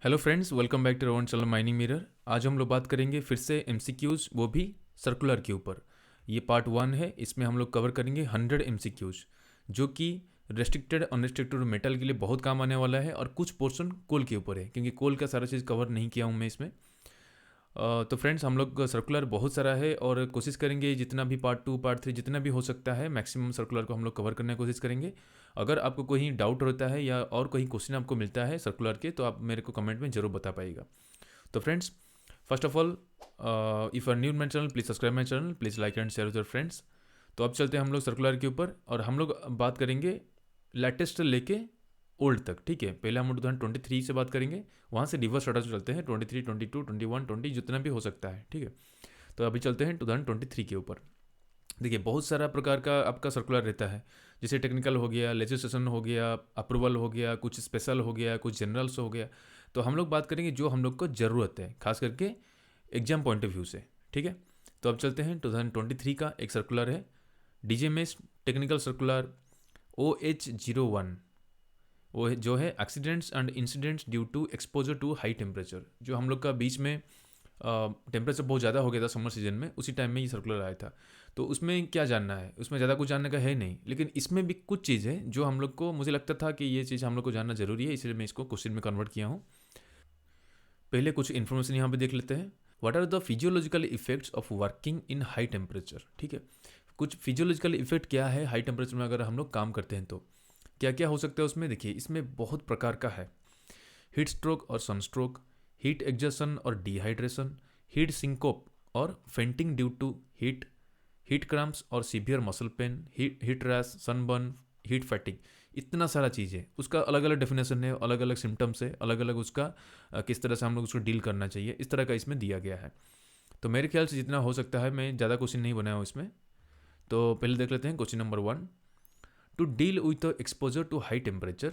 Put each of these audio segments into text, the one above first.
Hello friends, welcome back to रवन channel Mining Mirror. आज हम लोग बात करेंगे फिर से एमसीक्यूज, वो भी सर्कुलर के ऊपर। ये पार्ट 1 है। इसमें हम लोग कवर करेंगे 100 एमसीक्यूज, जो कि रेस्ट्रिक्टेड अनरेस्ट्रिक्टेड मेटल के लिए बहुत काम आने वाला है, और कुछ पोर्शन कोल के ऊपर है, क्योंकि कोल का सारा चीज़ कवर नहीं किया हूँ मैं इसमें। तो फ्रेंड्स, हम लोग सर्कुलर बहुत सारा है, और कोशिश करेंगे जितना भी पार्ट 2 पार्ट 3 जितना भी हो सकता है मैक्सिमम सर्कुलर को हम लोग कवर करने की कोशिश करेंगे। अगर आपको कोई डाउट होता है या और कोई क्वेश्चन आपको मिलता है सर्कुलर के, तो आप मेरे को कमेंट में ज़रूर बता पाइएगा। तो friends, first of all, if are new my channel please subscribe my channel, please like and share with your friends. तो अब चलते हैं हम लोग सर्कुलर के ऊपर, और हम लोग बात करेंगे लेटेस्ट लेके ओल्ड तक। ठीक है, पहले हम 2023 से बात करेंगे, वहाँ से रिवर्स ऑर्डर चलते हैं 23, 22, 21, 20 जितना भी हो सकता है। ठीक है, तो अभी चलते हैं 2023 के ऊपर। देखिए, बहुत सारा प्रकार का आपका सर्कुलर रहता है, जैसे टेक्निकल हो गया, लेजिस्लेशन हो गया, अप्रूवल हो गया, कुछ स्पेशल हो गया, कुछ जनरल्स हो गया। तो हम लोग बात करेंगे जो हम लोग को ज़रूरत है, खास करके एग्जाम पॉइंट ऑफ व्यू से। ठीक है, तो अब चलते हैं 2023 का एक सर्कुलर है, डीजीएमएस टेक्निकल सर्कुलर OH01। वो जो है accidents and incidents due to exposure to high temperature. जो हम लोग का बीच में टेम्परेचर बहुत ज़्यादा हो गया था समर सीजन में, उसी टाइम में ये सर्कुलर आया था। तो उसमें क्या जानना है, उसमें ज़्यादा कुछ जानने का है नहीं, लेकिन इसमें भी कुछ चीज़ है जो हम लोग को, मुझे लगता था कि ये चीज़ हम लोग को जानना ज़रूरी है, इसलिए मैं इसको क्वेश्चन में कन्वर्ट किया हूँ। पहले कुछ इन्फॉर्मेशन यहाँ पे देख लेते हैं। What are the physiological effects of working in high temperature. ठीक है, कुछ फिजियोलॉजिकल इफेक्ट क्या है हाई टेम्परेचर में अगर हम लोग काम करते हैं, तो क्या क्या हो सकता है उसमें। देखिए, इसमें बहुत प्रकार का है। हीट स्ट्रोक और सनस्ट्रोक, हीट एग्जर्शन और डिहाइड्रेशन, हीट सिंकोप और fainting due to heat, heat cramps और severe muscle pain, heat rash, sunburn, heat fatigue. इतना सारा चीज़ है, उसका अलग अलग डेफिनेशन है, अलग अलग सिम्टम्स है, अलग अलग उसका किस तरह से हम लोग उसको डील करना चाहिए, इस तरह का इसमें दिया गया है। तो मेरे ख्याल से जितना हो सकता है, मैं ज़्यादा क्वेश्चन नहीं बनाया हूँ इसमें। तो पहले देख लेते हैं question number 1। To deal with the exposure to high temperature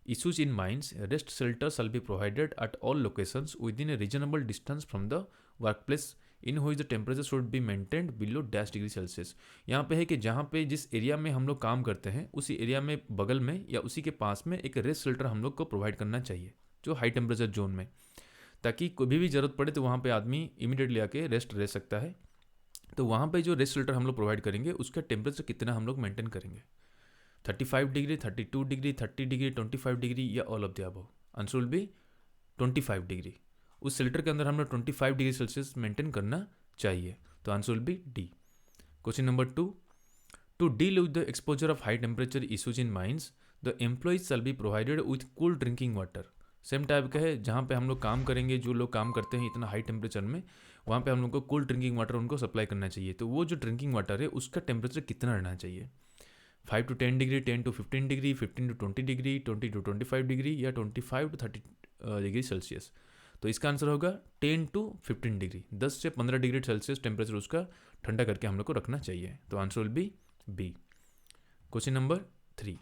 issues in mines, rest shelter shall be provided at all locations within a reasonable distance from the workplace in which the temperature should be maintained below dash degree Celsius. यहाँ पे है कि जहाँ पे जिस area में हम लोग काम करते हैं, उसी एरिया में बगल में या उसी के पास में एक रेस्ट शेल्टर हम लोग को प्रोवाइड करना चाहिए, जो हाई टेम्परेचर जोन में, ताकि कभी भी ज़रूरत पड़े तो वहाँ पे आदमी इमीडिएटली आके रेस्ट रह सकता है। तो वहाँ पे जो रेस्ट शेल्टर हम लोग प्रोवाइड करेंगे, उसका टेम्परेचर कितना हम लोग मेंटेन करेंगे, 35 डिग्री, 32 डिग्री, 30 डिग्री, 25 डिग्री, या all of the above. Answer will B 25 degree. उस शेल्टर के अंदर हम लोग 25 डिग्री सेल्सियस मेंटेन करना चाहिए। तो answer will be D. Question number 2। To deal with the exposure of high temperature issues in mines, the employees shall be provided with cool drinking water. Same type का है, जहाँ पे हम लोग काम करेंगे, जो लोग काम करते हैं इतना हाई टेम्परेचर में, वहाँ पे हम लोग को कूल ड्रिंकिंग वाटर उनको सप्लाई करना चाहिए। तो वो जो ड्रिंकिंग वाटर है, उसका टेम्परेचर कितना रहना चाहिए, 5 to 10 degree, 10 to 15 degree, 15 to 20 degree, 20 to 25 degree, या 25 to 30 डिग्री सेल्सियस। तो इसका आंसर होगा 10 to 15 डिग्री, 10 से 15 डिग्री सेल्सियस टेम्परेचर उसका ठंडा करके हम लोग को रखना चाहिए। तो answer will be B. Question number 3।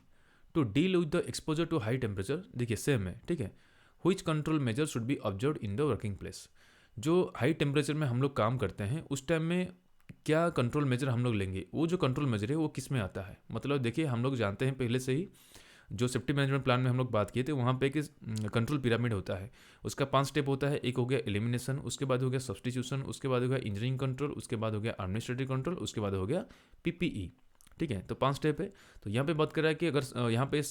To deal with the exposure to high temperature, देखिए सेम है, ठीक है। Which control measure should be observe in the working place. जो हाई टेम्परेचर में हम लोग काम करते हैं, उस टाइम में क्या कंट्रोल मेजर हम लोग लेंगे, वो जो कंट्रोल मेजर है वो किस में आता है। मतलब देखिए, हम लोग जानते हैं पहले से ही, जो सेफ्टी मैनेजमेंट प्लान में हम लोग बात किए थे, वहाँ पे एक कंट्रोल पिरामिड होता है। उसका 5 स्टेप होता है। एक हो गया एलिमिनेशन, उसके बाद हो गया सब्सटीट्यूशन, उसके बाद हो गया इंजीनियरिंग कंट्रोल, उसके बाद हो गया एडमिनिस्ट्रेटिव कंट्रोल, उसके बाद हो गया पीपीई। ठीक है, तो 5 स्टेप है। तो यहाँ पे बात कर रहा है कि अगर यहाँ पे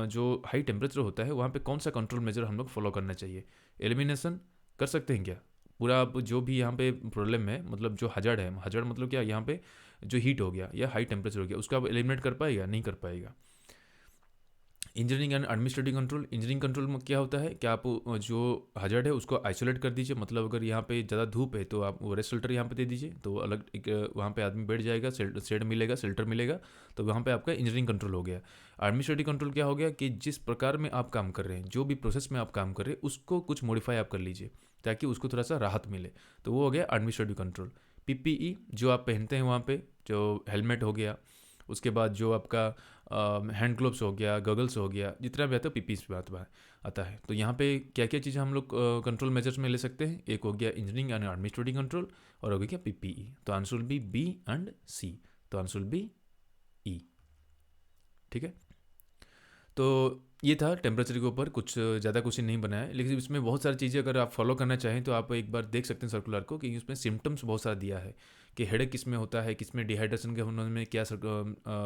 जो हाई टेम्परेचर होता है, वहाँ पे कौन सा कंट्रोल मेजर हम लोग फॉलो करना चाहिए। एलिमिनेशन कर सकते हैं क्या, पूरा आप जो भी यहाँ पे प्रॉब्लम है, मतलब जो हजार्ड है, हजार्ड मतलब क्या, यहाँ पे जो हीट हो गया या हाई टेम्परेचर हो गया, उसका आप एलिमिनेट कर पाएगा, नहीं कर पाएगा। Engineering and administrative control, engineering control में क्या होता है कि आप जो हजार्ड है उसको आइसोलेट कर दीजिए। मतलब अगर यहाँ पे ज़्यादा धूप है, तो आप वो रेस्ट शेल्टर यहाँ पे दे दीजिए, तो अलग एक वहाँ पे आदमी बैठ जाएगा, शेड मिलेगा, शेल्टर मिलेगा। तो वहाँ पे आपका इंजीनियरिंग कंट्रोल हो गया। एडमिनिस्ट्रेटिव कंट्रोल क्या हो गया कि जिस प्रकार में आप काम कर रहे हैं, जो भी प्रोसेस में आप काम कर रहे हैं, उसको कुछ मॉडिफाई आप कर लीजिए, ताकि उसको थोड़ा सा राहत मिले। तो वो हो गया एडमिनिस्ट्रेटिव कंट्रोल। पीपीई जो आप पहनते हैं, वहाँ पे जो हेलमेट हो गया, उसके बाद जो आपका हैंड ग्लोव्स हो गया, गगल्स हो गया, जितना भी आता है पीपीई पे आता है। तो यहाँ पे क्या क्या चीज़ें हम लोग कंट्रोल मेजर्स में ले सकते हैं, एक हो गया इंजीनियरिंग एंड एडमिनिस्ट्रेटिव कंट्रोल, और हो गया क्या पीपीई। तो answer will be B and C. तो आंसर विल बी ई। ठीक है, तो ये था टेम्परेचर के ऊपर, कुछ ज़्यादा क्वेश्चन नहीं बनाया है, लेकिन इसमें बहुत सारी चीज़ें अगर आप फॉलो करना चाहें तो आप एक बार देख सकते हैं सर्कुलर को, कि उसमें सिम्टम्स बहुत सारा दिया है कि हेडेक किस में होता है, किस में डिहाइड्रेशन के होने में क्या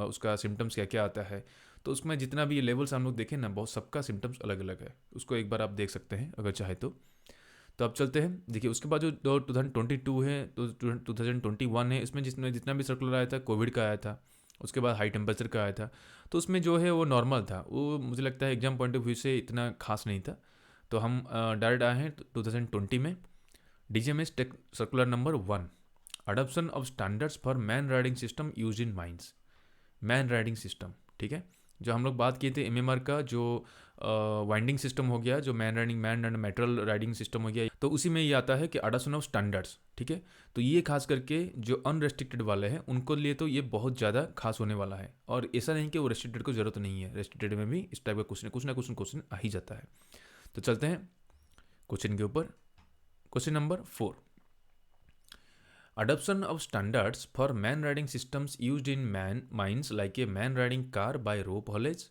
उसका सिम्टम्स क्या क्या आता है। तो उसमें जितना भी ये लेवल्स हम लोग देखें ना, बहुत सबका सिम्टम्स अलग अलग है, उसको एक बार आप देख सकते हैं अगर चाहे तो अब चलते हैं। देखिए उसके बाद जो 2022 है तो 2021 है, इसमें जिसमें जितना भी सर्कुलर आया था कोविड का आया था, उसके बाद हाई टेम्परेचर का आया था। तो उसमें जो है वो नॉर्मल था, वो मुझे लगता है एग्जाम पॉइंट ऑफ व्यू से इतना खास नहीं था। तो हम डायरेक्ट आए हैं 2020 में। DGMS tech circular number 1, adoption of standards for man riding system use in mines. Man riding system, ठीक है, जो हम लोग बात किए थे MMR का, जो वाइंडिंग सिस्टम हो गया, जो man and metal riding system हो गया, तो उसी में ये आता है कि अडॉप्शन ऑफ स्टैंडर्ड्स, ठीक है। तो ये खास करके जो अनरेस्ट्रिक्टेड वाले हैं उनको लिए तो ये बहुत ज़्यादा खास होने वाला है, और ऐसा नहीं कि वो रेस्ट्रिक्टेड को जरूरत नहीं है, रेस्ट्रिक्टेड में भी इस टाइप का कुछ ना आ ही जाता है। तो चलते हैं क्वेश्चन के ऊपर। Question number 4, adoption of standards for man riding systems used in mines like a man riding car by rope haulage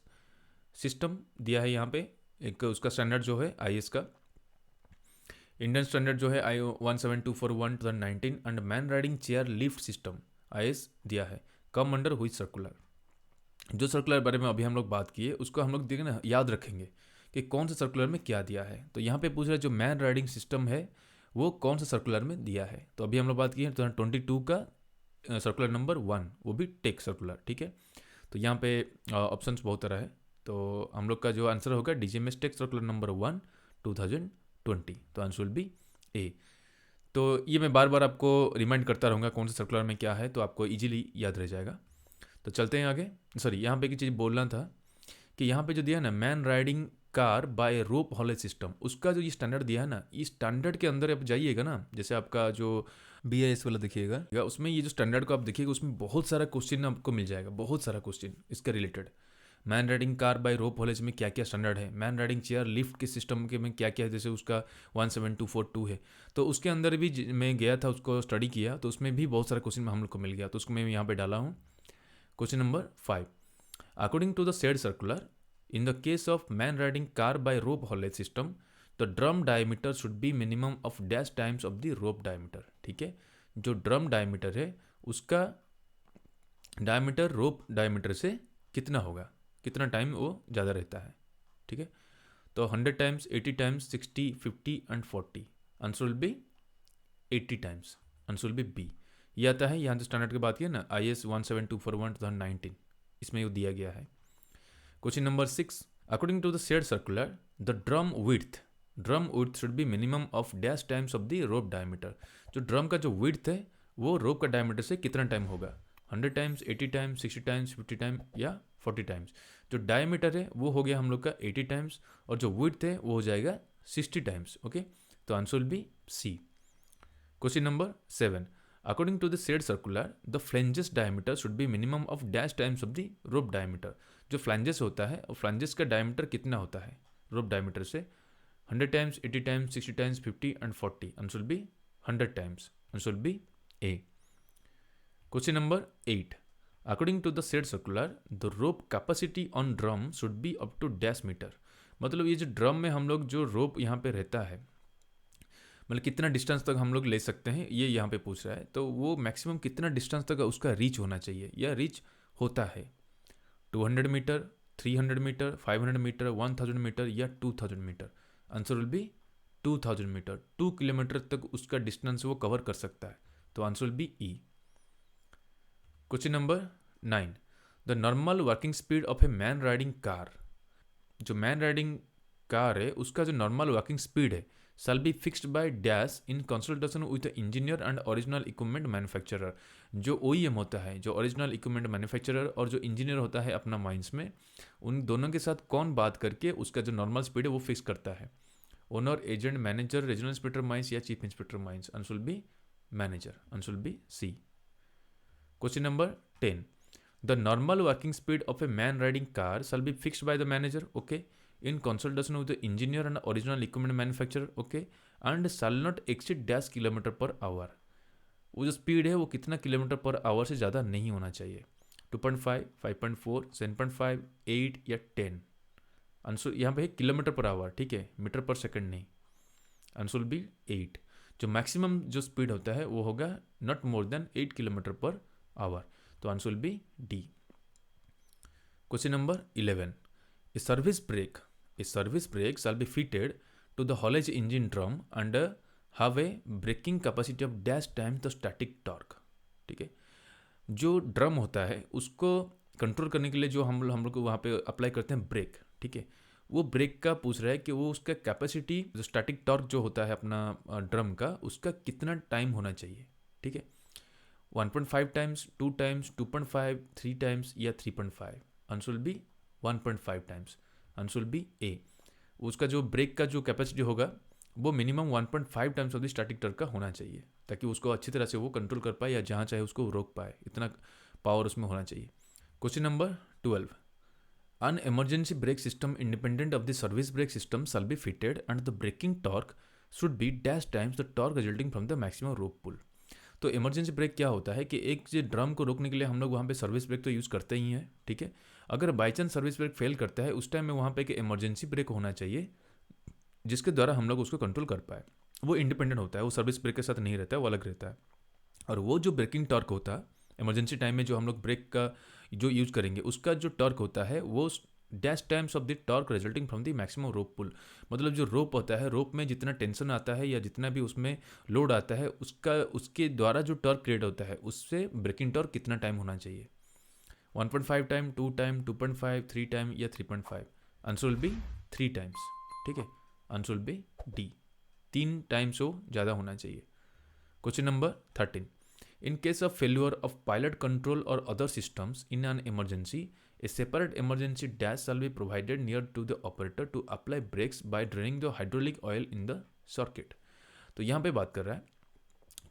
system दिया है यहाँ पे। एक उसका स्टैंडर्ड जो है IS का, इंडियन स्टैंडर्ड जो है IO 17241 2019 and man riding chair lift system IS दिया है, कम अंडर हुई सर्कुलर। जो सर्कुलर बारे में अभी हम लोग बात किए उसको हम लोग देखें ना, याद रखेंगे कि कौन सा सर्कुलर में क्या दिया है। तो यहाँ पे पूछ रहा है जो मैन राइडिंग सिस्टम है वो कौन सा सर्कुलर में दिया है। तो अभी हम लोग बात की है 2022 का सर्कुलर नंबर 1, वो भी टेक सर्कुलर, ठीक है। तो यहाँ पे ऑप्शंस बहुत तरह है, तो हम लोग का जो आंसर होगा DGMS टेक सर्कुलर नंबर 1 2020, तो आंसर विल बी ए। तो ये मैं बार बार आपको रिमाइंड करता रहूँगा कौन सा सर्कुलर में क्या है, तो आपको इजीली याद रह जाएगा। तो चलते हैं आगे। सॉरी, यहाँ पे एक चीज़ बोलना था कि यहाँ पे जो दिया है ना man riding car by rope haulage system, उसका जो ये स्टैंडर्ड दिया है ना, इस स्टैंडर्ड के अंदर आप जाइएगा ना, जैसे आपका जो BIS वाला देखिएगा, उसमें ये जो स्टैंडर्ड को आप देखिएगा उसमें बहुत सारा क्वेश्चन आपको मिल जाएगा, बहुत सारा क्वेश्चन इसके related. Man riding car by rope haulage में क्या क्या स्टैंडर्ड है, मैन राइडिंग चेयर लिफ्ट के सिस्टम के में क्या क्या है, जैसे उसका 17242 है, तो उसके अंदर भी मैं गया था, उसको स्टडी किया, तो उसमें भी बहुत सारा क्वेश्चन हम लोग को मिल गया, तो उसको मैं यहाँ पे डाला हूँ। Question number 5, according to the said circular, in the case of man riding car by rope haulage system, the drum diameter should be minimum of dash times of the rope diameter, ठीक है। जो drum diameter है उसका diameter रोप diameter से कितना होगा, कितना time वो ज़्यादा रहता है, ठीक है। तो 100 times, 80 times, 60, 50 and 40, answer will be 80 times, answer will be B. ये आता है यहाँ जो स्टैंडर्ड की बात की है ना IS 17241 2019, इसमें वो दिया गया है। Question number 6, according to the said circular, the drum width should be minimum of dash times of the rope diameter. जो ड्रम का जो विड्थ है वो रोप का डायमीटर से कितना टाइम होगा, 100 टाइम्स, 80 टाइम्स, 60 टाइम्स, 50 टाइम्स या 40 टाइम्स। जो डायमीटर है वो हो गया हम लोग का 80 टाइम्स, और जो विड्थ है वो हो जाएगा 60 टाइम्स, ओके। तो answer will be C. Question number 7, according to the said circular, the flanges diameter should be minimum of dash times of the rope diameter. जो फ्लैंजेस होता है और फ्लैंजेस का डायमीटर कितना होता है रोप डायमीटर से, 100 times, 80 times, 60 times, 50 and 40, answer will be 100 times, answer will be A. Question number 8, according to the said circular, the rope capacity on drum should be up to dash metre. मतलब ये जो drum में हम लोग जो रोप यहाँ पे रहता है, मतलब कितना डिस्टेंस तक हम लोग ले सकते हैं, ये यहाँ पे पूछ रहा है। तो वो मैक्सिमम कितना डिस्टेंस तक उसका रीच होना चाहिए या रीच होता है, 200 मीटर, 300 मीटर, 500 मीटर, 1000 मीटर या 2000 metre. Answer will be 2000 metre, 2 kilometre तक उसका डिस्टेंस वो कवर कर सकता है, तो answer will be E. Question number 9, the normal working speed of a man riding car. जो मैन राइडिंग कार है उसका जो नॉर्मल वर्किंग स्पीड है shall be fixed by dash in consultation with the engineer and original equipment manufacturer। जो OEM होता है, जो original equipment manufacturer, और जो इंजीनियर होता है अपना माइंस में, उन दोनों के साथ कौन बात करके उसका जो नॉर्मल स्पीड है वो फिक्स करता है, owner, agent, manager, regional inspector mines या chief inspector mines. Answer will be manager, answer will be C. Question number 10, the normal working speed of a man riding car shall be fixed by the manager, okay, in consultation with the engineer and original equipment manufacturer, okay, and shall not exceed dash kilometre per our. वो जो speed है वो कितना kilometre per our से ज़्यादा नहीं होना चाहिए, 2.5, 5.4, 7.5, 8 या 10। आंसर यहाँ पे है किलोमीटर पर आवर, ठीक है, मीटर पर सेकंड नहीं। Answer will be 8। जो मैक्सिमम जो स्पीड होता है वो होगा not more than 8 kilometre per hour, तो answer will be D. Question number 11, a service brake shall be fitted to the haulage engine drum and have a braking capacity of dash times the static torque, ठीक है। जो drum होता है उसको control करने के लिए जो हम लोग वहाँ पे अप्लाई करते हैं ब्रेक, ठीक है, वो ब्रेक का पूछ रहा है कि वो उसका कैपेसिटी जो स्टैटिक टॉर्क जो होता है अपना ड्रम का, उसका कितना टाइम होना चाहिए, ठीक है। 1.5 टाइम्स, 2 टाइम्स, 2.5, 3 टाइम्स या 3.5। Answer will be 1.5 times. Answer will be A. उसका जो ब्रेक का जो कैपेसिटी होगा वो minimum 1.5 times of the static torque का होना चाहिए, ताकि उसको अच्छी तरह से वो कंट्रोल कर पाए या जहाँ चाहे उसको रोक पाए, इतना पावर उसमें होना चाहिए। Question number 12, an emergency brake system independent of the service brake system shall be fitted and the braking torque should be dash times the torque resulting from the maximum rope pull। तो emergency brake क्या होता है कि एक जो drum को रोकने के लिए हम लोग वहाँ पे सर्विस ब्रेक तो यूज़ करते ही हैं, ठीक है। अगर by chance service brake fail करता है उस टाइम में वहाँ पे एक इमरजेंसी ब्रेक होना चाहिए जिसके द्वारा हम लोग उसको कंट्रोल कर पाए। वो इंडिपेंडेंट होता है, वो सर्विस ब्रेक के साथ नहीं रहता है, वो अलग रहता है। और वो जो ब्रेकिंग टॉर्क होता है इमरजेंसी टाइम में जो हम लोग ब्रेक का जो यूज़ करेंगे उसका जो टॉर्क होता है वो dash times of the torque resulting from the maximum rope pull. मतलब जो रोप होता है, रोप में जितना टेंशन आता है या जितना भी उसमें लोड आता है उसके द्वारा जो टॉर्क क्रिएट होता है उससे ब्रेकिंग टॉर्क कितना टाइम होना चाहिए। 1.5 टाइम, 2 टाइम, 2.5, 3 टाइम या 3.5। आंसर विल बी 3 टाइम्स, ठीक है। Answer will be D, 3 times हो ज़्यादा होना चाहिए। Question number 13, in case of failure of pilot control or other systems in an emergency, a separate emergency dash shall be provided near to the operator to apply brakes by draining the hydraulic oil in the circuit। तो यहाँ पे बात कर रहा है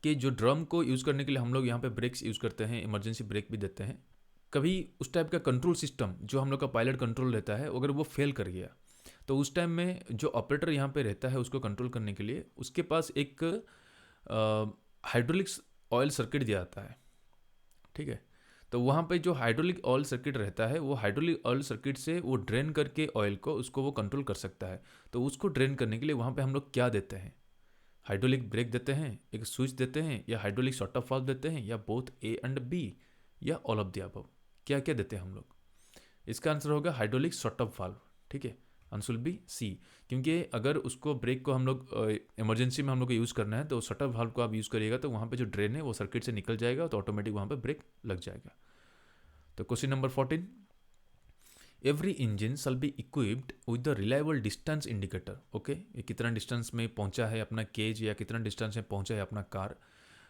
कि जो drum को यूज़ करने के लिए हम लोग यहाँ पे ब्रेक्स यूज़ करते हैं, इमरजेंसी ब्रेक भी देते हैं। कभी उस टाइप का कंट्रोल सिस्टम जो हम लोग का पायलट कंट्रोल रहता है अगर वो फेल कर गया तो उस टाइम में जो ऑपरेटर यहाँ पे रहता है उसको कंट्रोल करने के लिए उसके पास एक हाइड्रोलिक्स ऑयल सर्किट दिया जाता है, ठीक है। तो वहाँ पे जो हाइड्रोलिक ऑयल सर्किट रहता है वो हाइड्रोलिक ऑयल सर्किट से वो ड्रेन करके ऑयल को उसको वो कंट्रोल कर सकता है। तो उसको ड्रेन करने के लिए वहाँ पे हम लोग क्या देते हैं, हाइड्रोलिक ब्रेक देते हैं, एक स्विच देते हैं, या हाइड्रोलिक शॉर्ट ऑफ वाल्व देते हैं, या बोथ ए एंड बी, या ऑल ऑफ द अबव। क्या क्या देते हैं हम लोग? इसका आंसर होगा हाइड्रोलिक शॉर्ट ऑफ वाल्व, ठीक है। आंसर बी सी, क्योंकि अगर उसको ब्रेक को हम लोग इमरजेंसी में हम लोग को यूज़ करना है तो शट ऑफ वाल्व को आप यूज़ करिएगा तो वहाँ पे जो ड्रेन है वो सर्किट से निकल जाएगा तो ऑटोमेटिक वहाँ पे ब्रेक लग जाएगा। तो question number 14, every engine shall be equipped with the reliable distance indicator. Okay, ये कितना डिस्टेंस में पहुंचा है अपना केज या कितना डिस्टेंस में पहुंचा है अपना car,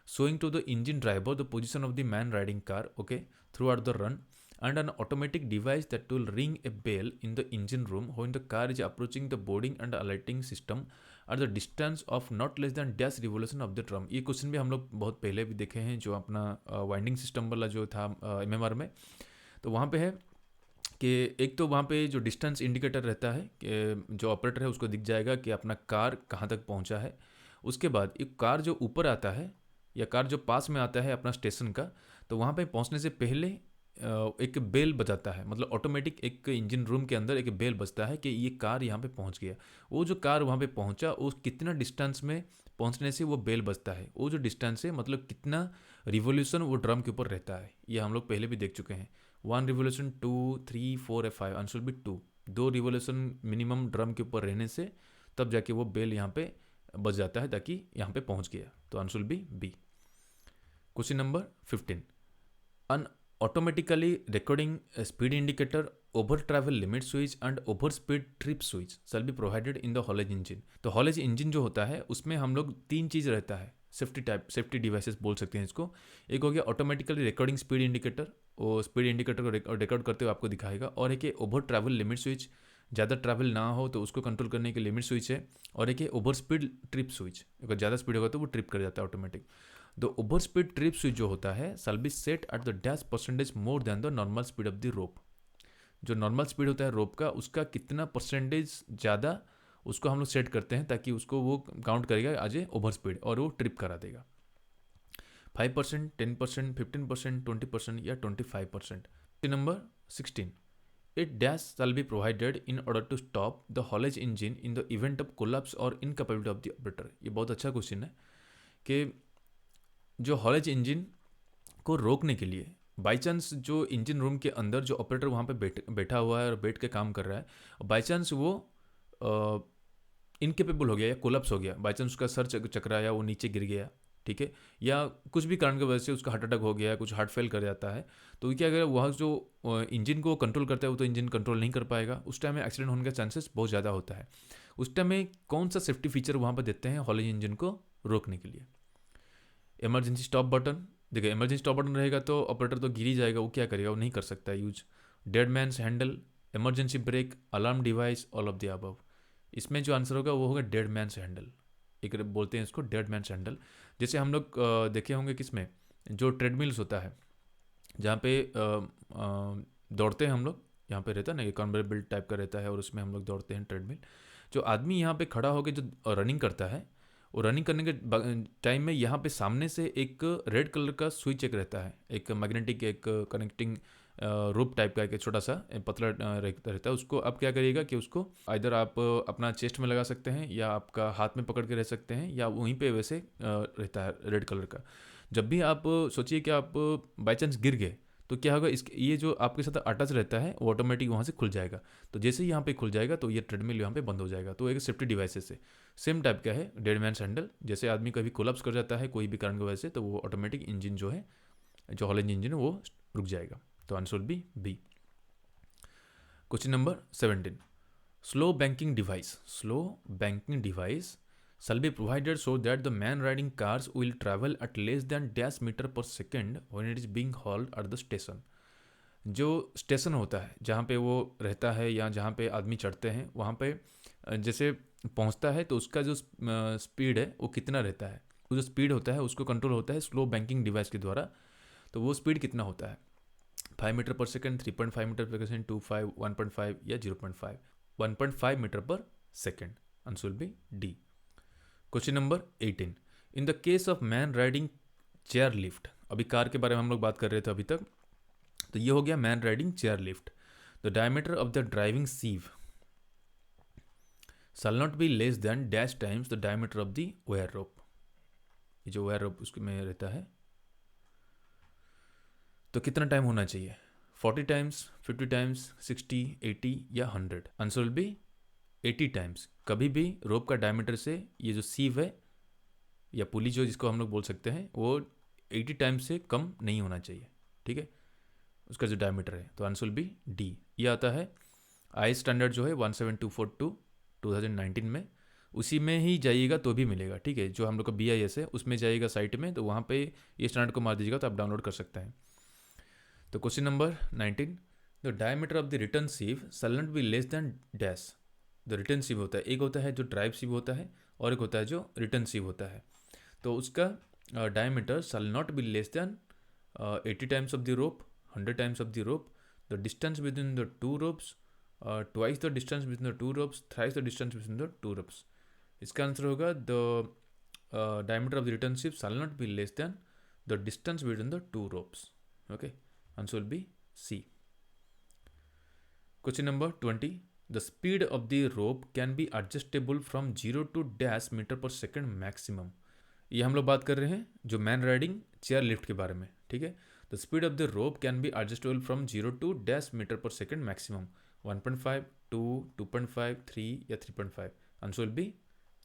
showing to the engine driver the position of the man riding car, okay, throughout the run, and an automatic device that will ring a bell in the engine room when the car is approaching the boarding and alerting system at the distance of not less than dash revolution of the drum। ये question भी हम लोग बहुत पहले भी देखे हैं जो अपना वाइंडिंग सिस्टम वाला जो था MMR में। तो वहाँ पे है कि एक तो वहाँ पे जो डिस्टेंस इंडिकेटर रहता है कि जो ऑपरेटर है उसको दिख जाएगा कि अपना कार कहाँ तक पहुँचा है। उसके बाद एक कार जो ऊपर आता है या कार जो पास में आता है अपना स्टेशन का, तो वहाँ पे पहुँचने से पहले एक बेल बजाता है, मतलब ऑटोमेटिक एक इंजन रूम के अंदर एक बेल बजता है कि ये कार यहाँ पे पहुँच गया। वो जो कार वहाँ पे पहुँचा उस कितना डिस्टेंस में पहुँचने से वो बेल बजता है, वो जो डिस्टेंस है मतलब कितना रिवोल्यूशन वो ड्रम के ऊपर रहता है, ये हम लोग पहले भी देख चुके हैं। 1 रिवोल्यूशन, 2, 3, 4 या 5, आंसर भी 2 रिवोल्यूशन मिनिमम ड्रम के ऊपर रहने से तब जाके वो बेल यहाँ पे बज जाता है ताकि यहाँ पे पहुँच गया, तो answer B B. Question number 15, an automatically recording speed indicator, over travel limit switch and over speed trip switch shall be provided in the haulage engine. तो हॉलेज इंजन जो होता है उसमें हम लोग 3 चीज़ रहता है, सेफ्टी डिवाइसेस बोल सकते हैं इसको। एक हो गया ऑटोमेटिकली रिकॉर्डिंग स्पीड इंडिकेटर, वो स्पीड इंडिकेटर को रिकॉर्ड करते हुए आपको दिखाएगा। और एक है ओवर ट्रैवल लिमिट स्विच, ज़्यादा ट्रैवल ना हो तो उसको कंट्रोल करने के लिमिट स्विच है। और एक है ओवर स्पीड ट्रिप स्विच, अगर ज़्यादा स्पीड होगा तो वो ट्रिप कर जाता है automatic. The over speed trip switch जो होता है shall be set at the dash percentage more than the normal speed of the रोप। जो नॉर्मल स्पीड होता है रोप का उसका कितना परसेंटेज ज़्यादा उसको हम लोग सेट करते हैं ताकि उसको वो काउंट करेगा एज ए ओवर स्पीड और वो ट्रिप करा देगा। 5%, 10%, 15%, 20% या 25%। Number 16, a dash shall be provided in order to stop the haulage engine in the event of collapse और इनकैपेबिलिटी ऑफ द ऑपरेटर। ये बहुत अच्छा क्वेश्चन है कि जो हॉलेज इंजन को रोकने के लिए बाई चांस जो इंजन रूम के अंदर जो ऑपरेटर वहाँ पे बैठा हुआ है और बैठ के काम कर रहा है, बाई चांस वो इनकेपेबल हो गया या कोलैप्स हो गया, बाई चांस उसका सर चकराया, वो नीचे गिर गया, ठीक है, या कुछ भी कारण की वजह से उसका हार्ट अटैक हो गया, कुछ हार्ट फेल कर जाता है, तो क्या करेगा, वहाँ जो इंजन को कंट्रोल करता है वो तो इंजन कंट्रोल नहीं कर पाएगा, उस टाइम में एक्सीडेंट होने का चांसेस बहुत ज़्यादा होता है। उस टाइम में कौन सा सेफ्टी फीचर वहाँ पर देते हैं हॉलेज इंजन को रोकने के लिए? Emergency stop button. देखिए इमरजेंसी स्टॉप बटन रहेगा तो ऑपरेटर तो गिर ही जाएगा, वो क्या करेगा, वो नहीं कर सकता use. Dead man's handle, emergency brake, alarm device, all of the above. इसमें जो आंसर होगा वो होगा डेड मैन्स हैंडल। एक बोलते हैं इसको डेड मैन्स हैंडल। जैसे हम लोग देखे होंगे किसमें, जो ट्रेडमिल्स होता है जहाँ पे दौड़ते हैं हम लोग, यहाँ पे रहता है ना, ये कन्वेयर बेल्ट टाइप का रहता है और उसमें हम लोग दौड़ते हैं ट्रेडमिल। जो आदमी यहाँ पे खड़ा होकर जो रनिंग करता है, वो रनिंग करने के टाइम में यहाँ पे सामने से एक रेड कलर का स्विच एक रहता है, एक मैग्नेटिक एक कनेक्टिंग रूप टाइप का एक छोटा सा पतला रहता है। उसको आप क्या करिएगा कि उसको इधर आप अपना चेस्ट में लगा सकते हैं या आपका हाथ में पकड़ के रह सकते हैं, या वहीं पे वैसे रहता है रेड कलर का। जब भी आप सोचिए कि आप बाई चांस गिर गए तो क्या होगा, इस ये जो आपके साथ अटैच रहता है वो ऑटोमेटिक वहाँ से खुल जाएगा। तो जैसे ही यहाँ पे खुल जाएगा तो ये ट्रेडमिल यहाँ पे बंद हो जाएगा। तो एक सेफ्टी डिवाइसेस से सेम टाइप का है डेड मैन्स हैंडल। जैसे आदमी कभी कोलैप्स कर जाता है कोई भी कारण की वजह से, तो वो ऑटोमेटिक इंजन जो है, जो हॉलेज इंजन है, वो रुक जाएगा। तो answer will be B. Question number 17, slow banking device. Slow banking device shall be provided so that the man riding cars will travel at less than dash meter per second when it is being hauled at the station। जो station होता है जहाँ पे वो रहता है या जहाँ पे आदमी चढ़ते हैं, वहाँ पे जैसे पहुँचता है तो उसका जो स्पीड है वो कितना रहता है, वो जो स्पीड होता है उसको कंट्रोल होता है स्लो बैंकिंग डिवाइस के द्वारा। तो वो स्पीड कितना होता है, 5 metre per second, 3.5 metre per second, 2.5, 1.5 या 0.5? 1.5 metre per second. Answer will be D. Question number 18, in the case of man riding chair lift. अभी कार के बारे में हम लोग बात कर रहे थे अभी तक, तो ये हो गया man riding chair lift. The diameter of the driving sheave shall not be less than dash times the diameter of the wire rope. ये जो वायर रोप उसके में रहता है, तो कितना टाइम होना चाहिए, 40 टाइम्स, 50 टाइम्स, 60, 80 या 100? Answer will be 80 times. कभी भी रोप का डायमीटर से ये जो सीव है या पुली जो जिसको हम लोग बोल सकते हैं, वो 80 टाइम्स से कम नहीं होना चाहिए, ठीक है, उसका जो डायमीटर है। तो आंसर विल बी डी। ये आता है आई स्टैंडर्ड जो है 17242 2019 में, उसी में ही जाइएगा तो भी मिलेगा, ठीक है। जो हम लोग का BIS है उसमें जाइएगा साइट में, तो वहाँ पे ये स्टैंडर्ड को मार दीजिएगा तो आप डाउनलोड कर सकते हैं। तो question number 19, the diameter of the return sheave shall not be less than dash. The return sheave होता है, एक होता है जो ड्राइव सीव होता है और एक होता है जो रिटर्न सीव होता है। तो उसका diameter shall not be less than 80 times of the rope, 100 times of the rope, the distance between the two ropes, twice the distance between the two ropes, thrice the distance between the two ropes. इसका answer होगा the diameter of the return sheave shall not be less than the distance between the two ropes. Okay, answer will be C. Question number 20, the speed of the rope can be adjustable from 0 to dash metre per second maximum. ये हम लोग बात कर रहे हैं जो man riding chair lift के बारे में, ठीक है। The speed of the rope can be adjustable from 0 to dash metre per second maximum, 1.5, 2, 2.5, 3 या 3.5? Answer will be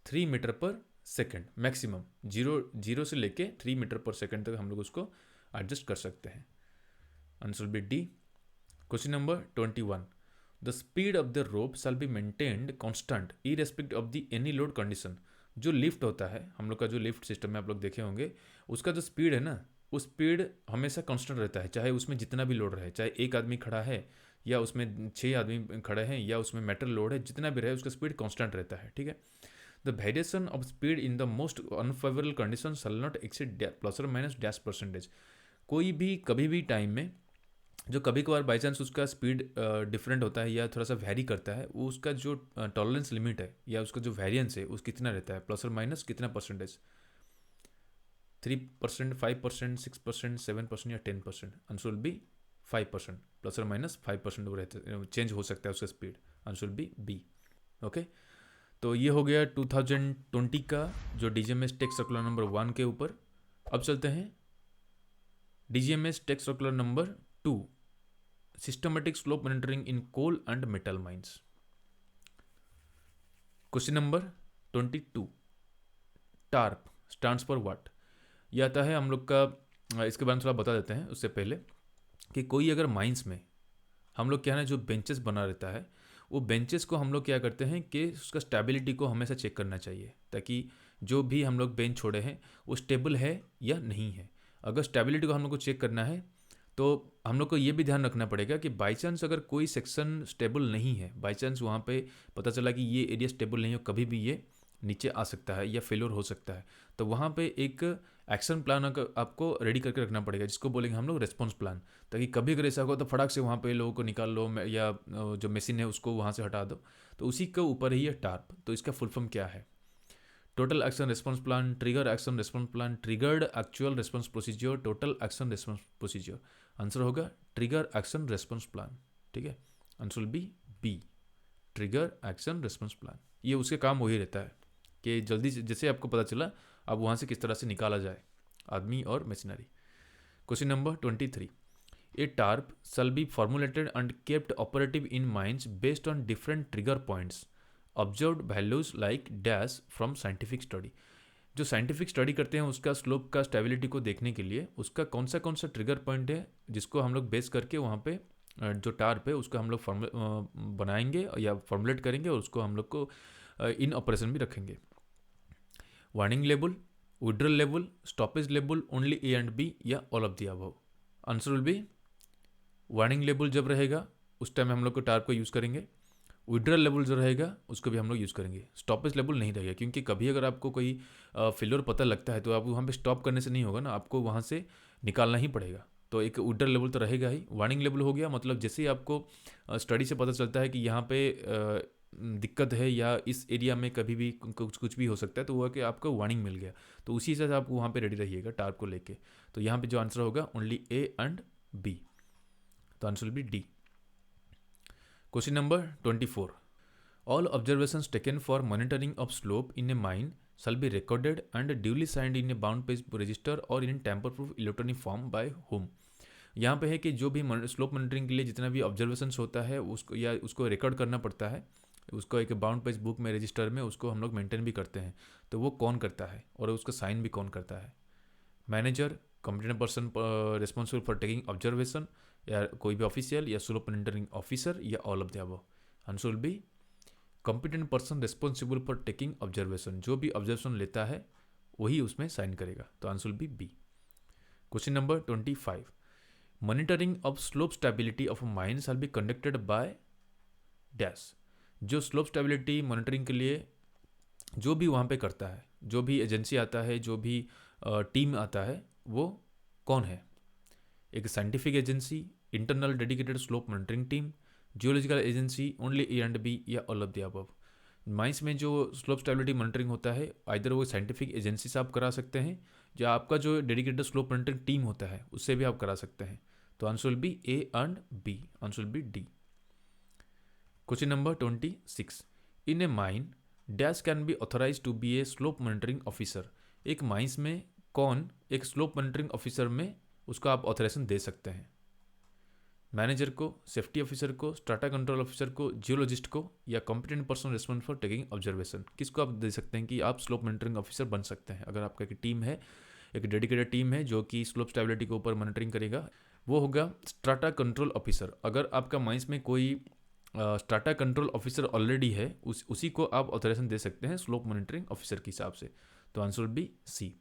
3 metre per second maximum. Zero से लेके 3 मीटर पर सेकेंड तक हम लोग उसको एडजस्ट कर सकते हैं। Answer will be D. Question number 21, the speed of the rope shall be maintained constant irrespective of the any load condition. जो लिफ्ट होता है हम लोग का, जो लिफ्ट सिस्टम में आप लोग देखे होंगे, उसका जो स्पीड है ना, उस स्पीड हमेशा कांस्टेंट रहता है, चाहे उसमें जितना भी लोड रहे, चाहे एक आदमी खड़ा है या उसमें 6 आदमी खड़े हैं या उसमें मेटल लोड है, जितना भी रहे उसका स्पीड कांस्टेंट रहता है, ठीक है। The variation of speed in the most unfavourable condition shell not exceed plus और माइनस डैश परसेंटेज। कोई भी कभी भी टाइम में जो कभी कभार बाई चांस उसका स्पीड डिफरेंट होता है या थोड़ा सा वेरी करता है, वो उसका जो टॉलरेंस लिमिट है या उसका जो वेरिएंस है उस कितना रहता है, प्लस और माइनस कितना परसेंटेज, 3%, 5%, 6%, 7% या 10%? Answer will B 5%। ±5% रहते, चेंज हो सकता है उसका स्पीड। Answer will be B. Okay, तो ये हो गया 2020 का जो DGMS टेक सर्कुलर नंबर 1 के ऊपर। अब चलते हैं DGMS tech circular number 2, systematic slope monitoring in coal and metal mines. Question number 22, TARP stands for what? यह आता है हम लोग का, इसके बारे में थोड़ा बता देते हैं उससे पहले कि कोई अगर माइंस में हम लोग क्या है ना, जो बेंचेस बना रहता है, वो बेंचेस को हम लोग क्या करते हैं कि उसका स्टेबिलिटी को हमेशा चेक करना चाहिए, ताकि जो भी हम लोग बेंच छोड़े हैं वो स्टेबल है या नहीं है। अगर स्टेबिलिटी को हम लोग को चेक करना है तो हम लोग को ये भी ध्यान रखना पड़ेगा कि बाई चांस अगर कोई सेक्शन स्टेबल नहीं है, बाई चांस वहाँ पे पता चला कि ये एरिया स्टेबल नहीं हो, कभी भी ये नीचे आ सकता है या फेलियर हो सकता है, तो वहाँ पे एक एक्शन प्लान आपको रेडी करके रखना पड़ेगा, जिसको बोलेंगे हम लोग रेस्पॉन्स प्लान, ताकि कभी अगर ऐसा हो तो फटाक से वहाँ पे लोगों को निकाल लो या जो मशीन है उसको वहाँ से हटा दो। तो उसी के ऊपर ही है टार्प। तो इसका फुल फॉर्म क्या है? Total action response plan, trigger action response plan, triggered actual response procedure, total action response procedure. Answer होगा ट्रिगर एक्शन रेस्पॉन्स प्लान। ठीक है, answer will be B, trigger action response plan. ये उसके काम वही रहता है कि जल्दी से जैसे आपको पता चला अब वहाँ से किस तरह से निकाला जाए आदमी और machinery. Question number 23, a TARP शall be formulated and kept operative in mines based on different trigger points, observed values like dash from scientific study। जो साइंटिफिक स्टडी करते हैं उसका स्लोप का स्टेबिलिटी को देखने के लिए उसका कौन सा ट्रिगर पॉइंट है, जिसको हम लोग बेस करके वहाँ पे जो टार्प है उसको हम लोग बनाएंगे या फॉर्मुलेट करेंगे और उसको हम लोग को इन ऑपरेशन भी रखेंगे। Warning level, withdrawal level, stoppage level, only A and B या all of the above. Answer will be warning level जब रहेगा उस टाइम हम लोग को टार्प को यूज़ करेंगे, विड्रॉल लेवल जो रहेगा उसको भी हम लोग यूज़ करेंगे, स्टॉपेज लेवल नहीं रहेगा, क्योंकि कभी अगर आपको कोई फेलियर पता लगता है तो आप वहाँ पे स्टॉप करने से नहीं होगा ना, आपको वहाँ से निकालना ही पड़ेगा। तो एक विड्रॉल लेवल तो रहेगा ही। वार्निंग लेवल हो गया मतलब जैसे ही आपको स्टडी से पता चलता है कि यहाँ पे दिक्कत है या इस एरिया में कभी भी कुछ भी हो सकता है, तो वो कि आपको वार्निंग मिल गया, तो उसी से आप वहाँ पे रेडी रहिएगा टार्प को लेके। तो यहाँ पे जो आंसर होगा ओनली ए एंड बी, तो answer will be D. Question number 24, all observations taken for monitoring of slope in a mine शall be recorded and duly signed in a bound page register or in tamper proof electronic form by whom। यहाँ पे है कि जो भी slope monitoring के लिए जितना भी ऑब्जर्वेशंस होता है उसको या उसको रिकॉर्ड करना पड़ता है, उसको एक बाउंड पेज बुक में रजिस्टर में उसको हम लोग मेंटेन भी करते हैं, तो वो कौन करता है और उसका साइन भी कौन करता है? Manager, competent person responsible for taking observation, या कोई भी ऑफिशियल या स्लोप मॉनिटरिंग ऑफिसर या all of the above. Answer will be competent person responsible for taking observation, जो भी ऑब्जर्वेशन लेता है वही उसमें साइन करेगा, तो answer will be B. Question number 25, monitoring of slope stability of mine shall be conducted by dash. जो slope stability monitoring के लिए जो भी वहाँ पे करता है, जो भी एजेंसी आता है, जो भी टीम आता है, वो कौन है? एक scientific agency, internal dedicated slope monitoring team, geological agency, only A and B या all of the above. Mines में जो स्लोप स्टेबिलिटी मॉनिटरिंग होता है आइदर वो साइंटिफिक एजेंसी से आप करा सकते हैं या आपका जो डेडिकेटेड स्लोप मॉनिटरिंग टीम होता है उससे भी आप करा सकते हैं, तो answer will be A and B, answer will be D. Question number 26, in a mine dash can be authorise to be a slope monitoring officer. एक माइंस में कौन एक स्लोप मॉनिटरिंग ऑफिसर में उसका आप ऑथराइजेशन दे सकते हैं? मैनेजर को, सेफ्टी ऑफिसर को, स्ट्राटा कंट्रोल ऑफिसर को, जियोलॉजिस्ट को या competent person responsible for taking observation. किसको आप दे सकते हैं कि आप स्लोप मॉनिटरिंग ऑफिसर बन सकते हैं? अगर आपका एक टीम है, एक डेडिकेटेड टीम है जो कि स्लोप स्टेबिलिटी के ऊपर मॉनिटरिंग करेगा, वो होगा स्ट्राटा कंट्रोल ऑफिसर। अगर आपका माइंस में कोई स्ट्राटा कंट्रोल ऑफिसर ऑलरेडी है, उसी को आप ऑथराइजेशन दे सकते हैं स्लोप मॉनिटरिंग ऑफिसर के हिसाब से, तो आंसर विल बी सी।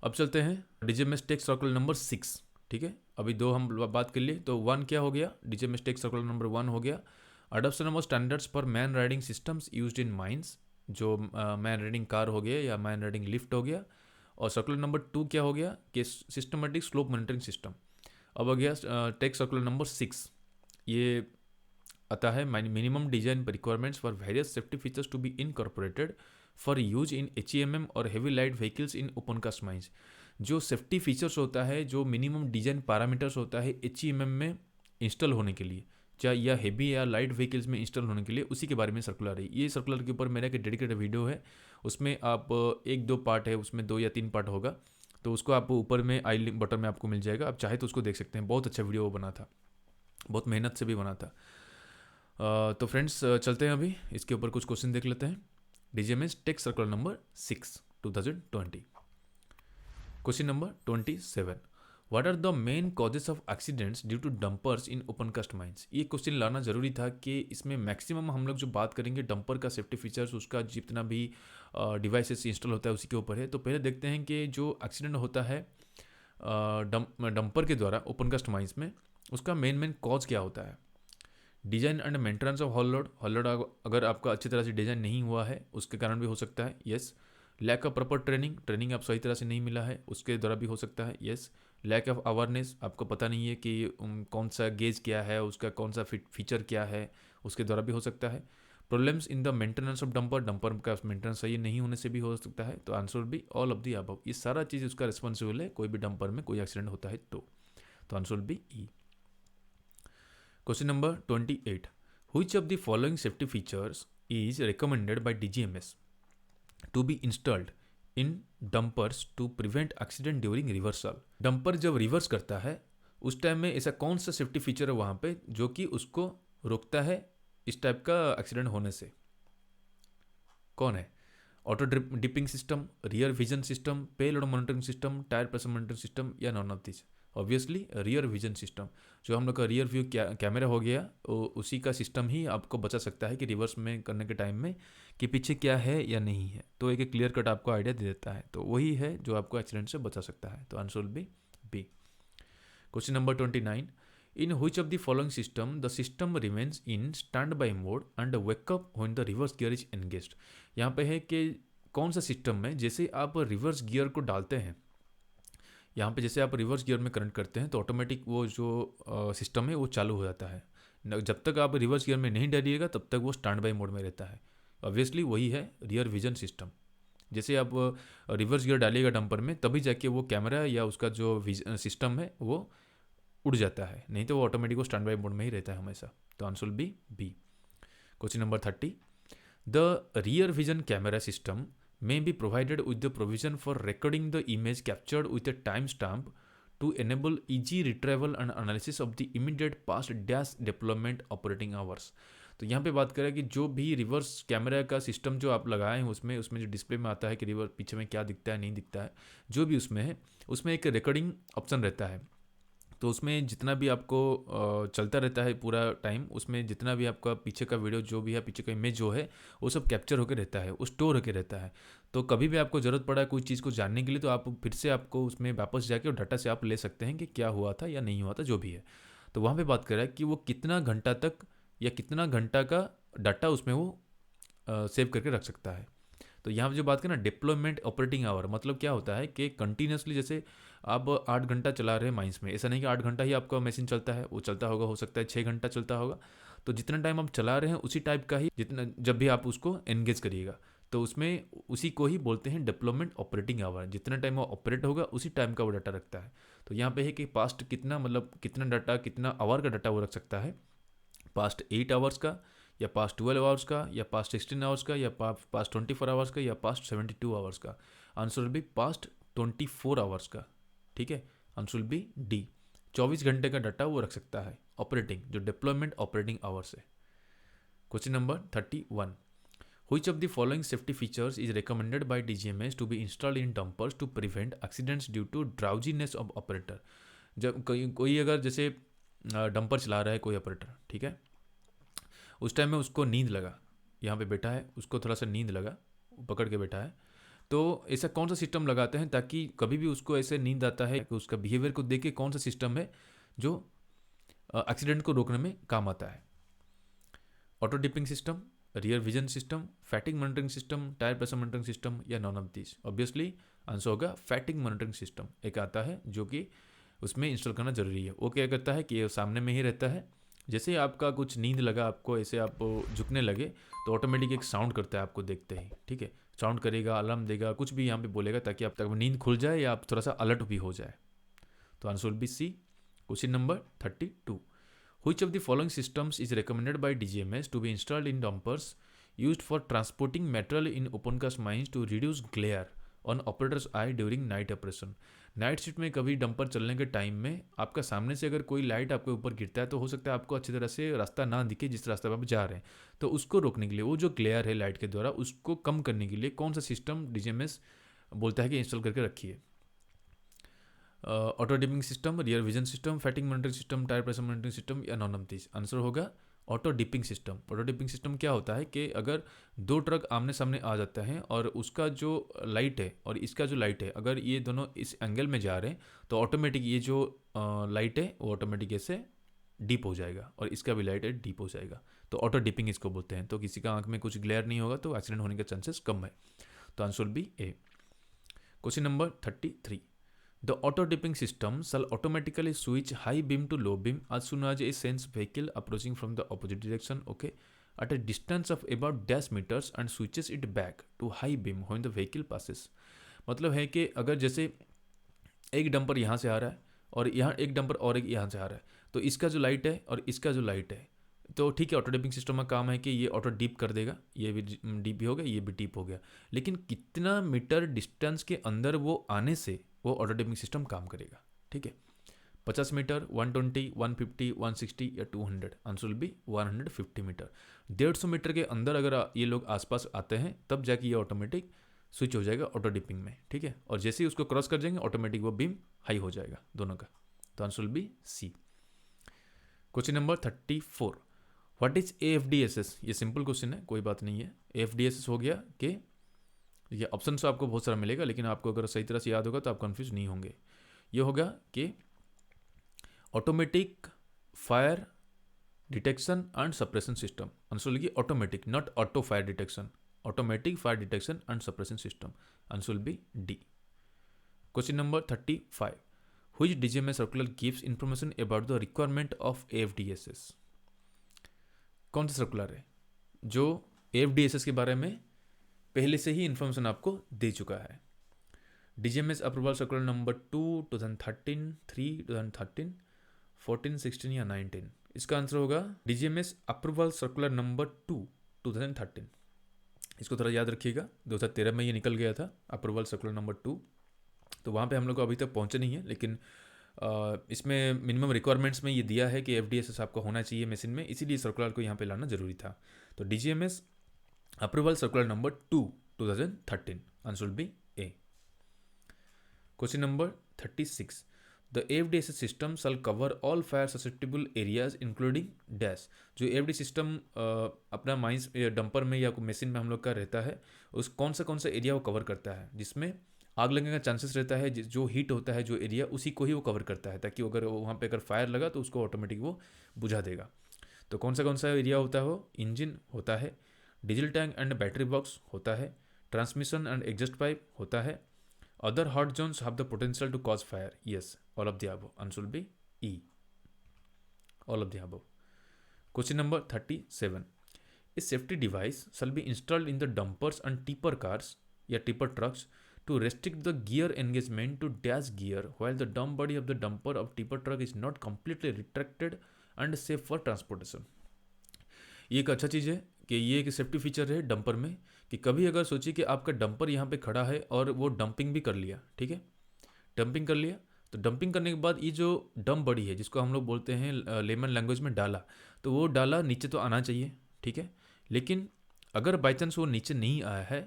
अब चलते हैं DGMS टेक सर्कुलर नंबर 6। ठीक है, अभी दो हम बात कर लिए, तो 1 क्या हो गया? DGMS टेक सर्कुलर नंबर 1 हो गया, adoption of standards for man riding systems used in mines, जो मैन राइडिंग कार हो गया या मैन राइडिंग लिफ्ट हो गया। और सर्कुलर नंबर 2 क्या हो गया कि सिस्टमेटिक स्लोप मॉनिटरिंग सिस्टम। अब हो गया टेक सर्कुलर नंबर 6, ये आता है minimum design requirements for various safety features to be incorporated for use in HEMM और heavy light vehicles in open cast mines. जो सेफ्टी फीचर्स होता है, जो मिनिमम डिजाइन पैरामीटर्स होता है HEMM में इंस्टॉल होने के लिए, चाहे या हेवी या लाइट व्हीकल्स में इंस्टॉल होने के लिए, उसी के बारे में सर्कुलर है। ये सर्कुलर के ऊपर मेरा एक डेडिकेटेड वीडियो है, उसमें आप 1-2 पार्ट है, उसमें 2 या 3 पार्ट होगा, तो उसको आप ऊपर में आई लिंक बटन में आपको मिल जाएगा, आप चाहे तो उसको देख सकते हैं। बहुत अच्छा वीडियो वो बना था, बहुत मेहनत से भी बना था। तो फ्रेंड्स चलते हैं अभी इसके ऊपर कुछ क्वेश्चन देख लेते हैं। DGMS tech circular number 6 2020। Question number 27, what are the main causes of accidents due to dumpers in open cast mines. ये क्वेश्चन लाना जरूरी था कि इसमें मैक्सिमम हम लोग जो बात करेंगे डंपर का सेफ्टी फीचर्स, उसका जितना भी डिवाइसेस इंस्टॉल होता है उसी के ऊपर है। तो पहले देखते हैं कि जो एक्सीडेंट होता है डंपर के द्वारा ओपन कास्ट माइंस में, उसका मेन कॉज क्या होता है। Design and maintenance of hall load अगर आपका अच्छी तरह से डिजाइन नहीं हुआ है उसके कारण भी हो सकता है, yes. Lack of proper training आप सही तरह से नहीं मिला है, उसके द्वारा भी हो सकता है, यस। लैक ऑफ अवेयरनेस, आपको पता नहीं है कि कौन सा गेज क्या है, उसका कौन सा फीचर क्या है, उसके द्वारा भी हो सकता है। Problems in the maintenance of dumper का मेंटेनेंस सही नहीं होने से भी हो सकता है। तो आंसर भी ऑल ऑफ दी अबव, ये सारा चीज़ उसका रिस्पॉन्सिबल है कोई भी डंपर में कोई एक्सीडेंट होता है तो आंसर भी E. Question number 28, which of the following safety features is recommended by DGMS to be installed in dumpers to prevent accident during reversal। Dumper जब रिवर्स करता है उस टाइम में ऐसा कौन सा सेफ्टी फीचर है वहाँ पे जो कि उसको रोकता है इस टाइप का एक्सीडेंट होने से, कौन है। Auto dipping system, rear vision system, payload monitoring system, tyre pressure monitoring system या none of this. Obviously rear vision system, जो हम लोग का रियर व्यू कैमरा हो गया, उसी का सिस्टम ही आपको बचा सकता है कि रिवर्स में करने के टाइम में कि पीछे क्या है या नहीं है, तो एक क्लियर कट आपको आइडिया दे देता है। तो वही है जो आपको एक्सीडेंट से बचा सकता है। तो answer will B. Question number 29, in which of the following system the system remains in standby mode and wake up when the reverse gear is engaged। यहाँ पे है कि कौन सा सिस्टम में जैसे आप रिवर्स गियर को डालते हैं, यहाँ पे जैसे आप रिवर्स गियर में करंट करते हैं तो ऑटोमेटिक वो जो सिस्टम है वो चालू हो जाता है। जब तक आप रिवर्स गियर में नहीं डालिएगा तब तक वो स्टैंड बाई मोड में रहता है। ऑब्वियसली वही है रियर विजन सिस्टम। जैसे आप रिवर्स गियर डालिएगा डंपर में तभी जाके वो कैमरा या उसका जो सिस्टम है वो उड़ जाता है, नहीं तो वो ऑटोमेटिक वो स्टैंड बाई मोड में ही रहता है हमेशा। तो answer B. Question number 30, the rear vision camera system may be provided with the provision for recording the image captured with a timestamp to enable easy retrieval and analysis of the immediate past dash deployment operating hours। तो यहाँ पे बात करें कि जो भी reverse camera का system जो आप लगाए हैं उसमें जो डिस्प्ले में आता है कि रिवर्स पीछे में क्या दिखता है नहीं दिखता है, जो भी उसमें है उसमें एक रिकॉर्डिंग ऑप्शन रहता है। तो उसमें जितना भी आपको चलता रहता है पूरा टाइम, उसमें जितना भी आपका पीछे का वीडियो जो भी है, पीछे का इमेज जो है वो सब कैप्चर होकर रहता है, वो स्टोर होकर रहता है। तो कभी भी आपको ज़रूरत पड़ा कोई चीज़ को जानने के लिए तो आप फिर से आपको उसमें वापस जाके और डाटा से आप ले सकते हैं कि क्या हुआ था या नहीं हुआ था जो भी है। तो वहाँ पर बात कर रहा है कि वो कितना घंटा तक या कितना घंटा का डाटा उसमें वो सेव करके रख सकता है। तो यहाँ पर जो बात करें ना डिप्लॉयमेंट ऑपरेटिंग आवर, मतलब क्या होता है कि कंटिन्यूसली जैसे आप 8 घंटा चला रहे हैं माइंस में, ऐसा नहीं कि 8 घंटा ही आपका मशीन चलता है, वो चलता होगा, हो सकता है 6 घंटा चलता होगा। तो जितना टाइम आप चला रहे हैं उसी टाइप का ही जितना जब भी आप उसको एंगेज करिएगा तो उसमें उसी को ही बोलते हैं डिप्लॉयमेंट ऑपरेटिंग आवर। जितना टाइम वो ऑपरेट होगा उसी टाइम का वो डाटा रखता है। तो यहाँ पे है कि पास्ट कितना मतलब कितना डाटा कितना आवर का डाटा वो रख सकता है, पास्ट 8 आवर्स का या पास्ट 12 आवर्स का या पास्ट 16 आवर्स का या पास्ट 24 आवर्स का या पास्ट 72 आवर्स का। Answer will B past 24 hours का। ठीक है, आंसर विल बी डी। 24 घंटे का डाटा वो रख सकता है ऑपरेटिंग, जो डिप्लॉयमेंट ऑपरेटिंग आवर्स है। Question number 31, which of the following safety features is recommended by DGMS to be installed in dumpers to prevent accidents due to drowsiness of operator। जब कोई अगर जैसे डंपर चला रहा है कोई ऑपरेटर, ठीक है, उस टाइम में उसको नींद लगा, यहाँ पे बैठा है, उसको थोड़ा सा नींद लगा, पकड़ के बैठा है, तो ऐसा कौन सा सिस्टम लगाते हैं ताकि कभी भी उसको ऐसे नींद आता है कि उसका बिहेवियर को देख के कौन सा सिस्टम है जो एक्सीडेंट को रोकने में काम आता है। Auto dipping system, rear vision system, fatigue monitoring system, tyre pressure monitoring system या none of this. Obviously answer होगा फैटिग मॉनिटरिंग सिस्टम। एक आता है जो कि उसमें इंस्टॉल करना जरूरी है। वो क्या करता है कि सामने में ही रहता है, जैसे आपका कुछ नींद लगा, आपको ऐसे आप झुकने लगे तो ऑटोमेटिक एक साउंड करता है आपको देखते ही, ठीक है, साउंड करेगा, अलार्म देगा, कुछ भी यहाँ पे बोलेगा ताकि आप तक नींद खुल जाए या आप थोड़ा सा अलर्ट भी हो जाए। तो answer will be C. Question number 32, which of the following systems is recommended by DGMS to be installed in dumpers used for transporting material in open cast mines to reduce glare on operators eye during night operation? Night shift में कभी dumper चलने के time में आपका सामने से अगर कोई लाइट आपके ऊपर गिरता है तो हो सकता है आपको अच्छी तरह से रास्ता ना दिखे जिस रास्ते पर आप जा रहे हैं। तो उसको रोकने के लिए, वो जो ग्लेयर है लाइट के द्वारा, उसको कम करने के लिए कौन सा सिस्टम डीजीएमएस बोलता है कि इंस्टॉल करके रखिए? Auto dipping system, rear vision system, fatigue monitoring system, tyre pressure monitoring system या नॉन ऑफ दिस? आंसर होगा auto dipping system. Auto dipping system क्या होता है कि अगर दो ट्रक आमने सामने आ जाते हैं और उसका जो लाइट है और इसका जो लाइट है, अगर ये दोनों इस एंगल में जा रहे हैं तो ऑटोमेटिक ये जो लाइट है वो ऑटोमेटिक ऐसे डीप हो जाएगा और इसका भी लाइट है डीप हो जाएगा। तो ऑटो डिपिंग इसको बोलते हैं। तो किसी का आंख में कुछ ग्लेयर नहीं होगा तो एक्सीडेंट होने के चांसेस कम है। तो answer will be A. Question number 33, the auto dipping system shall automatically switch high beam to low beam as soon as it sense vehicle approaching from the opposite direction, okay, at a distance of about dash meters and switches it back to high beam when the vehicle passes। मतलब है कि अगर जैसे एक dumper यहाँ से आ रहा है और यहाँ एक डंपर और एक यहाँ से आ रहा है, तो इसका जो लाइट है और इसका जो लाइट है, तो ठीक है, ऑटो डिपिंग सिस्टम का काम है कि ये ऑटो डीप कर देगा, ये भी डीप हो गया, ये भी डीप हो गया, लेकिन कितना मीटर डिस्टेंस के अंदर वो आने से वो ऑटो डिपिंग सिस्टम काम करेगा। ठीक है, 50 मीटर, 120, 150, 160 या 200? Answer will be 150 metre. 150 metre के अंदर अगर ये लोग आसपास आते हैं तब जाके ये ऑटोमेटिक स्विच हो जाएगा ऑटो डिपिंग में। ठीक है, और जैसे ही उसको क्रॉस कर जाएंगे ऑटोमेटिक वो बीम हाई हो जाएगा दोनों का। तो answer will be C. Question number 34, what is AFDSS? ये सिंपल क्वेश्चन है, कोई बात नहीं है। AFDSS हो गया कि ये ऑप्शन तो आपको बहुत सारा मिलेगा, लेकिन आपको अगर सही तरह से याद होगा तो आप कंफ्यूज नहीं होंगे। ये होगा कि automatic fire detection and suppression system. Answer लिखिए automatic, not auto fire detection, automatic fire detection and suppression system. Answer will be D. Question number 35, which DGMS circular gives information about the requirement of AFDSS? कौन सा circular है जो AFDSS के बारे में पहले से ही इन्फॉर्मेशन आपको दे चुका है? DGMS अप्रूवल सर्कुलर नंबर 2 2013, 3 2013, 14, 16 या 19? इसका आंसर होगा DGMS अप्रूवल सर्कुलर नंबर 2 2013। इसको थोड़ा याद रखिएगा, 2013 में ये निकल गया था अप्रूवल सर्कुलर नंबर 2। तो वहाँ पे हम लोग को अभी तक पहुँचे नहीं है, लेकिन इसमें मिनिमम रिक्वायरमेंट्स में ये दिया है कि AFDSS आपको होना चाहिए मशीन में, इसीलिए सर्कुलर को यहाँ पे लाना जरूरी था। तो DGMS approval circular number 2 2013, answer will be A. Question number 36, the AFDSS system shall cover all fire susceptible areas including dash. जो AFD सिस्टम अपना माइंस डंपर में या मशीन में हम लोग का रहता है, उस कौन सा एरिया वो कवर करता है जिसमें आग लगने का चांसेस रहता है, जो हीट होता है जो एरिया, उसी को ही वो कवर करता है, ताकि अगर वहाँ पे अगर फायर लगा तो उसको ऑटोमेटिक वो बुझा देगा। तो कौन सा एरिया होता है वो? इंजन होता है, diesel tank and battery box होता है, ट्रांसमिशन एंड एग्जॉस्ट पाइप होता है, other hot zones have the potential to cause fire. Yes, all of the above. Answer will be E, all of the above. Question number 37, a safety device shall be installed in the dumpers and tipper cars या tipper trucks to restrict the gear engagement to dash gear while the dump body of the dumper of tipper truck is not completely retracted and safe for transportation। ये एक अच्छा चीज़ है कि ये एक safety feature है dumper में, कि कभी अगर सोचिए कि आपका डंपर यहाँ पे खड़ा है और वो डंपिंग भी कर लिया, ठीक है, डंपिंग कर लिया, तो डंपिंग करने के बाद ये जो डंप बॉडी है जिसको हम लोग बोलते हैं लेमन लैंग्वेज में डाला, तो वो डाला नीचे तो आना चाहिए, ठीक है, लेकिन अगर बाई चांस वो नीचे नहीं आया है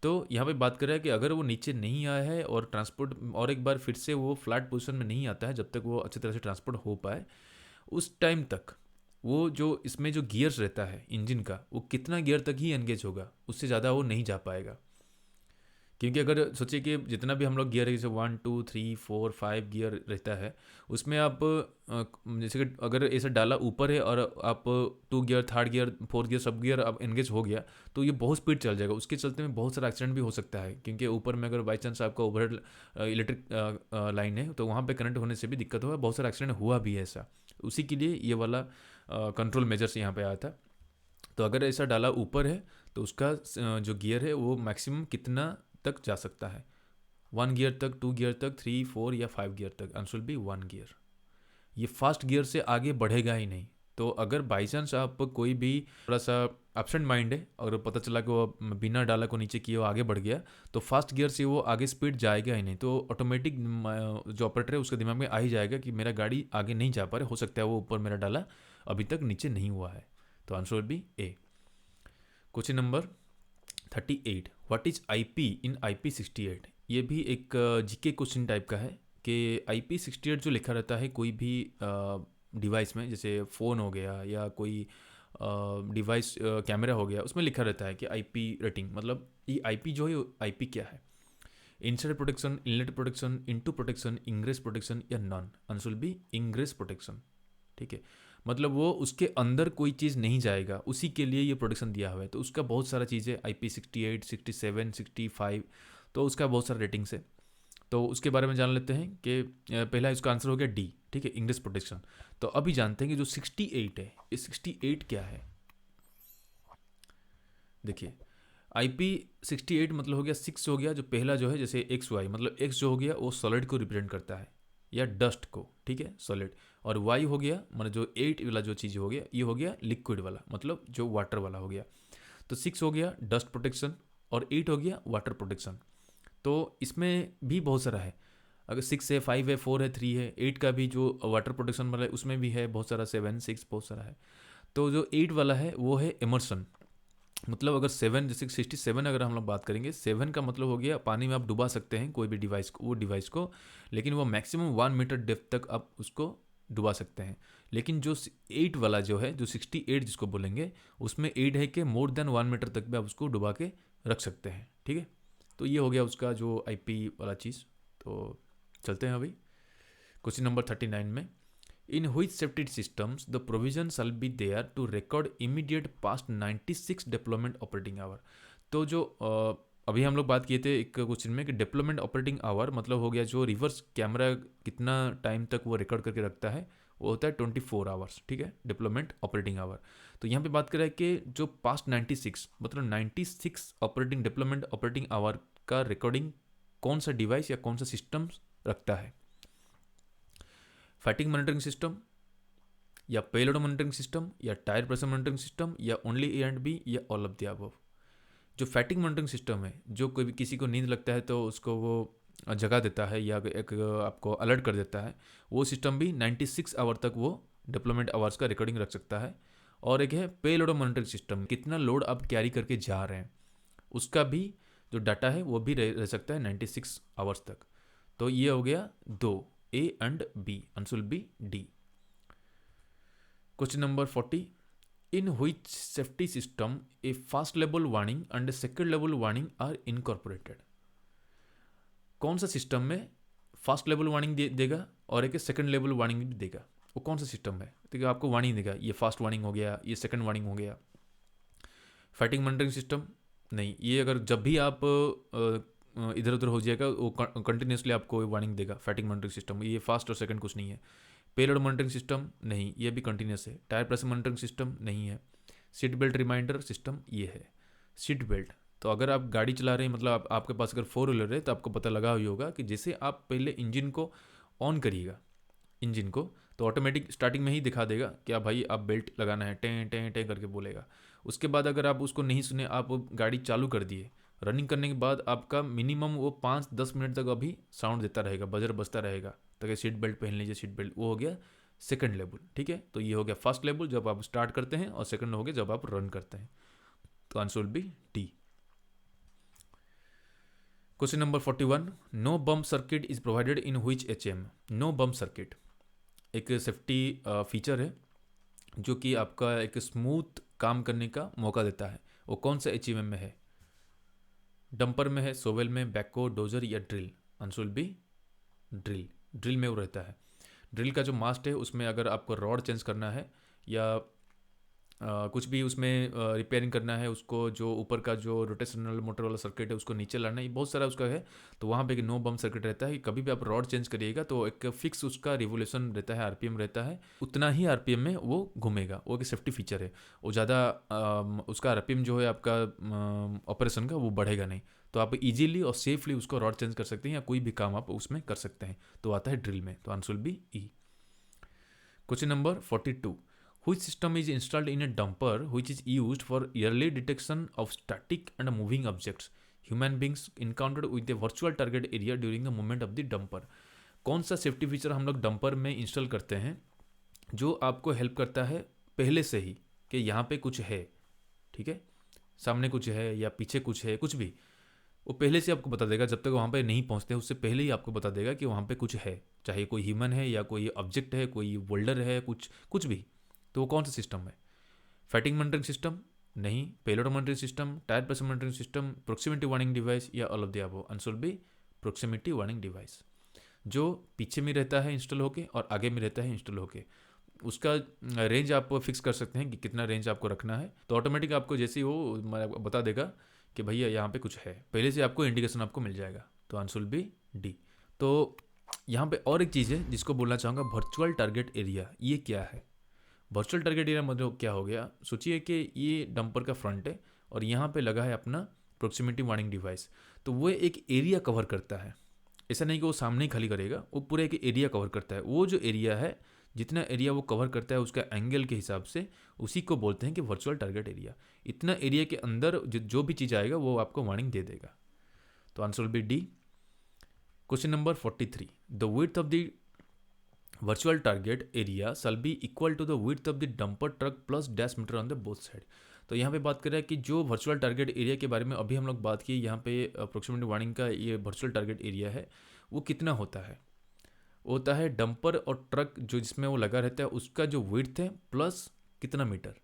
तो यहाँ पे बात कर रहा है कि अगर वो नीचे नहीं आया है और ट्रांसपोर्ट और एक बार फिर से वो फ्लैट पोजीशन में नहीं आता है, जब तक वो अच्छी तरह से ट्रांसपोर्ट हो पाए, उस टाइम तक वो जो इसमें जो गियर्स रहता है इंजन का, वो कितना गियर तक ही एंगेज होगा, उससे ज़्यादा वो नहीं जा पाएगा। क्योंकि अगर सोचिए कि जितना भी हम लोग गियर है, जैसे 1 2 3 4 5 गियर रहता है, उसमें आप जैसे कि अगर ऐसा डाला ऊपर है और आप 2 gear 3rd gear 4th gear सब गियर अब एंगेज हो गया, तो ये बहुत स्पीड चल जाएगा। उसके चलते में बहुत सारा एक्सीडेंट भी हो सकता है, क्योंकि ऊपर में अगर बाई चांस आपका ओवरहेड इलेक्ट्रिक लाइन है तो वहाँ पर करंट होने से भी दिक्कत होगा। बहुत सारा एक्सीडेंट हुआ भी है ऐसा, उसी के लिए ये वाला कंट्रोल मेजर्स यहाँ पर आया था। तो अगर ऐसा डाला ऊपर है तो उसका जो गियर है वो मैक्सिमम कितना तक जा सकता है, 1 गियर तक, 2 गियर तक, 3, 4 या 5 गियर तक, आंसर विल बी 1 गियर। ये फास्ट गियर से आगे बढ़ेगा ही नहीं। तो अगर बाई चांस आप कोई भी थोड़ा सा एब्सेंट माइंड है और पता चला कि वो बिना डाला को नीचे किए वो आगे बढ़ गया, तो फास्ट गियर से वो आगे स्पीड जाएगा ही नहीं। तो ऑटोमेटिक जो ऑपरेटर है उसके दिमाग में आ ही जाएगा कि मेरा गाड़ी आगे नहीं जा पा रहा, हो सकता है वो ऊपर मेरा डाला अभी तक नीचे नहीं हुआ है। तो answer will be A. Question number 38, what is IP in IP68? ये भी एक जीके क्वेश्चन टाइप का है कि IP68 जो लिखा रहता है कोई भी डिवाइस में, जैसे फ़ोन हो गया या कोई डिवाइस कैमरा हो गया, उसमें लिखा रहता है कि IP रेटिंग, मतलब ये IP जो है IP क्या है, inside protection, inlet protection, into protection, ingress protection या none. Answer will be ingress protection. ठीक है, मतलब वो उसके अंदर कोई चीज़ नहीं जाएगा, उसी के लिए ये प्रोटेक्शन दिया हुआ है। तो उसका बहुत सारा चीज़ें IP68, 67, 65, तो उसका बहुत सारा रेटिंग्स है। तो उसके बारे में जान लेते हैं कि पहला इसका आंसर हो गया डी। ठीक है, इंग्रेस प्रोटेक्शन। तो अभी जानते हैं कि जो 68 है, ये 68 क्या है। देखिए IP68 मतलब हो गया 6 हो गया, जो पहला जो है जैसे XY, मतलब X जो हो गया वो सॉलिड को रिप्रेजेंट करता है या डस्ट को। ठीक है, सॉलिड। और Y हो गया मतलब जो 8 वाला जो चीज़ हो गया, ये हो गया लिक्विड वाला, मतलब जो वाटर वाला हो गया। तो 6 हो गया डस्ट प्रोटेक्शन और 8 हो गया वाटर प्रोटेक्शन। तो इसमें भी बहुत सारा है, अगर 6 है, 5 है, 4 है, 3 है, 8 का भी जो वाटर प्रोटेक्शन वाला है उसमें भी है बहुत सारा, 7, 6 बहुत सारा है। तो जो 8 वाला है वो है इमर्सन, मतलब अगर 7 जैसे 67 अगर हम लोग बात करेंगे, 7 का मतलब हो गया पानी में आप डुबा सकते हैं कोई भी डिवाइस को, वो डिवाइस को, लेकिन वो मैक्सिमम 1 मीटर डेप्थ तक आप उसको डुबा सकते हैं। लेकिन जो 8 वाला जो है, जो 68 जिसको बोलेंगे, उसमें 8 है कि मोर देन 1 मीटर तक भी आप उसको डुबा के रख सकते हैं। ठीक है, तो ये हो गया उसका जो IP वाला चीज़। तो चलते हैं अभी क्वेश्चन नंबर 39 में, इन हुई safety systems the provision shall be there to record immediate past 96 deployment operating hour. तो जो अभी हम लोग बात किए थे एक क्वेश्चन में कि डिप्लॉयमेंट ऑपरेटिंग आवर मतलब हो गया जो रिवर्स कैमरा कितना टाइम तक वो रिकॉर्ड करके रखता है, वो होता है 24 आवर्स। ठीक है, डिप्लॉयमेंट ऑपरेटिंग आवर। तो यहाँ पे बात करें कि जो पास्ट 96 मतलब 96 ऑपरेटिंग डिप्लॉयमेंट ऑपरेटिंग आवर का रिकॉर्डिंग कौन सा डिवाइस या कौन सा सिस्टम रखता है। फैटिग मॉनिटरिंग सिस्टम या पेलोड मॉनिटरिंग सिस्टम या टायर प्रेशर मॉनिटरिंग सिस्टम या ओनली ए एंड बी या ऑल ऑफ द अबव। जो फैटिग मॉनिटरिंग सिस्टम है, जो कोई भी किसी को नींद लगता है तो उसको वो जगा देता है या एक आपको अलर्ट कर देता है, वो सिस्टम भी 96 आवर तक वो डिप्लॉयमेंट आवर्स का रिकॉर्डिंग रख सकता है। और एक है पे लोड मॉनिटरिंग सिस्टम, कितना लोड आप कैरी करके जा रहे हैं, उसका भी जो डाटा है वो भी रह सकता है 96 आवर्स तक। तो ये हो गया दो, A and B, answer will be D. Question number 40, in which safety system a first level warning and a second level warning are incorporated? कौन सा सिस्टम में फर्स्ट लेवल वार्निंग देगा और एक सेकंड लेवल वार्निंग भी देगा, वो कौन सा सिस्टम है। ठीक है, आपको वार्निंग देगा, ये फर्स्ट वार्निंग हो गया, ये सेकंड वार्निंग हो गया। फैटिग मॉनिटरिंग सिस्टम नहीं, ये अगर जब भी आप इधर उधर हो जाएगा वो कंटिन्यूसली आपको वार्निंग देगा। फैटिग मॉनिटरिंग सिस्टम ये फर्स्ट और सेकंड कुछ नहीं है। पेलोड मॉनिटरिंग सिस्टम नहीं, ये भी कंटिन्यूस है। टायर प्रेशर मॉनिटरिंग सिस्टम नहीं है। सीट बेल्ट रिमाइंडर सिस्टम ये है। सीट बेल्ट, तो अगर आप गाड़ी चला रहे हैं, मतलब आपके पास अगर 4 व्हीलर है तो आपको पता लगा हुआ होगा कि जैसे आप पहले इंजन को ऑन करिएगा, इंजन को, तो ऑटोमेटिक स्टार्टिंग में ही दिखा देगा कि आप भाई आप बेल्ट लगाना है, टें टें टें करके बोलेगा। उसके बाद अगर आप उसको नहीं सुने, आप गाड़ी चालू कर दिए, रनिंग करने के बाद आपका मिनिमम वो 5-10 मिनट तक अभी साउंड देता रहेगा, बजर बजता रहेगा, ताकि सीट बेल्ट पहन लीजिए, सीट बेल्ट। वो हो गया सेकंड लेवल। ठीक है, तो ये हो गया फर्स्ट लेवल जब आप स्टार्ट करते हैं, और सेकंड हो गया जब आप रन करते हैं। तो answer will be D. Question number 41, no bump circuit is provided in which HM? No bump circuit एक सेफ्टी फीचर है जो कि आपका एक स्मूथ काम करने का मौका देता है। वो कौन सा HM में है? डंपर में है, सोवेल में, बैको, डोजर या drill? Answer will B drill. Drill में वो रहता है। ड्रिल का जो मास्ट है उसमें अगर आपको रॉड चेंज करना है या कुछ भी उसमें रिपेयरिंग करना है उसको, जो ऊपर का जो रोटेशनल मोटर वाला सर्किट है उसको नीचे लाना है, ये बहुत सारा उसका है। तो वहाँ पे एक नो बम सर्किट रहता है कि कभी भी आप रॉड चेंज करिएगा तो एक फिक्स उसका रिवोल्यूशन रहता है, आरपीएम रहता है, उतना ही आरपीएम में वो घूमेगा। वो एक सेफ्टी फीचर है। वो ज़्यादा उसका आरपीएम जो है आपका ऑपरेशन का वो बढ़ेगा नहीं। तो आप इजीली और सेफली उसको रॉड चेंज कर सकते हैं या कोई भी काम आप उसमें कर सकते हैं। तो आता है ड्रिल में, तो answer will be E. Question number 42, which system is installed in a dumper which is used for early detection of static and moving objects human beings encountered with a virtual target area during the movement of the dumper? कौन सा safety feature हम लोग dumper में install करते हैं जो आपको help करता है पहले से ही कि यहाँ पे कुछ है, ठीक है, सामने कुछ है या पीछे कुछ है, कुछ भी वो पहले से आपको बता देगा। जब तक वहाँ पे नहीं पहुँचते उससे पहले ही आपको बता देगा कि वहाँ पे कुछ है, चाहे कोई ह्यूमन है या कोई ऑब्जेक्ट है, कोई वोल्डर है, कुछ कुछ भी। तो वो कौन सा सिस्टम है? फैटिंग मॉनिटरिंग सिस्टम नहीं, payload monitoring system, tyre pressure monitoring system, proximity warning device या all of the above? Answer B proximity warning device, जो पीछे में रहता है इंस्टॉल होके और आगे में रहता है इंस्टॉल होके। उसका रेंज आप फिक्स कर सकते हैं कि कितना रेंज आपको रखना है। तो ऑटोमेटिक आपको जैसे ही वो बता देगा कि भैया यहाँ पे कुछ है, पहले से आपको इंडिकेशन आपको मिल जाएगा। तो आंसर विल बी डी। तो यहाँ पे और एक चीज़ है जिसको बोलना चाहूँगा, वर्चुअल टारगेट एरिया। ये क्या है? वर्चुअल टारगेट एरिया मतलब क्या हो गया? सोचिए कि ये डंपर का फ्रंट है और यहाँ पे लगा है अपना प्रोक्सिमिटी वार्निंग डिवाइस। तो वो एक एरिया कवर करता है, ऐसा नहीं कि वो सामने ही खाली करेगा, वो पूरा एक एरिया कवर करता है। वो जो एरिया है, जितना एरिया वो कवर करता है उसका एंगल के हिसाब से, उसी को बोलते हैं कि वर्चुअल टारगेट एरिया। इतना एरिया के अंदर जो भी चीज़ आएगा वो आपको वार्निंग दे देगा। तो answer will be D. Question number 43, the width of the virtual target area shall be equal to the width of the dumper truck plus dash meter on the both side। तो यहाँ पे बात कर रहा है कि जो वर्चुअल टारगेट एरिया के बारे में अभी हम लोग बात की, यहाँ पे अप्रोक्सीमेट वार्निंग का ये वर्चुअल टारगेट एरिया है, वो कितना होता है? वो होता है डंपर और ट्रक जो जिसमें वो लगा रहता है उसका जो विड्थ है प्लस कितना मीटर,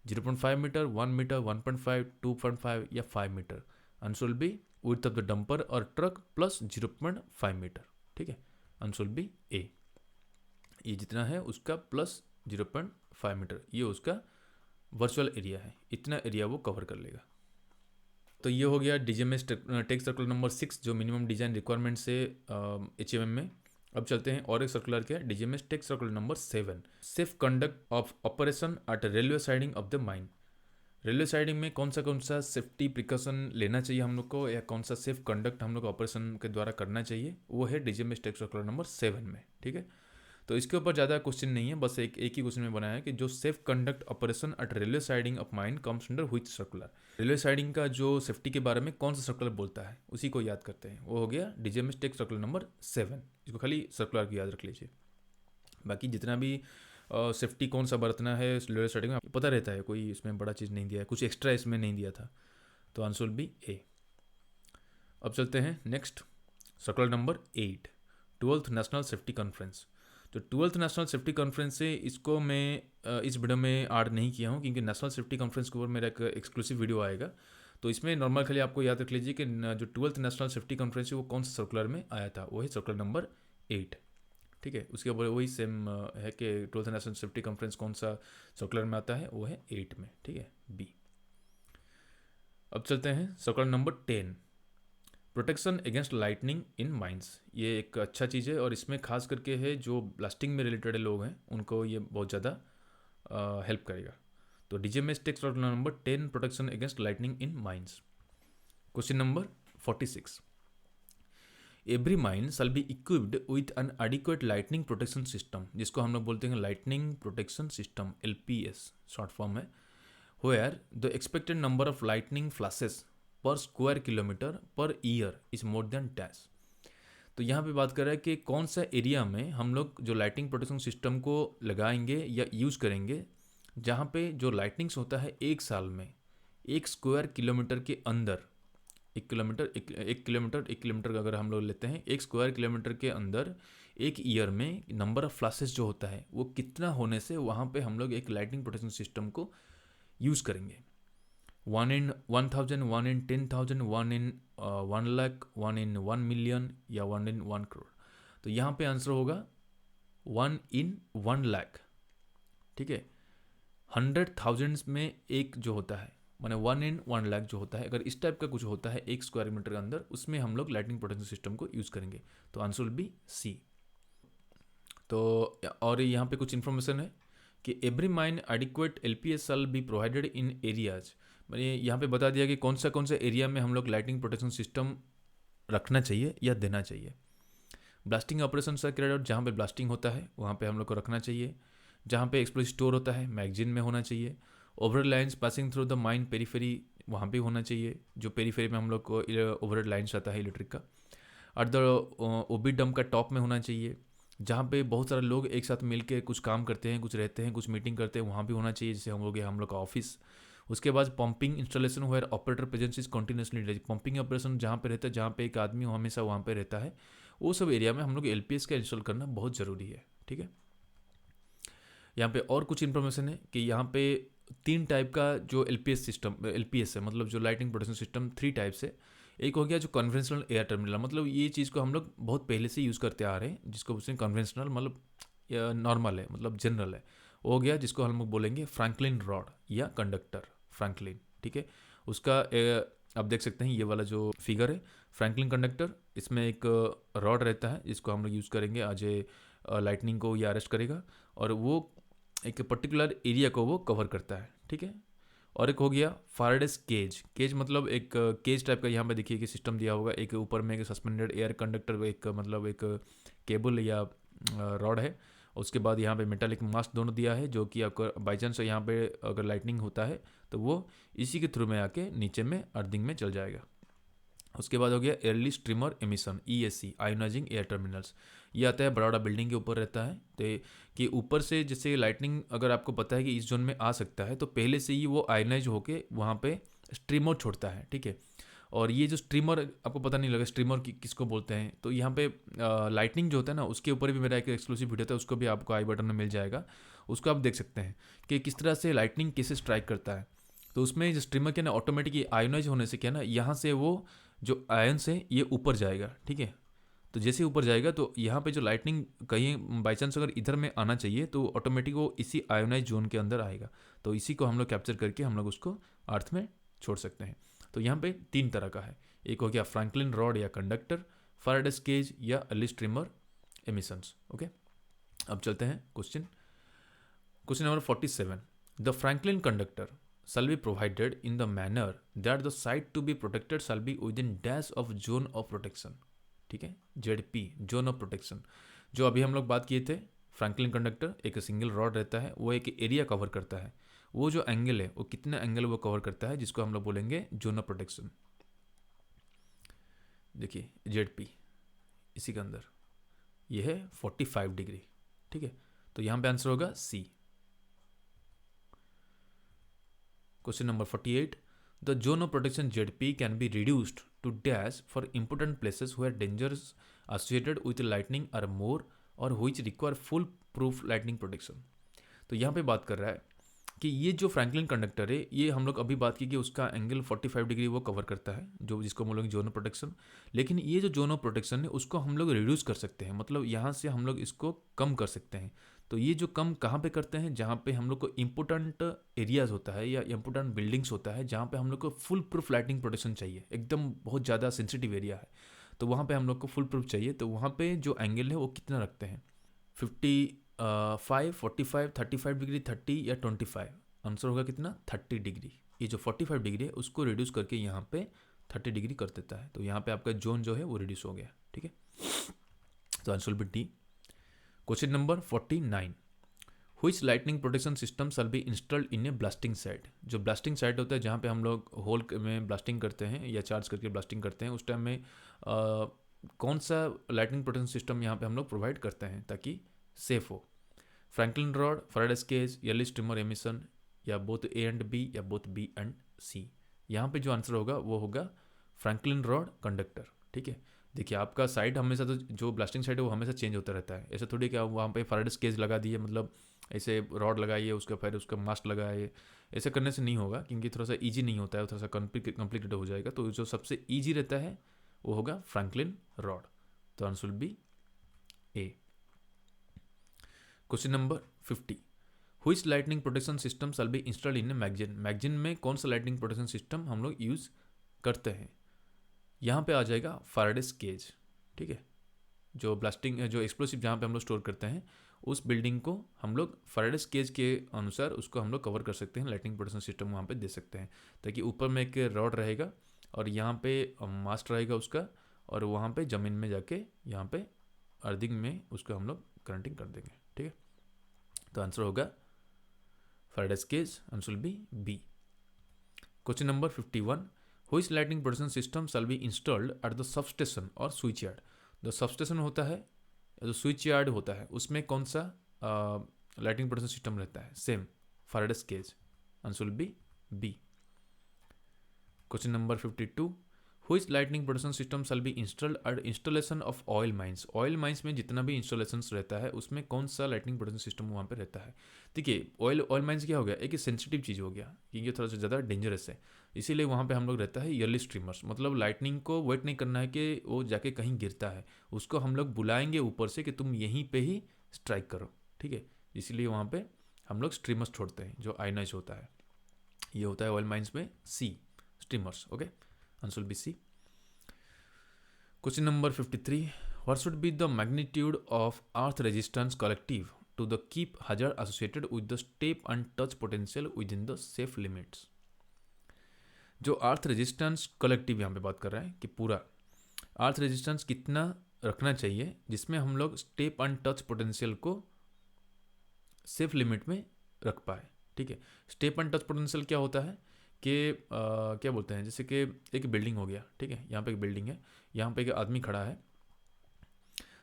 0.5 मीटर, 1 मीटर, 1.5, 2.5 या 5 metre. Answer will be width of the dumper और ट्रक प्लस 0.5 मीटर। ठीक है, आंसर विल बी ए। ये जितना है उसका प्लस 0.5 मीटर, ये उसका वर्चुअल एरिया है, इतना एरिया वो कवर कर लेगा। तो ये हो गया डीजीएमएस टेक सर्कुलर नंबर 6 जो मिनिमम डिजाइन रिक्वायरमेंट से एचएमएम में। अब चलते हैं और एक सर्कुलर क्या है, DGMS tech circular number 7, safe conduct of operation at railway siding of the mine. Railway siding में कौन सा सेफ्टी प्रिकॉशन लेना चाहिए हम लोग को, या कौन सा सेफ कंडक्ट हम लोग ऑपरेशन के द्वारा करना चाहिए, वो है डीजीएमएस टेक सर्कुलर नंबर 7 में। ठीक है, तो इसके ऊपर ज़्यादा क्वेश्चन नहीं है, बस एक ही क्वेश्चन में बनाया है कि जो safe conduct operation at railway siding of mine comes under which circular. Railway siding का जो सेफ्टी के बारे में कौन सा सर्कुलर बोलता है उसी को याद करते हैं, वो हो गया डीजीएमएस टेक सर्कुलर नंबर 7। इसको खाली सर्कुलर को याद रख लीजिए, बाकी जितना भी सेफ्टी कौन सा बरतना है रेलवे साइडिंग में पता रहता है, कोई इसमें बड़ा चीज़ नहीं दिया है, कुछ एक्स्ट्रा इसमें नहीं दिया था। तो आंसर विल बी ए। अब चलते हैं next, circular number 8, 12th national safety conference. तो 12th नेशनल सेफ्टी कॉन्फ्रेंस से इसको मैं इस वीडियो में ऐड नहीं किया हूँ क्योंकि नेशनल सेफ्टी कॉन्फ्रेंस के ऊपर मेरा एक एक्सक्लूसिव वीडियो आएगा। तो इसमें नॉर्मल खाली आपको याद रख लीजिए कि जो 12th नेशनल सेफ्टी कॉन्फ्रेंस है वो कौन सा सर्कुलर में आया था, वो है सर्कुलर नंबर 8। ठीक है, उसके ऊपर वही सेम है कि 12th नेशनल सेफ्टी कॉन्फ्रेंस कौन सा सर्कुलर में आता है, वो है 8 में। ठीक है, बी। अब चलते हैं circular number 10, protection against lightning in mines. ये एक अच्छा चीज़ है और इसमें खास करके है जो ब्लास्टिंग में रिलेटेड लोग हैं उनको ये बहुत ज़्यादा हेल्प करेगा। तो DGMS tech circular number 10, protection against lightning in mines. Question number 46, every mine shall be equipped with an adequate lightning protection system, जिसको हम लोग बोलते हैं lightning protection system, LPS short form है, where the expected number of lightning flashes per square kilometre per year is more than dash. तो यहाँ पे बात कर रहा है कि कौन सा एरिया में हम लोग जो लाइटिंग प्रोटेक्शन सिस्टम को लगाएंगे या यूज़ करेंगे, जहाँ पे जो लाइटनिंग्स होता है एक साल में 1 स्क्वायर किलोमीटर के अंदर, 1 किलोमीटर अगर हम लोग लेते हैं, 1 स्क्वायर किलोमीटर के अंदर 1 ईयर में नंबर ऑफ फ्लैशेस जो होता है वो कितना होने से वहाँ पे हम लोग एक लाइटिंग प्रोटेक्शन सिस्टम को यूज़ करेंगे। 1 in 1000, 1 in 10,000, 1 in 1 lakh, 1 in 1 million या 1 in 1 करोड़। तो यहाँ पे आंसर होगा 1 in 1 लाख। ठीक है, 100,000 में एक जो होता है, माने 1 in 1 लाख जो होता है, अगर इस टाइप का कुछ होता है 1 स्क्वायर मीटर के अंदर, उसमें हम लोग लाइटनिंग प्रोटेक्शन सिस्टम को यूज़ करेंगे। तो आंसर विल बी सी। तो और यहाँ पे कुछ इन्फॉर्मेशन है कि every mine adequate LPS shell be provided in areas. मैंने यहाँ पे बता दिया कि कौन सा एरिया में हम लोग लाइटिंग प्रोटेक्शन सिस्टम रखना चाहिए या देना चाहिए। ब्लास्टिंग ऑपरेशन से कैरिड आउट, जहाँ पे ब्लास्टिंग होता है वहाँ पे हम लोग को रखना चाहिए। जहाँ पे एक्सप्लोजिव स्टोर होता है मैगजीन में होना चाहिए। Overhead lines passing through the mine periphery, वहाँ भी होना चाहिए, जो पेरीफेरी में हम लोग को ओवरहेड लाइन्स आता है इलेक्ट्रिक का। और द ओबी डम का टॉप में होना चाहिए, जहाँ पे बहुत सारे लोग एक साथ मिल के कुछ काम करते हैं, कुछ रहते हैं, कुछ मीटिंग करते हैं, वहाँ भी होना चाहिए, जैसे हम लोग का ऑफिस। उसके बाद pumping installation where operator presence is continuously, pumping operation जहाँ पे रहता है, जहाँ पे एक आदमी हमेशा वहाँ पे रहता है, वो सब एरिया में हम लोग एलपीएस का इंस्टॉल करना बहुत ज़रूरी है। ठीक है, यहाँ पे और कुछ इन्फॉर्मेशन है कि यहाँ पे 3 टाइप का जो एलपीएस सिस्टम, एलपीएस है मतलब जो लाइटिंग प्रोटेक्शन सिस्टम 3 टाइप्स है। एक हो गया जो कन्वेंशनल एयर टर्मिनल, मतलब ये चीज़ को हम लोग बहुत पहले से यूज़ करते आ रहे हैं, जिसको बोलते हैं कन्वेंशनल, मतलब नॉर्मल है, मतलब जनरल है। वो हो गया जिसको हम लोग बोलेंगे फ्रैंकलिन रॉड या कंडक्टर फ्रैंकलिन। ठीक है, उसका आप देख सकते हैं ये वाला जो फिगर है फ्रैंकलिन कंडक्टर, इसमें एक रॉड रहता है जिसको हम लोग यूज़ करेंगे आज लाइटनिंग को ये अरेस्ट करेगा, और वो एक पर्टिकुलर एरिया को वो कवर करता है। ठीक है, और एक हो गया फाराडेस केज। केज मतलब एक केज टाइप का यहाँ पे देखिए कि सिस्टम दिया होगा, एक ऊपर में एक सस्पेंडेड एयर कंडक्टर, एक मतलब एक केबल या रॉड है। उसके बाद यहाँ पे मेटालिक मास्क दोनों दिया है, जो कि आपका बाई चांस यहाँ पे अगर लाइटनिंग होता है तो वो इसी के थ्रू में आके नीचे में अर्थिंग में चल जाएगा। उसके बाद हो गया early streamer emission, ESC ionising air terminals. ये आता है बड़ा बड़ा बिल्डिंग के ऊपर रहता है, तो कि ऊपर से जैसे लाइटनिंग अगर आपको पता है कि इस जोन में आ सकता है, तो पहले से ही वो आयोनाइज होके वहाँ पे स्ट्रीमर छोड़ता है। ठीक है, और ये जो स्ट्रीमर आपको पता नहीं लगा स्ट्रीमर किसको बोलते हैं, तो यहाँ पे लाइटनिंग जो होता है ना, उसके ऊपर भी मेरा एक एक्सक्लूसिव वीडियो था, उसको भी आपको आई बटन में मिल जाएगा, उसको आप देख सकते हैं कि किस तरह से लाइटनिंग कैसे स्ट्राइक करता है। तो उसमें जो स्ट्रीमर क्या ना ऑटोमेटिक आयोनाइज होने से क्या ना, यहाँ से वो जो आयंस है ये ऊपर जाएगा। ठीक है, तो जैसे ऊपर जाएगा तो यहाँ पे जो लाइटनिंग कहीं बाई चांस अगर इधर में आना चाहिए तो ऑटोमेटिक वो इसी आयोनाइज जोन के अंदर आएगा, तो इसी को हम लोग कैप्चर करके हम लोग उसको अर्थ में छोड़ सकते हैं। तो यहाँ पे 3 तरह का है, एक हो गया फ्रैंकलिन रॉड या कंडक्टर, फैराडेस केज या अर्ली स्ट्रीमर एमिशंस। ओके, अब चलते हैं question number 47। The Franklin conductor shall be provided in the manner that the site to be protected shall be within dash of zone of protection। ठीक है, ZP zone of protection, जो अभी हम लोग बात किए थे। फ्रैंकलिन कंडक्टर एक सिंगल रॉड रहता है, वो एक एरिया कवर करता है, वो जो एंगल है वो कितने एंगल वो कवर करता है, जिसको हम लोग बोलेंगे जोन ऑफ प्रोटेक्शन। देखिए जेडपी इसी के अंदर ये है 45 डिग्री। ठीक है, तो यहाँ पे आंसर होगा सी। Question number 48. The zone of protection ZP can be reduced to dash for important places where dangers associated with lightning are more or which require full proof lightning protection। तो यहाँ पे बात कर रहा है कि ये जो फ्रैंकलिन कंडक्टर है, ये हम लोग अभी बात की कि उसका एंगल 45 डिग्री वो कवर करता है, जो जिसको हम लोग जोन ऑफ प्रोटेक्शन। लेकिन ये जो जोन ऑफ प्रोटेक्शन है उसको हम लोग रिड्यूस कर सकते हैं, मतलब यहाँ से हम लोग इसको कम कर सकते हैं। तो ये जो कम कहाँ पे करते हैं, जहाँ पे हम लोग को इम्पोर्टेंट एरियाज होता है या इम्पोर्टेंट बिल्डिंग्स होता है, जहाँ पे हम लोग को फुल प्रूफ लाइटिंग प्रोटेक्शन चाहिए, एकदम बहुत ज़्यादा सेंसिटिव एरिया है, तो वहाँ पे हम लोग को फुल प्रूफ चाहिए। तो वहाँ पे जो एंगल है वो कितना रखते हैं, 55, 45, 35 डिग्री, 30 या 25। आंसर होगा कितना, 30 डिग्री। ये जो 45 डिग्री है उसको रिड्यूस करके यहाँ पे 30 डिग्री कर देता है, तो यहाँ पे आपका जोन जो है वो रिड्यूस हो गया। ठीक है, तो answer will be D. Question number 49। Which lightning protection system shall be installed in A blasting site. जो ब्लास्टिंग साइट होता है जहाँ पे हम लोग होल में ब्लास्टिंग करते हैं या चार्ज करके ब्लास्टिंग करते हैं, उस टाइम में कौन सा लाइटनिंग प्रोटेक्शन सिस्टम यहाँ पे हम लोग प्रोवाइड करते हैं ताकि सेफ हो। Franklin rod, Faraday's cage, early streamer emission, या बोथ ए एंड बी या बोथ बी एंड सी। यहाँ पे जो आंसर होगा वो होगा फ्रैंकलिन रॉड कंडक्टर। ठीक है, देखिए आपका साइड हमेशा, तो जो ब्लास्टिंग साइड है वो हमेशा चेंज होता रहता है, ऐसा थोड़ी क्या वहाँ पे फैराडेस केज लगा दिए, मतलब ऐसे रॉड लगाइए उसका फिर उसका मास्क लगाइए, ऐसे करने से नहीं होगा, क्योंकि थोड़ा सा ईजी नहीं होता है, थोड़ा सा कॉम्प्लिकेटेड हो जाएगा। तो जो सबसे ईजी रहता है वो होगा फ्रैंकलिन रॉड, तो answer will be A. Question number 50। Which lightning protection system shall be installed in magazine. Magazine में कौन सा लाइटनिंग प्रोटेक्शन सिस्टम हम लोग यूज़ करते हैं? यहाँ पे आ जाएगा फैराडेस केज, ठीक है। जो ब्लास्टिंग जो एक्सप्लोसिव जहाँ पे हम लोग स्टोर करते हैं उस बिल्डिंग को हम लोग फैराडेस केज के अनुसार उसको हम लोग कवर कर सकते हैं, लाइटनिंग प्रोटेक्शन सिस्टम वहाँ पे दे सकते हैं, ताकि ऊपर में एक रॉड रहेगा और यहाँ पे मास्ट रहेगा उसका, और वहाँ पे ज़मीन में जाके यहाँ पे अर्थिंग में उसको हम लोग करंटिंग कर देंगे, ठीक है। तो आंसर होगा Faraday's cage, answer B B. Question number 51, which lightning protection system shall be installed at the substation और स्विच यार्ड। जो सबस्टेशन होता है या जो स्विच यार्ड होता है उसमें कौन सा लाइटिंग प्रोटेक्शन सिस्टम रहता है? Same Faraday's cage, answer B B. Question number 52, which lightning protection system shall be installed at installation of oil mines. Oil mines में जितना भी इंस्टॉलेशंस रहता है उसमें कौन सा लाइटनिंग प्रोटेक्शन सिस्टम वहाँ पे रहता है? देखिए ऑयल माइंस क्या हो गया, एक सेंसिटिव चीज़ हो गया क्योंकि थोड़ा सा ज़्यादा डेंजरस है, इसीलिए वहाँ पे हम लोग रहता है ईयरली स्ट्रीमर्स। मतलब लाइटनिंग को वेट नहीं करना है कि वो जाके कहीं गिरता है, उसको हम लोग बुलाएंगे ऊपर से कि तुम यहीं पे ही स्ट्राइक करो, ठीक है। इसीलिए वहाँ पे हम लोग स्ट्रीमर्स छोड़ते हैं जो आयनाइज होता है, ये होता है ऑयल माइंस में C streamers, okay, answer B C. Question number 53, what should be the magnitude of earth resistance collective to the keep hazard associated with the step and touch potential within the safe limits। जो earth resistance collective यहाँ पे बात कर रहा है कि पूरा earth resistance कितना रखना चाहिए जिसमें हम लोग स्टेप एंड टच पोटेंशियल को सेफ लिमिट में रख पाए, ठीक है। स्टेप एंड टच पोटेंशियल क्या होता है कि क्या बोलते हैं, जैसे कि एक बिल्डिंग हो गया, ठीक है, यहाँ पे एक बिल्डिंग है, यहाँ पे एक आदमी खड़ा है,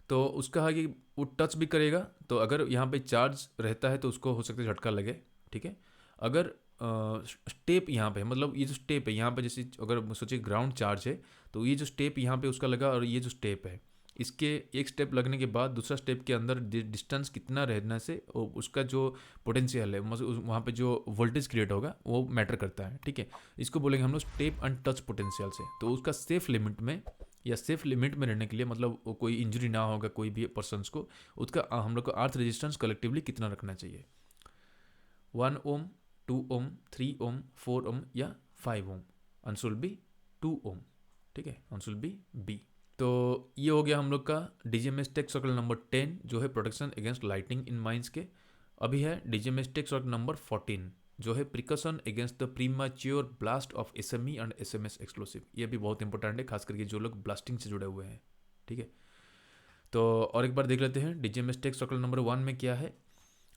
तो उसका है कि वो टच भी करेगा, तो अगर यहाँ पे चार्ज रहता है तो उसको हो सकता है झटका लगे, ठीक है। अगर स्टेप यहाँ पे मतलब ये जो स्टेप है यहाँ पे, जैसे अगर सोचिए ग्राउंड चार्ज है तो ये जो स्टेप यहाँ पे उसका लगा और ये जो स्टेप है इसके एक स्टेप लगने के बाद दूसरा स्टेप के अंदर डिस्टेंस कितना रहने से उसका जो पोटेंशियल है मतलब वहाँ पे जो वोल्टेज क्रिएट होगा वो मैटर करता है, ठीक है। इसको बोलेंगे हम लोग स्टेप एंड टच पोटेंशियल से। तो उसका सेफ लिमिट में या सेफ लिमिट में रहने के लिए मतलब कोई इंजरी ना होगा कोई भी पर्सनस को, उसका हम लोग को अर्थ रेजिस्टेंस कलेक्टिवली कितना रखना चाहिए? 1 ओम, 2 ओम, 3 ओम, 4 ओम या 5 ओम? आंसर बी 2 ओम, ठीक है, आंसर बी बी। तो ये हो गया हम लोग का डीजीएमएस टेक सर्कल नंबर 10 जो है protection against lightning in mines के। अभी है डीजीएमएस टेक सर्कल नंबर 14 जो है precaution against the premature blast of SME and SMS explosive. ये भी बहुत इंपॉर्टेंट है, खास करके जो लोग ब्लास्टिंग से जुड़े हुए हैं, ठीक है। तो और एक बार देख लेते हैं डीजीएमएस टेक सर्कल नंबर 1 में क्या है।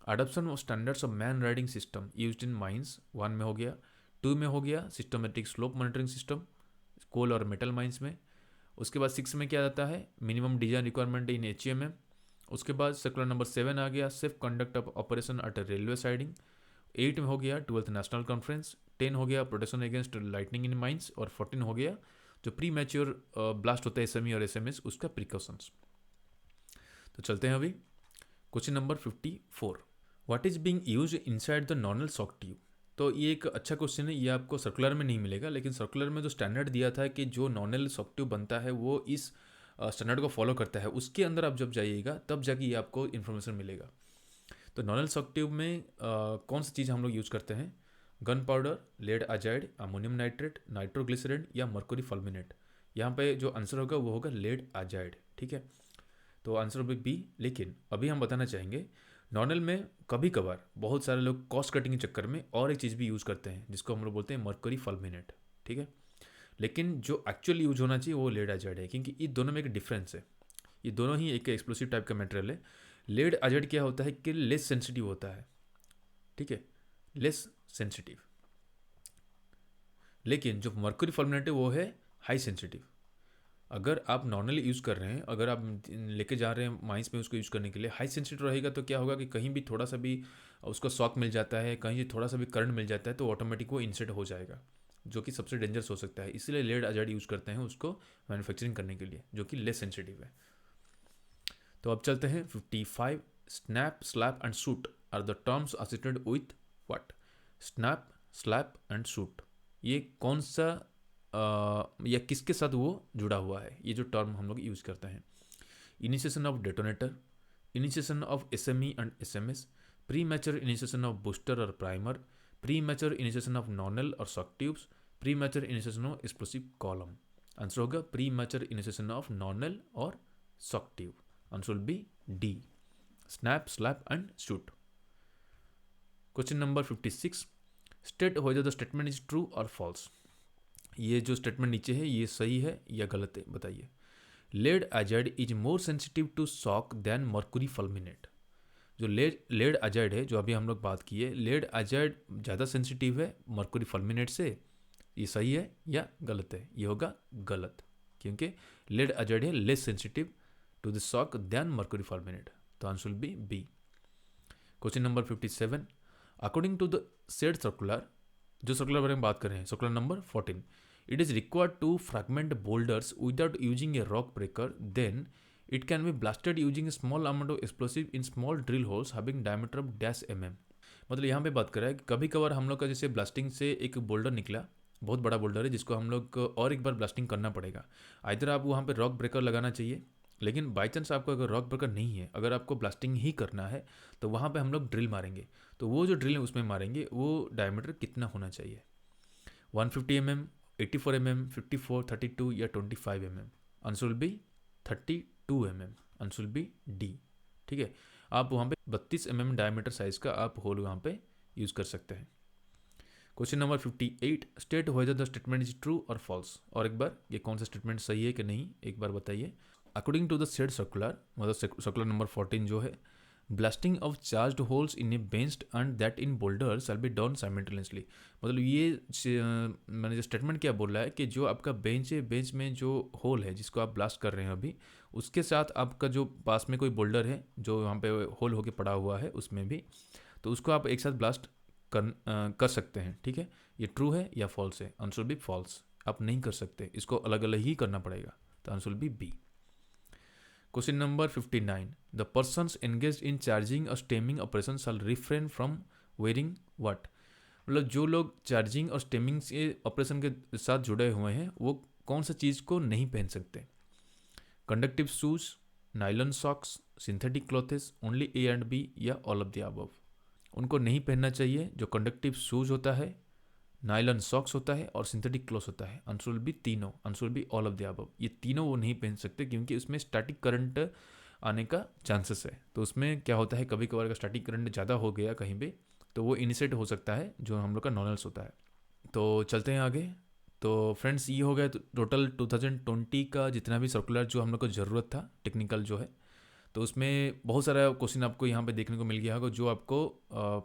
Adoption of standards of man riding system used in mines 1 में हो गया। 2 में हो गया सिस्टमेटिक स्लोप मॉनिटरिंग सिस्टम कोल और मेटल माइंस में। उसके बाद 6 में क्या आता है, मिनिमम डिजाइन रिक्वायरमेंट इन एचईएमएम। उसके बाद सर्कुलर नंबर 7 आ गया, safe conduct of operation at railway siding. 8 में हो गया 12th नेशनल कॉन्फ्रेंस। 10 हो गया protection against lightning in mines, और 14 हो गया जो प्री मैच्योर ब्लास्ट होता है एसएमई और एसएमएस उसका प्रिकॉशंस। तो चलते हैं अभी question number 54, what is being used inside the normal shock tube. तो ये एक अच्छा क्वेश्चन है, ये आपको सर्कुलर में नहीं मिलेगा, लेकिन सर्कुलर में जो स्टैंडर्ड दिया था कि जो नॉर्मल शॉक ट्यूब बनता है वो इस स्टैंडर्ड को फॉलो करता है, उसके अंदर आप जब जाइएगा तब जाके ये आपको इन्फॉर्मेशन मिलेगा। तो नॉर्मल शॉक ट्यूब में कौन सी चीज़ हम लोग यूज़ करते हैं? Gunpowder, lead azide, ammonium nitrate, nitroglycerine या मर्क्यूरी फल्मिनेट। यहाँ पे जो आंसर होगा वो होगा लेड अजाइड, ठीक है। तो आंसर होगा बी। लेकिन अभी हम बताना चाहेंगे नॉर्मल में कभी कभार बहुत सारे लोग कॉस्ट कटिंग के चक्कर में और एक चीज़ भी यूज़ करते हैं जिसको हम लोग बोलते हैं मर्क्यूरी फल्मिनेट, ठीक है। लेकिन जो एक्चुअल यूज होना चाहिए वो लेड अजाइड है, क्योंकि ये दोनों में एक डिफरेंस है। ये दोनों ही एक एक्सप्लोसिव टाइप का मटेरियल है। लेड अजाइड क्या होता है कि लेस सेंसिटिव होता है, ठीक है, लेस सेंसिटिव। लेकिन जो मर्क्यूरी फल्मिनेट है वो है हाई सेंसिटिव। अगर आप नॉर्मली यूज़ कर रहे हैं, अगर आप लेके जा रहे हैं माइंस में उसको यूज़ करने के लिए, हाई सेंसिटिव रहेगा तो क्या होगा कि कहीं भी थोड़ा सा भी उसको शॉक मिल जाता है, कहीं थोड़ा सा भी करंट मिल जाता है तो ऑटोमेटिक वो इंसेट हो जाएगा, जो कि सबसे डेंजरस हो सकता है। इसलिए लेड अजाइड यूज़ करते हैं उसको मैन्युफैक्चरिंग करने के लिए, जो कि लेस सेंसिटिव है। तो अब चलते हैं 55, snap, slap and shoot are the terms associated with what. Snap, slap and shoot ये कौन सा या किसके साथ वो जुड़ा हुआ है, ये जो टर्म हम लोग यूज़ करते हैं? Initiation of detonator, initiation of SME and SMS, premature initiation of booster और primer, premature initiation of nonel और shock tubes, premature initiation of explosive column. Answer होगा premature initiation of nonel और shock tube. Answer will be D, snap, slap and shoot. Question number 56, state whether the statement is true और false. ये जो statement नीचे है ये सही है या गलत है, बताइए। Lead azide is more sensitive to shock than mercury fulminate. जो लेड एजाइड है, जो अभी हम लोग बात की है, लेड एजाइड ज़्यादा सेंसिटिव है मर्कुरी फुलमिनेट से। ये सही है या गलत है? ये होगा गलत, क्योंकि लेड एजाइड है less sensitive to the shock than mercury fulminate. तो answer will be B. Question number 57, according to the said circular, जो सर्कुलर बारे में बात कर रहे हैं, circular number 14, it is required to fragment boulders without using a rock breaker, then it can be blasted using a small amount of explosive in small drill holes having diameter of dash mm। मतलब यहाँ पे बात कर रहा है कि कभी कभार हम लोग का जैसे ब्लास्टिंग से एक बोल्डर निकला, बहुत बड़ा बोल्डर है, जिसको हम लोग को और एक बार ब्लास्टिंग करना पड़ेगा। आइदर आप वहाँ पे रॉक ब्रेकर लगाना चाहिए, लेकिन बाई चांस आपको अगर रॉक ब्रेकर नहीं है, अगर आपको ब्लास्टिंग ही करना है, तो वहाँ पे हम लोग ड्रिल मारेंगे। तो वो जो ड्रिल उसमें मारेंगे वो डायमीटर कितना होना चाहिए? 150 mm, 84 mm, 54, 32 या 25 mm। Answer will B 32 mm। Answer will be D. ठीक है, आप वहाँ पे 32 mm डायमीटर साइज का आप होल वहाँ पे यूज़ कर सकते हैं। Question number 58, state whether the statement is true और फॉल्स। और एक बार ये कौन सा स्टेटमेंट सही है कि नहीं, एक बार बताइए। According to the said circular, मतलब सर्कुलर नंबर 14 जो है, blasting of charged holes in a benched and that in boulder shall be done simultaneously. मतलब ये मैंने जो स्टेटमेंट क्या बोल रहा है कि जो आपका बेंच है, बेंच में जो होल है जिसको आप ब्लास्ट कर रहे हैं अभी, उसके साथ आपका जो पास में कोई बोल्डर है जो वहाँ पे होल होके पड़ा हुआ है उसमें भी, तो उसको आप एक साथ ब्लास्ट कर सकते हैं। ठीक है, ये ट्रू है या फॉल्स है? Answer B false. आप नहीं कर सकते, इसको अलग अलग ही करना पड़ेगा। तो answer B B. Question number 59, the persons engaged in charging और stemming operation shall refrain from wearing what. मतलब जो लोग चार्जिंग और स्टेमिंग के ऑपरेशन के साथ जुड़े हुए हैं वो कौन सा चीज़ को नहीं पहन सकते? Conductive shoes, nylon socks, synthetic clothes, only A and B या ऑल ऑफ द अबव। उनको नहीं पहनना चाहिए जो कंडक्टिव शूज होता है, नाइलॉन सॉक्स होता है और सिंथेटिक क्लॉथ होता है। आंसर विल बी तीनों। Answer will be all of the above. ये तीनों वो नहीं पहन सकते क्योंकि उसमें स्टैटिक करंट आने का चांसेस है। तो उसमें क्या होता है, कभी कभार का स्टैटिक करंट ज़्यादा हो गया कहीं पे, तो वो इनिशिएट हो सकता है जो हम लोग का नॉनल्स होता है। तो चलते हैं आगे। तो फ्रेंड्स, ये हो गया टोटल 2020 का जितना भी सर्कुलर जो हम लोग को ज़रूरत था टेक्निकल जो है। तो उसमें बहुत सारा क्वेश्चन आपको यहाँ पे देखने को मिल गया होगा जो आपको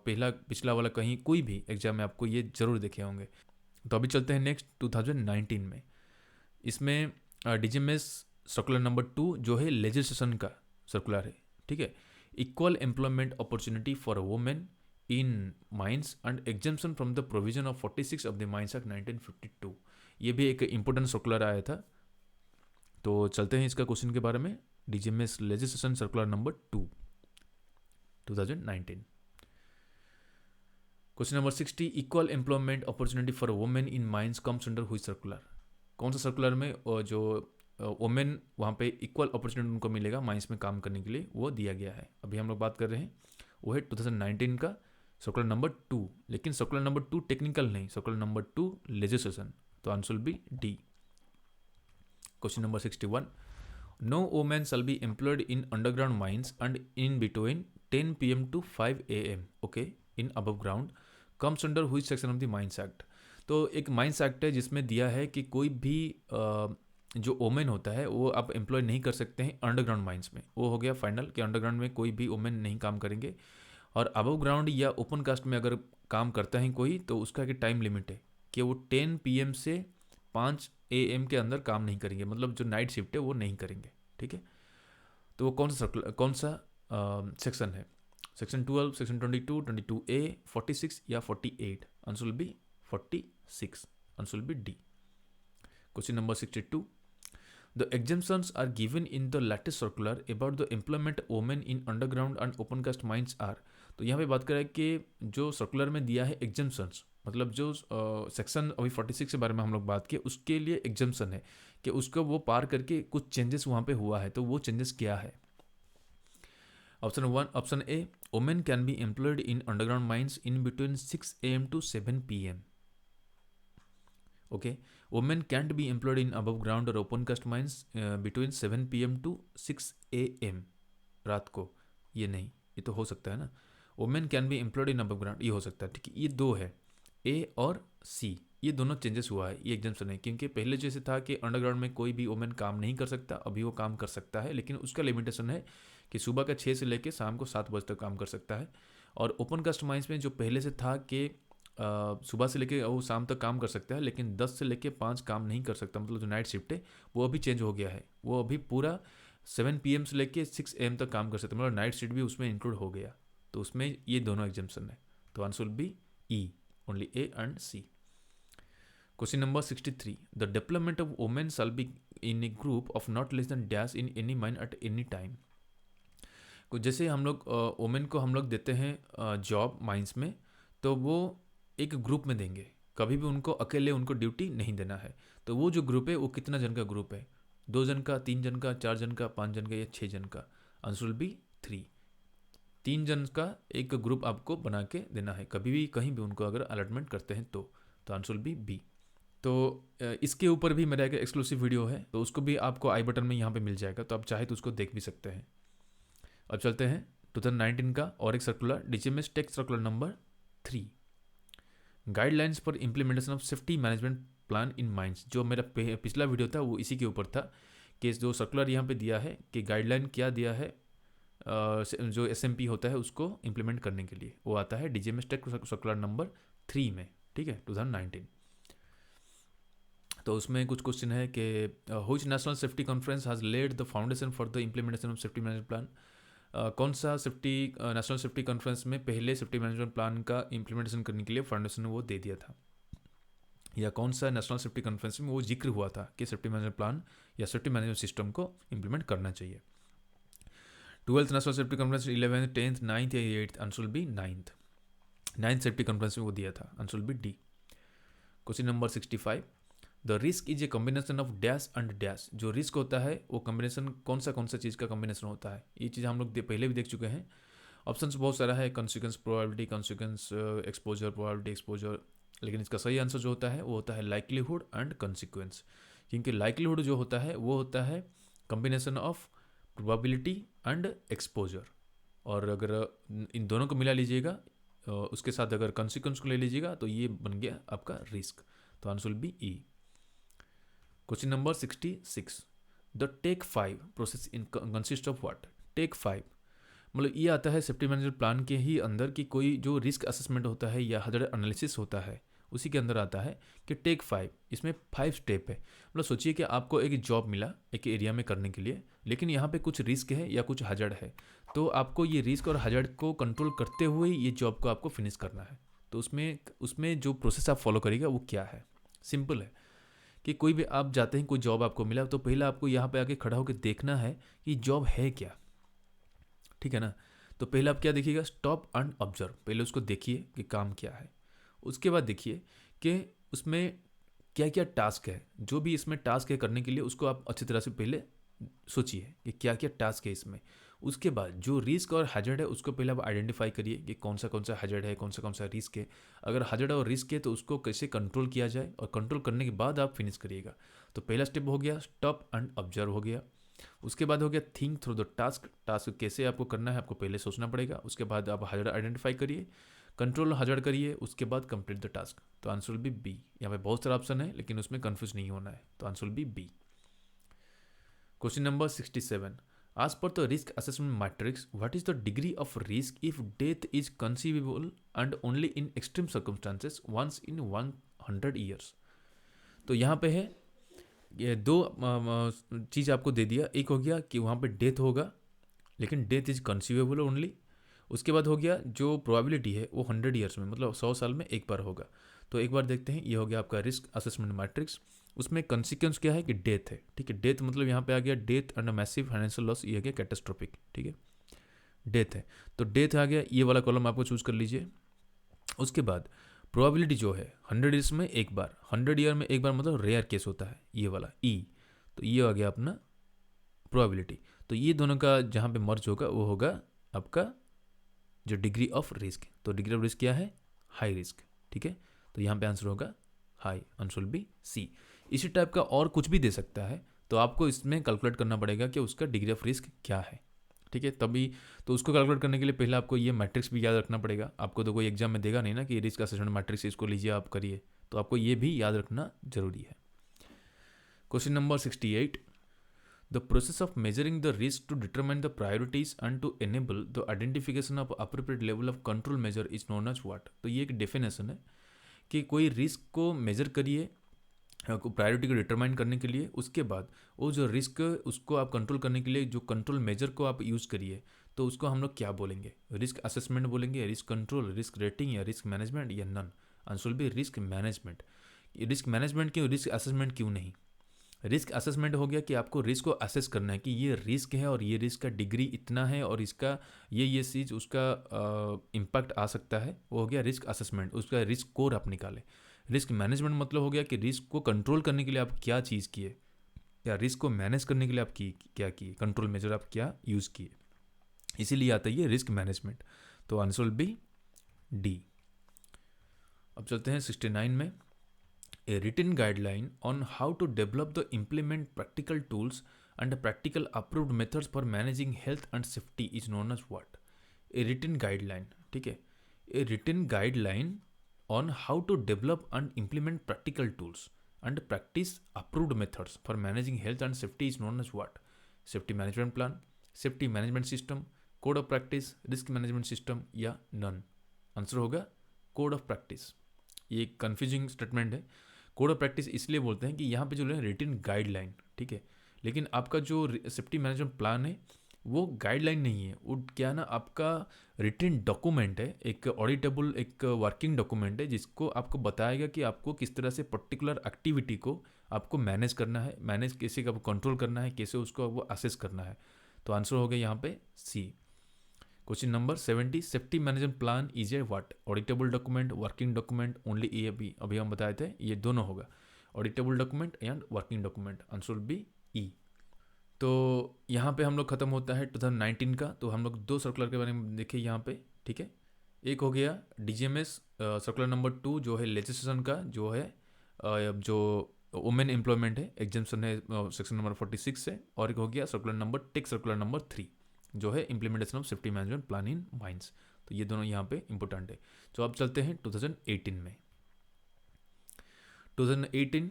पिछला वाला कहीं कोई भी एग्जाम में आपको ये ज़रूर देखे होंगे। तो अभी चलते हैं नेक्स्ट 2019 में। इसमें DGMS सर्कुलर नंबर 2 जो है लेजिस्लेशन का सर्कुलर है। ठीक है, equal employment opportunity for women in mines and exemption from the provision of 46 of the mines act 1952। ये भी एक इंपॉर्टेंट सर्कुलर आया था। तो चलते हैं इसका क्वेश्चन के बारे में। DGMS legislation circular number 2 2019। Question number 60, equal employment opportunity for women in mines comes under हुई सर्कुलर। कौन सा सर्कुलर में जो वुमेन वहाँ पे इक्वल अपॉर्चुनिटी उनको मिलेगा माइंस में काम करने के लिए, वो दिया गया है। अभी हम लोग बात कर रहे हैं वो है 2019 का सर्कुलर नंबर 2, लेकिन सर्कुलर नंबर 2 टेक्निकल नहीं, सर्कुलर नंबर 2 लेजिस्लेशन। तो answer will be D. Question number 61, no woman shall be employed in underground mines and in between 10 p.m. to 5 a.m. okay in above ground comes under which section of the Mines Act। तो एक mines act है जिसमें दिया है कि कोई भी जो वोमेन होता है वो आप एम्प्लॉय नहीं कर सकते हैं अंडरग्राउंड माइंस में। वो हो गया फाइनल कि अंडरग्राउंड में कोई भी वोमेन नहीं काम करेंगे। और अबव ग्राउंड या ओपन कास्ट में अगर काम करता है कोई, तो उसका एक टाइम लिमिट है कि वो 10 PM से 5 AM के अंदर काम नहीं करेंगे, मतलब जो नाइट शिफ्ट है वो नहीं करेंगे। ठीक है, तो वो कौन सा सेक्शन है? सेक्शन 12, सेक्शन 22, 22A, 46 या 48? Answer will be 46। Answer will be D. Question number 62, the exemptions are given in the latest circular about the employment women in underground and open cast mines are. तो यहाँ पे बात करें कि जो circular में दिया है एग्जाम्पशंस, मतलब जो सेक्शन अभी 46 के बारे में हम लोग बात किए, उसके लिए एग्जाम्पशन है कि उसको वो पार करके कुछ चेंजेस वहाँ पे हुआ है। तो वो चेंजेस क्या है? Option 1, option A, women can be employed in underground mines in between 6 AM to 7 PM. Okay, women can't be employed in above ground or open cast mines between 7 PM to 6 AM रात को. ये नहीं, ये तो हो सकता है ना. Women can be employed in above ground, ये हो सकता है. ठीक है, ये दो है, ए और सी, ये दोनों चेंजेस हुआ है, ये एग्जाम्पशन है. क्योंकि पहले जैसे था कि अंडरग्राउंड में कोई भी वुमेन काम नहीं कर सकता, अभी वो काम कर सकता है, लेकिन उसका लिमिटेशन है कि सुबह का 6 से लेकर शाम को 7 बजे तक काम कर सकता है. और ओपन कास्ट माइंस में जो पहले से था कि सुबह से लेके वो शाम तक काम कर सकता है, लेकिन 10 से लेके 5 काम नहीं कर सकता, मतलब जो नाइट शिफ्ट है वो अभी चेंज हो गया है. वो अभी पूरा 7 PM से लेके 6 AM तक काम कर सकता है, मतलब नाइट शिफ्ट भी उसमें इंक्लूड हो गया. तो उसमें ये दोनों एग्जाम्पशन है. तो answer will be E, only A and C. Question number 63. The development of women shall be in a group of not less than dash in any mine at any time. जैसे हम लोग women को हम लोग देते हैं job mines में, तो वो एक ग्रुप में देंगे, कभी भी उनको अकेले उनको ड्यूटी नहीं देना है. तो वो जो ग्रुप है वो कितना जन का ग्रुप है? 2 जन का, 3 जन का, 4 जन का, 5 जन का या 6 जन का? Answer will be 3. 3 जन का एक ग्रुप आपको बना के देना है, कभी भी कहीं भी उनको अगर अलॉटमेंट करते हैं तो आंसर विल बी बी. तो इसके ऊपर भी मेरा एक एक्सक्लूसिव वीडियो है, तो उसको भी आपको आई बटन में यहाँ पे मिल जाएगा, तो आप चाहे तो उसको देख भी सकते हैं. अब चलते हैं 2019 का और एक circular, DGMS tech circular number 3, guidelines for implementation of safety management plan in mines. जो मेरा पिछला वीडियो था वो इसी के ऊपर था कि जो सर्कुलर यहाँ पे दिया है कि गाइडलाइन क्या दिया है जो SMP होता है उसको इम्प्लीमेंट करने के लिए, वो आता है DGMS टेक सर्कुलर नंबर 3 में. ठीक है, 2019. तो उसमें कुछ क्वेश्चन है कि which national safety conference has lead the foundation for the implementation of safety management plan. कौन सा नेशनल सेफ्टी कॉन्फ्रेंस में पहले सेफ्टी मैनेजमेंट प्लान का इम्प्लीमेंटेशन करने के लिए फाउंडेशन ने वो दे दिया था, या कौन सा नेशनल सेफ्टी कॉन्फ्रेंस में वो जिक्र हुआ था कि सेफ्टी मैनेजमेंट प्लान या सेफ्टी मैनेजमेंट सिस्टम को इम्प्लीमेंट करना चाहिए. 12th national safety conference 11th, 10th, 9th या 8th? Answer will B 9th safety conference में वो दिया था. Answer will be D. Question number 65. The risk is a combination of dash and dash. जो risk होता है वो कॉम्बिनेशन कौन सा चीज़ का कॉम्बिनेशन होता है? ये चीज़ हम लोग पहले भी देख चुके हैं. ऑप्शंस बहुत सारा है, consequence probability, consequence exposure, probability exposure, लेकिन इसका सही आंसर जो होता है वो होता है लाइक्लीहुड एंड कॉन्सिक्वेंस. क्योंकि लाइक्लीहुड जो होता है वो होता है combination of probability and exposure, और अगर इन दोनों को मिला लीजिएगा उसके साथ अगर कॉन्सिक्वेंस को ले लीजिएगा तो ये बन गया आपका रिस्क. तो answer will be E. Question number 66. The take 5 process in consist of what? Take 5 मतलब ये आता है सेफ्टी मैनेजमेंट प्लान के ही अंदर कि कोई जो रिस्क असेसमेंट होता है या हजार्ड एनालिसिस होता है उसी के अंदर आता है कि टेक 5. इसमें 5 स्टेप है. मतलब सोचिए कि आपको एक जॉब मिला एक एरिया में करने के लिए, लेकिन यहाँ पे कुछ रिस्क है या कुछ हजार्ड है, तो आपको ये रिस्क और हजार्ड को कंट्रोल करते हुए ये जॉब को आपको फिनिश करना है. तो उसमें जो प्रोसेस आप फॉलो करिएगा वो क्या है? सिंपल है कि कोई भी आप जाते हैं, कोई जॉब आपको मिला, तो पहले आपको यहाँ पे आके खड़ा होकर देखना है कि जॉब है क्या. ठीक है ना? तो पहले आप क्या देखिएगा? Stop and observe. पहले उसको देखिए कि काम क्या है. उसके बाद देखिए कि उसमें क्या क्या टास्क है. जो भी इसमें टास्क है करने के लिए उसको आप अच्छी तरह से पहले सोचिए कि क्या क्या टास्क है इसमें. उसके बाद जो रिस्क और हैजर्ड है उसको पहले आप आइडेंटिफाई करिए कि कौन सा हैजर्ड है, कौन सा रिस्क है. अगर हैजर्ड और रिस्क है तो उसको कैसे कंट्रोल किया जाए, और कंट्रोल करने के बाद आप फिनिश करिएगा. तो पहला स्टेप हो गया स्टॉप एंड ऑब्जर्व हो गया. उसके बाद हो गया थिंक थ्रू द टास्क कैसे आपको करना है आपको पहले सोचना पड़ेगा. उसके बाद आप हैजर्ड आइडेंटिफाई करिए, कंट्रोल हैजर्ड करिए, उसके बाद कंप्लीट द टास्क. तो आंसर विल बी बी. यहाँ पे बहुत सारा ऑप्शन है लेकिन उसमें कंफ्यूज नहीं होना है. तो answer will be B. Question number 67. As per the risk assessment matrix, what is the degree of risk if death is conceivable and only in extreme circumstances once in 100 years? तो यहाँ पे है ये दो चीज़ आपको दे दिया. एक हो गया कि वहाँ पे डेथ होगा लेकिन डेथ इज कंसीवेबल ओनली. उसके बाद हो गया जो प्रोबेबिलिटी है वो 100 ईयर्स में, मतलब 100 साल में एक बार होगा. तो एक बार देखते हैं. ये हो गया आपका रिस्क असेसमेंट मैट्रिक्स. उसमें कंसिक्वेंस क्या है कि डेथ है. ठीक है, डेथ मतलब यहाँ पे आ गया death and massive financial loss, ये आ गया कैटास्ट्रोफिक. ठीक है, डेथ है तो डेथ आ गया. ये वाला कॉलम आपको चूज कर लीजिए. उसके बाद प्रोबेबिलिटी जो है 100 ईयर्स में एक बार, 100 ईयर में एक बार मतलब रेयर केस होता है, ये वाला ई. तो ये आ गया अपना प्रोबेबिलिटी. तो ये दोनों का जहाँ पे मर्ज होगा वो होगा आपका जो डिग्री ऑफ रिस्क, तो डिग्री ऑफ रिस्क क्या है, हाई रिस्क, ठीक है। तो यहाँ पे आंसर होगा high, answer will be C. इसी टाइप का और कुछ भी दे सकता है, तो आपको इसमें कैलकुलेट करना पड़ेगा कि उसका डिग्री ऑफ रिस्क क्या है, ठीक है। तभी तो उसको कैलकुलेट करने के लिए पहले आपको ये मैट्रिक्स भी याद रखना पड़ेगा। आपको तो कोई एग्जाम में देगा नहीं ना कि रिस्क असेसमेंट मैट्रिक्स, इसको लीजिए आप करिए, तो आपको ये भी याद रखना जरूरी है। Question number 68, the process of measuring the risk to determine the priorities and to enable the identification of appropriate level of control measure is known as what. तो ये एक डेफिनेशन है कि कोई रिस्क को मेजर करिए, प्रायोरिटी को determine करने के लिए, उसके बाद वो जो रिस्क उसको आप कंट्रोल करने के लिए जो कंट्रोल मेजर को आप यूज़ करिए, तो उसको हम लोग क्या बोलेंगे, रिस्क असेसमेंट बोलेंगे, रिस्क कंट्रोल, रिस्क रेटिंग, या रिस्क मैनेजमेंट, या none. Answer will be risk management. Risk management क्यों, रिस्क असेसमेंट क्यों नहीं। रिस्क असेसमेंट हो गया कि आपको रिस्क को असेस करना है कि ये रिस्क है और ये रिस्क का डिग्री इतना है और इसका ये चीज़ उसका इम्पैक्ट आ सकता है, वो हो गया रिस्क असेसमेंट, उसका रिस्क स्कोर आप निकालें। रिस्क मैनेजमेंट मतलब हो गया कि रिस्क को कंट्रोल करने के लिए आप क्या चीज़ किए, या रिस्क को मैनेज करने के लिए आप क्या किए, कंट्रोल मेजर आप क्या यूज़ किए, इसीलिए आता है ये रिस्क मैनेजमेंट। तो आंसर विल बी डी। अब चलते हैं 69 में, a written guideline on how to develop the implement practical tools and practical approved methods for managing health and safety is known as what। a written guideline, ठीक है, a written guideline on how to develop and implement practical tools and practice approved methods for managing health and safety is known as what। safety management plan, safety management system, code of practice, risk management system, या none। Answer होगा code of practice. ये एक confusing statement है। Code of practice इसलिए बोलते हैं कि यहाँ पे जो है रिटन गाइडलाइन, ठीक है, लेकिन आपका जो सेफ्टी मैनेजमेंट प्लान है वो गाइडलाइन नहीं है, वो क्या ना आपका रिटन डॉक्यूमेंट है, एक ऑडिटेबल एक वर्किंग डॉक्यूमेंट है, जिसको आपको बताएगा कि आपको किस तरह से पर्टिकुलर एक्टिविटी को आपको मैनेज करना है, मैनेज कैसे आपको कंट्रोल करना है, कैसे उसको वो असेस करना है। तो आंसर हो गया यहाँ पे C. Question number 70, safety management plan is a what, auditable document, working document, only A अभी हम बताए थे, ये दोनों होगा, auditable document and working document. Answer will be E. तो यहाँ पे हम लोग खत्म होता है 2019 का। तो हम लोग दो सर्कुलर के बारे में देखें यहाँ पे, ठीक है। एक हो गया DGMS सर्कुलर नंबर 2 जो है लेजिस्लेशन का, जो है जो वुमेन एम्प्लॉयमेंट है, एग्जाम्पशन है सेक्शन नंबर 46 से, और एक हो गया circular number tech circular number 3 जो है implementation of safety management plan in mines. तो ये दोनों यहाँ पे इंपॉर्टेंट है। तो अब चलते हैं 2018 में। 2018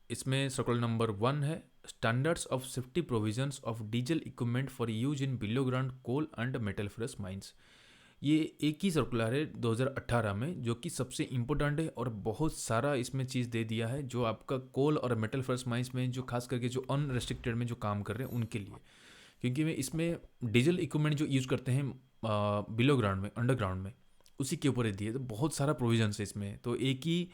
इसमें सर्कुलर नंबर 1 है, standards of safety provisions of diesel equipment for use in below ground coal and metal ferrous mines. ये एक ही सर्कुलर है 2018 में, जो कि सबसे इम्पोर्टेंट है और बहुत सारा इसमें चीज़ दे दिया है जो आपका कोल और मेटल फेरस माइंस में जो खास करके जो अनरेस्ट्रिक्टेड में जो काम कर रहे हैं उनके लिए, क्योंकि मैं इसमें डीजल इक्विपमेंट जो यूज़ करते हैं बिलो ग्राउंड में, अंडरग्राउंड में, उसी के ऊपर दिए, तो बहुत सारा प्रोविजन है इसमें। तो एक ही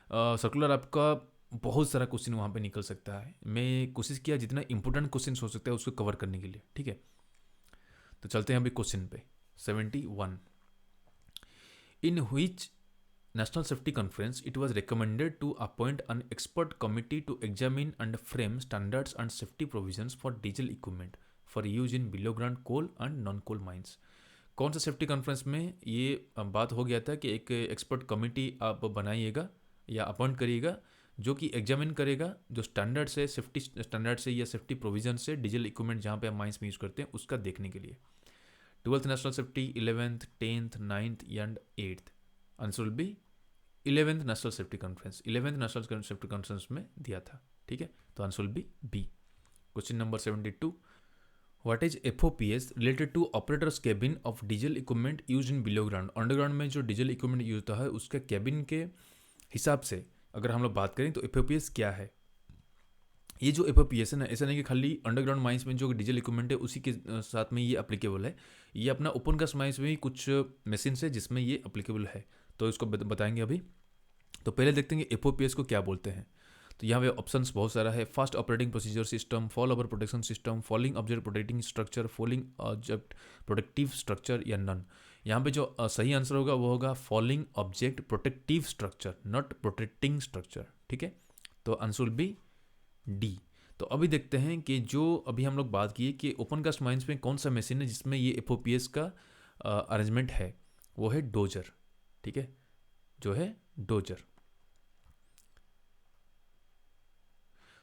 सर्कुलर आपका बहुत सारा क्वेश्चन वहाँ पे निकल सकता है। मैं कोशिश किया जितना इंपॉर्टेंट क्वेश्चन हो सकता है उसको कवर करने के लिए, ठीक है। तो चलते हैं अभी क्वेश्चन पे 71, in which National Safety Conference it was recommended to appoint an expert committee to examine and frame standards and safety provisions for diesel equipment for use in below ground coal and non coal mines। कौन सा safety conference में ये बात हो गया था कि एक एक्सपर्ट कमेटी आप बनाइएगा या अपॉइंट करिएगा जो कि एग्जामिन करेगा जो स्टैंडर्ड से, सेफ्टी स्टैंडर्ड से या सेफ्टी प्रोविजन से डीजल इक्विपमेंट जहाँ पे आप माइंस में यूज़ करते हैं उसका देखने के लिए। 12th national safety, 11th, 10th, 9th and 8th। Answer will be 11th national safety conference, 11th national safety conference में दिया था, ठीक है। तो answer will be B. Question number 72, what is FOPS related to operator's cabin of diesel equipment use in below ground. Underground में जो diesel equipment use होता है उसके केबिन के हिसाब से अगर हम लोग बात करें तो FOPS क्या है। ये जो FOPS है ना, ऐसा नहीं कि खाली अंडरग्राउंड माइंस में जो डीजल इक्विपमेंट है उसी के साथ में ये अप्लीकेबल है, ये अपना ओपन कास्ट माइंस में भी कुछ मशीन है जिसमें ये अप्लीकेबल है, तो इसको बताएंगे अभी। तो पहले देखते हैं कि FOPS को क्या बोलते हैं। तो यहाँ पे ऑप्शंस बहुत सारा है, fast operating procedure system, fall over protection system, falling object protecting structure, falling object protective structure, या नन। यहाँ पे जो सही आंसर होगा वो होगा falling object protective structure, not protecting structure, ठीक है। तो आंसर विल बी डी। तो अभी देखते हैं कि जो अभी हम लोग बात की कि ओपन कास्ट माइंस में कौन सा मशीन है जिसमें ये FOPS का अरेंजमेंट है वो है डोजर, ठीक है, जो है डोजर।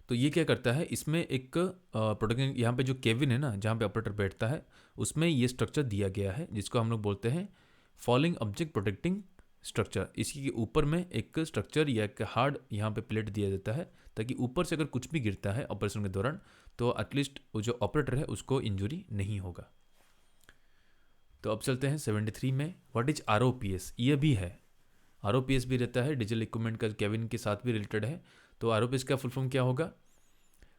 तो ये क्या करता है, इसमें एक प्रोटेक्शन, यहाँ पे जो केबिन है ना जहाँ पे ऑपरेटर बैठता है उसमें ये स्ट्रक्चर दिया गया है जिसको हम लोग बोलते हैं फॉलिंग ऑब्जेक्ट प्रोटेक्टिंग स्ट्रक्चर। इसी के ऊपर में एक स्ट्रक्चर या एक हार्ड यहाँ पे प्लेट दिया जाता है ताकि ऊपर से अगर कुछ भी गिरता है ऑपरेशन के दौरान तो एटलीस्ट वो जो ऑपरेटर है उसको इंजरी नहीं होगा। तो अब चलते हैं 73 में, व्हाट इज ROPS। ये भी है, ROPS भी रहता है, डिजिटल इक्विपमेंट का केबिन के साथ भी रिलेटेड है। तो ROPS का फुल फॉर्म क्या होगा,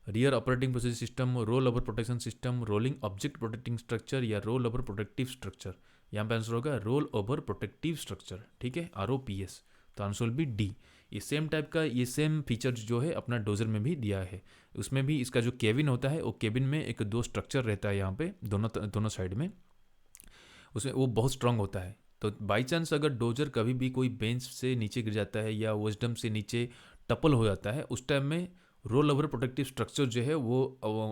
rear operating process system, roll over protection system, rolling object protecting structure या रोल ओवर प्रोटेक्टिव स्ट्रक्चर। यहाँ पे आंसर होगा रोल ओवर प्रोटेक्टिव स्ट्रक्चर, ठीक है, ROPS। तो आंसर भी डी। ये सेम टाइप का, ये सेम फीचर जो है अपना डोजर में भी दिया है। उसमें भी इसका जो केबिन होता है वो केबिन में एक दो स्ट्रक्चर रहता है यहाँ पे दोनों साइड में, उसमें वो बहुत स्ट्रांग होता है। तो बाई चांस अगर डोजर कभी भी कोई बेंच से नीचे गिर जाता है या विजडम से नीचे टपल हो जाता है उस टाइम में रोल ओवर प्रोटेक्टिव स्ट्रक्चर जो है वो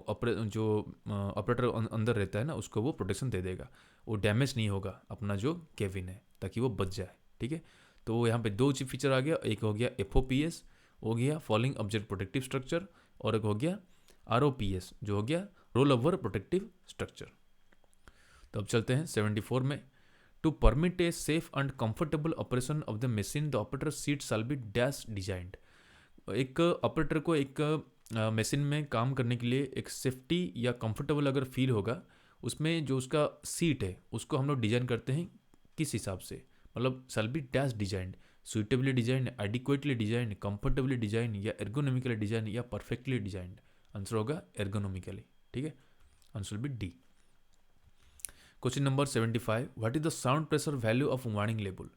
ऑपरेटर अंदर रहता है ना उसको वो प्रोटेक्शन दे देगा, वो डैमेज नहीं होगा अपना जो केबिन है ताकि वो बच जाए, ठीक है। तो यहाँ पे दो चीज फीचर आ गया, एक हो गया FOPS हो गया फॉलिंग ऑब्जेक्ट प्रोटेक्टिव स्ट्रक्चर, और एक हो गया ROPS जो हो गया रोल ओवर प्रोटेक्टिव स्ट्रक्चर। तो अब चलते हैं 74 में, to permit a safe and comfortable operation of the machine the operator seat shall be dash designed. एक ऑपरेटर को एक मशीन में काम करने के लिए एक सेफ्टी या कंफर्टेबल अगर फील होगा उसमें जो उसका सीट है उसको हम लोग डिजाइन करते हैं किस हिसाब से, मतलब shall be dash designed, suitably design, adequately design, comfortably design या एर्गोनॉमिकली डिजाइन या परफेक्टली डिजाइंड। आंसर होगा एर्गोनॉमिकली, ठीक है, answer B D. Question number 75, what is the sound pressure value of warning label.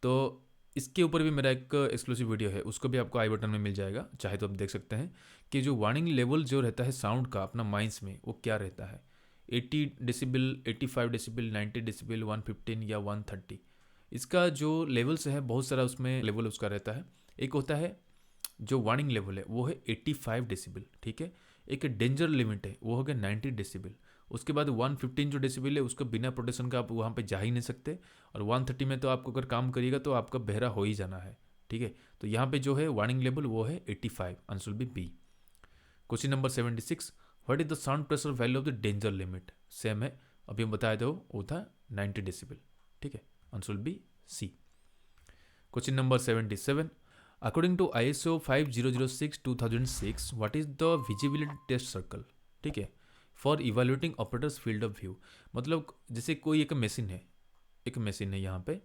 तो इसके ऊपर भी मेरा एक एक्सक्लूसिव वीडियो है, उसको भी आपको आई बटन में मिल जाएगा, चाहे तो आप देख सकते हैं कि जो वार्निंग लेवल जो रहता है साउंड का अपना माइंस में वो क्या रहता है, 80 डेसिबल, 85 डेसिबल, 90 डेसिबल, 115 या 130। इसका जो लेवल्स है बहुत सारा उसमें लेवल उसका रहता है। एक होता है जो वार्निंग लेवल है वो है 85 डेसिबल, ठीक है। एक डेंजर लिमिट है वो हो गया 90 डेसिबल। उसके बाद 115 जो डेसिबल है उसको बिना प्रोटेक्शन का आप वहाँ पे जा ही नहीं सकते, और 130 में तो आपको अगर काम करिएगा तो आपका बहरा हो ही जाना है, ठीक है। तो यहाँ पे जो है वार्निंग लेवल वो है 85, answer B B. Question number 76, what is the sound pressure value of the danger limit. Same है, अभी हम बताए थे वो था 90 डेसिबल, ठीक है, answer B C. Question number 77, according to ISO 5006/2006 what is the visibility test circle, ठीक है, for evaluating operator's field of view. मतलब जैसे कोई एक मशीन है यहाँ पे,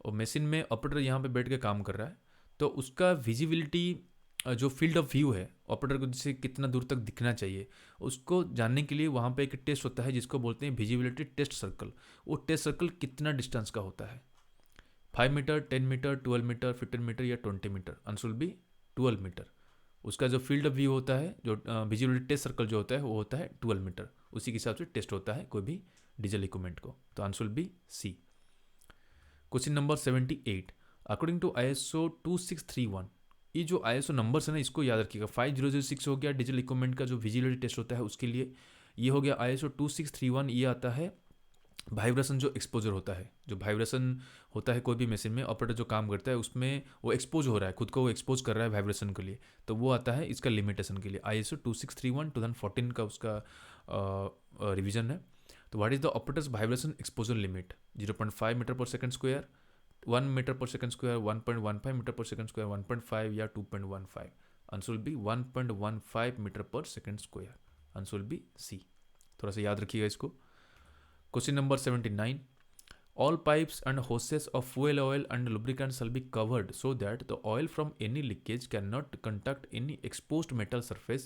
और मशीन में ऑपरेटर यहाँ पे बैठ के काम कर रहा है, तो उसका विजिबिलिटी जो फील्ड ऑफ व्यू है ऑपरेटर को जैसे कितना दूर तक दिखना चाहिए उसको जानने के लिए वहाँ पे एक टेस्ट होता है जिसको बोलते हैं विजिबिलिटी टेस्ट सर्कल। वो टेस्ट सर्कल कितना डिस्टेंस का होता है, 5 मीटर, 10 मीटर, 12 मीटर, 15 मीटर या 20 metre. Answer will be 12 metre. उसका जो फील्ड ऑफ व्यू होता है, जो विजुअलिटी टेस्ट सर्कल जो होता है वो होता है 12 मीटर। उसी के हिसाब से टेस्ट होता है कोई भी डिजिटल इक्विपमेंट को। तो answer will be C. Question number 78, according to ISO 2631, ये जो ISO नंबर्स है ना इसको याद रखिएगा। 5006 हो गया डिजिटल इक्विपमेंट का जो विजिबिलिटी टेस्ट होता है उसके लिए, ये हो गया ISO 2631, ये आता है वाइब्रेशन जो एक्सपोजर होता है, जो वाइब्रेशन होता है कोई भी मशीन में ऑपरेटर जो काम करता है उसमें वो एक्सपोज हो रहा है, खुद को वो एक्सपोज कर रहा है वाइब्रेशन के लिए, तो वो आता है इसका लिमिटेशन के लिए। ISO 2631 2014 का उसका रिवीजन है। तो what is the operator's vibration exposure limit, 0.5 metre per second square, 1 metre per second square, 1.15 metre per second square, 1.5 या 2.15। Answer will be 1.15 metre per second square. Answer will be C. थोड़ा सा याद रखिएगा इसको। Question number 79, all pipes and hoses of fuel oil and lubricant shall be covered so that the oil from any leakage cannot contact any exposed metal surface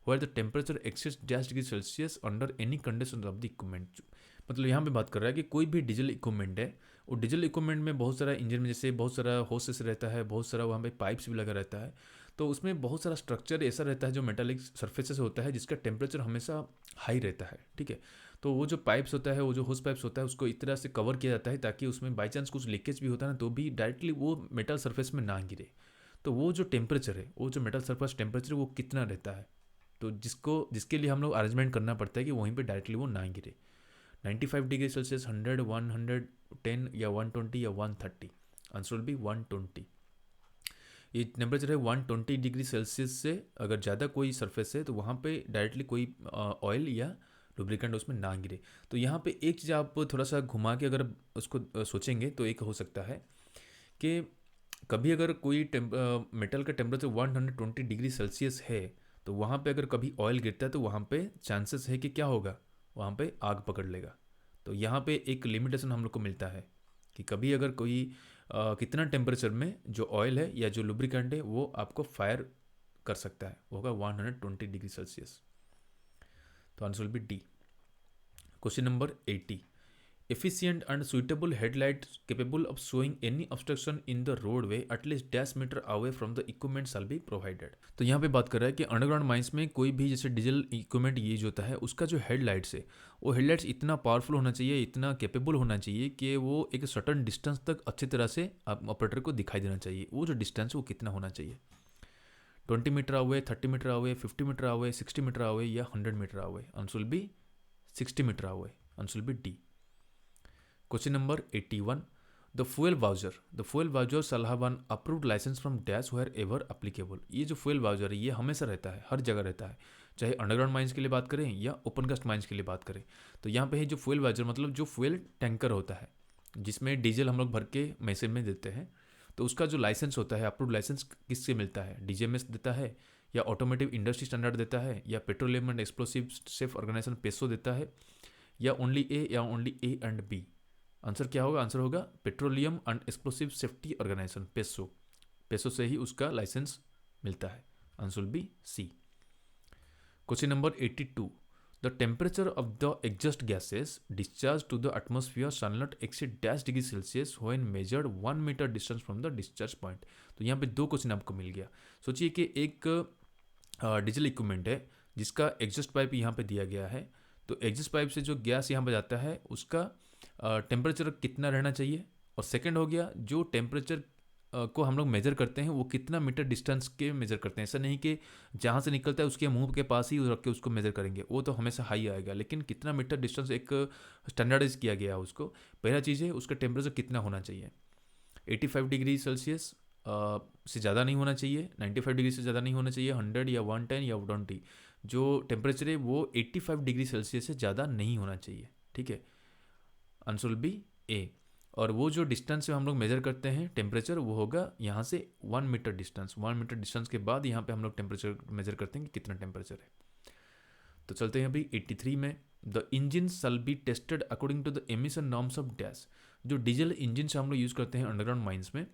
where the temperature exceeds -°C under any conditions of the equipment। मतलब यहाँ पे बात कर रहा है कि कोई भी डीजल इक्विपमेंट है, वो डीजल इक्विपमेंट में बहुत सारा इंजन में जैसे बहुत सारा होसेस रहता है, बहुत सारा वहाँ पे पाइप्स भी लगा रहता है, तो उसमें बहुत सारा स्ट्रक्चर ऐसा रहता है जो मेटालिक सर्फेसेस होता है जिसका टेम्परेचर हमेशा हाई रहता है, ठीक है। तो वो जो पाइप्स होता है, वो जो होस पाइप्स होता है उसको इस तरह से कवर किया जाता है ताकि उसमें बाई चांस कुछ लीकेज भी होता है ना तो भी डायरेक्टली वो मेटल सरफेस में ना गिरे। तो वो जो टेम्परेचर है, वो जो मेटल सरफेस टेम्परेचर वो कितना रहता है, तो जिसके लिए हम लोग अरेंजमेंट करना पड़ता है कि वहीं पे डायरेक्टली वो ना गिरे। 95 डिग्री सेल्सियस, 100, 110 या 120 या 130? Answer will B 120। ये टेम्परेचर है 120 डिग्री सेल्सियस से अगर ज़्यादा कोई सरफेस है तो वहाँ पे डायरेक्टली कोई ऑयल या लुब्रिकेंट उसमें ना गिरे। तो यहाँ पे एक चीज़ आप थोड़ा सा घुमा के अगर उसको सोचेंगे तो एक हो सकता है कि कभी अगर कोई मेटल का टेम्परेचर 120 डिग्री सेल्सियस है तो वहाँ पे अगर कभी ऑयल गिरता है तो वहाँ पे चांसेस है कि क्या होगा, वहाँ पे आग पकड़ लेगा। तो यहाँ पे एक लिमिटेशन हम लोग को मिलता है कि कभी अगर कोई कितना टेम्परेचर में जो ऑयल है या जो लुब्रिकेंट है वो आपको फायर कर सकता है, वो होगा 120 डिग्री सेल्सियस। तो answer will be D. Question number 80, efficient and suitable headlights capable of showing any obstruction in the roadway at least dash meter away from the equipment shall be provided। तो यहाँ पे बात कर रहा है कि underground mines में कोई भी जैसे डीजल इक्विपमेंट यूज होता है उसका जो हेडलाइट्स है वो हेडलाइट्स इतना पावरफुल होना चाहिए, इतना कैपेबल होना चाहिए कि वो एक सर्टन डिस्टेंस तक अच्छी तरह से ऑपरेटर को दिखाई देना चाहिए। वो जो डिस्टेंस वो कितना होना चाहिए, 20 metre away, 30 metre away, 50 metre away, 60 metre away या 100 metre away? Answer will be 60 metre away. Answer will be D. Question number 81. The fuel voucher shall have an approved license from dash wherever applicable। ये जो fuel voucher है ये हमेशा रहता है, हर जगह रहता है, चाहे अंडरग्राउंड माइंस के लिए बात करें या ओपन कास्ट माइंस के लिए बात करें। तो यहाँ पे है जो fuel voucher मतलब जो fuel टैंकर होता है जिसमें डीजल हम लोग भर के मैसेज में देते हैं, तो उसका जो लाइसेंस होता है, अप्रूव्ड लाइसेंस किससे मिलता है? डीजीएमएस देता है या ऑटोमेटिव इंडस्ट्री स्टैंडर्ड देता है या petroleum and explosive safe organisation PESO देता है या only A and B? Answer क्या होगा? आंसर होगा petroleum and explosive safety organisation PESO. PESO से ही उसका लाइसेंस मिलता है। Answer will be C. Question number 82, the temperature of the exhaust gases discharge to the atmosphere shall not exceed dash degree Celsius when measured 1 metre distance from the discharge point. तो यहाँ पे दो question आपको मिल गया। सोचिए कि एक diesel equipment है जिसका एग्जॉस्ट पाइप यहाँ पे दिया गया है। तो एग्जॉस्ट पाइप से जो गैस यहाँ पे जाता है उसका टेम्परेचर कितना रहना चाहिए, और सेकंड हो गया जो टेम्परेचर को हम लोग मेजर करते हैं वो कितना मीटर डिस्टेंस के मेजर करते हैं। ऐसा नहीं कि जहाँ से निकलता है उसके मुंह के पास ही रख के उसको मेजर करेंगे, वो तो हमेशा हाई आएगा, लेकिन कितना मीटर डिस्टेंस एक स्टैंडर्डाइज किया गया है उसको। पहला चीज़ है उसका टेम्परेचर कितना होना चाहिए, 85 डिग्री सेल्सियस से ज़्यादा नहीं होना चाहिए, 95 डिग्री से ज़्यादा नहीं होना चाहिए, 100 या 110 या 120। जो टेम्परेचर है वो 85 डिग्री सेल्सियस से ज़्यादा नहीं होना चाहिए। ठीक है, आंसर विल बी ए। और वो जो डिस्टेंस से हम लोग मेजर करते हैं टेम्परेचर वो होगा यहाँ से 1 मीटर डिस्टेंस। 1 मीटर डिस्टेंस के बाद यहाँ पे हम लोग टेम्परेचर मेजर करते हैं कि कितना टेम्परेचर है। तो चलते हैं अभी 83 में। The engine shall be tested according to the emission norms of dash. जो डीजल इंजन से हम लोग यूज़ करते हैं अंडरग्राउंड माइंस में,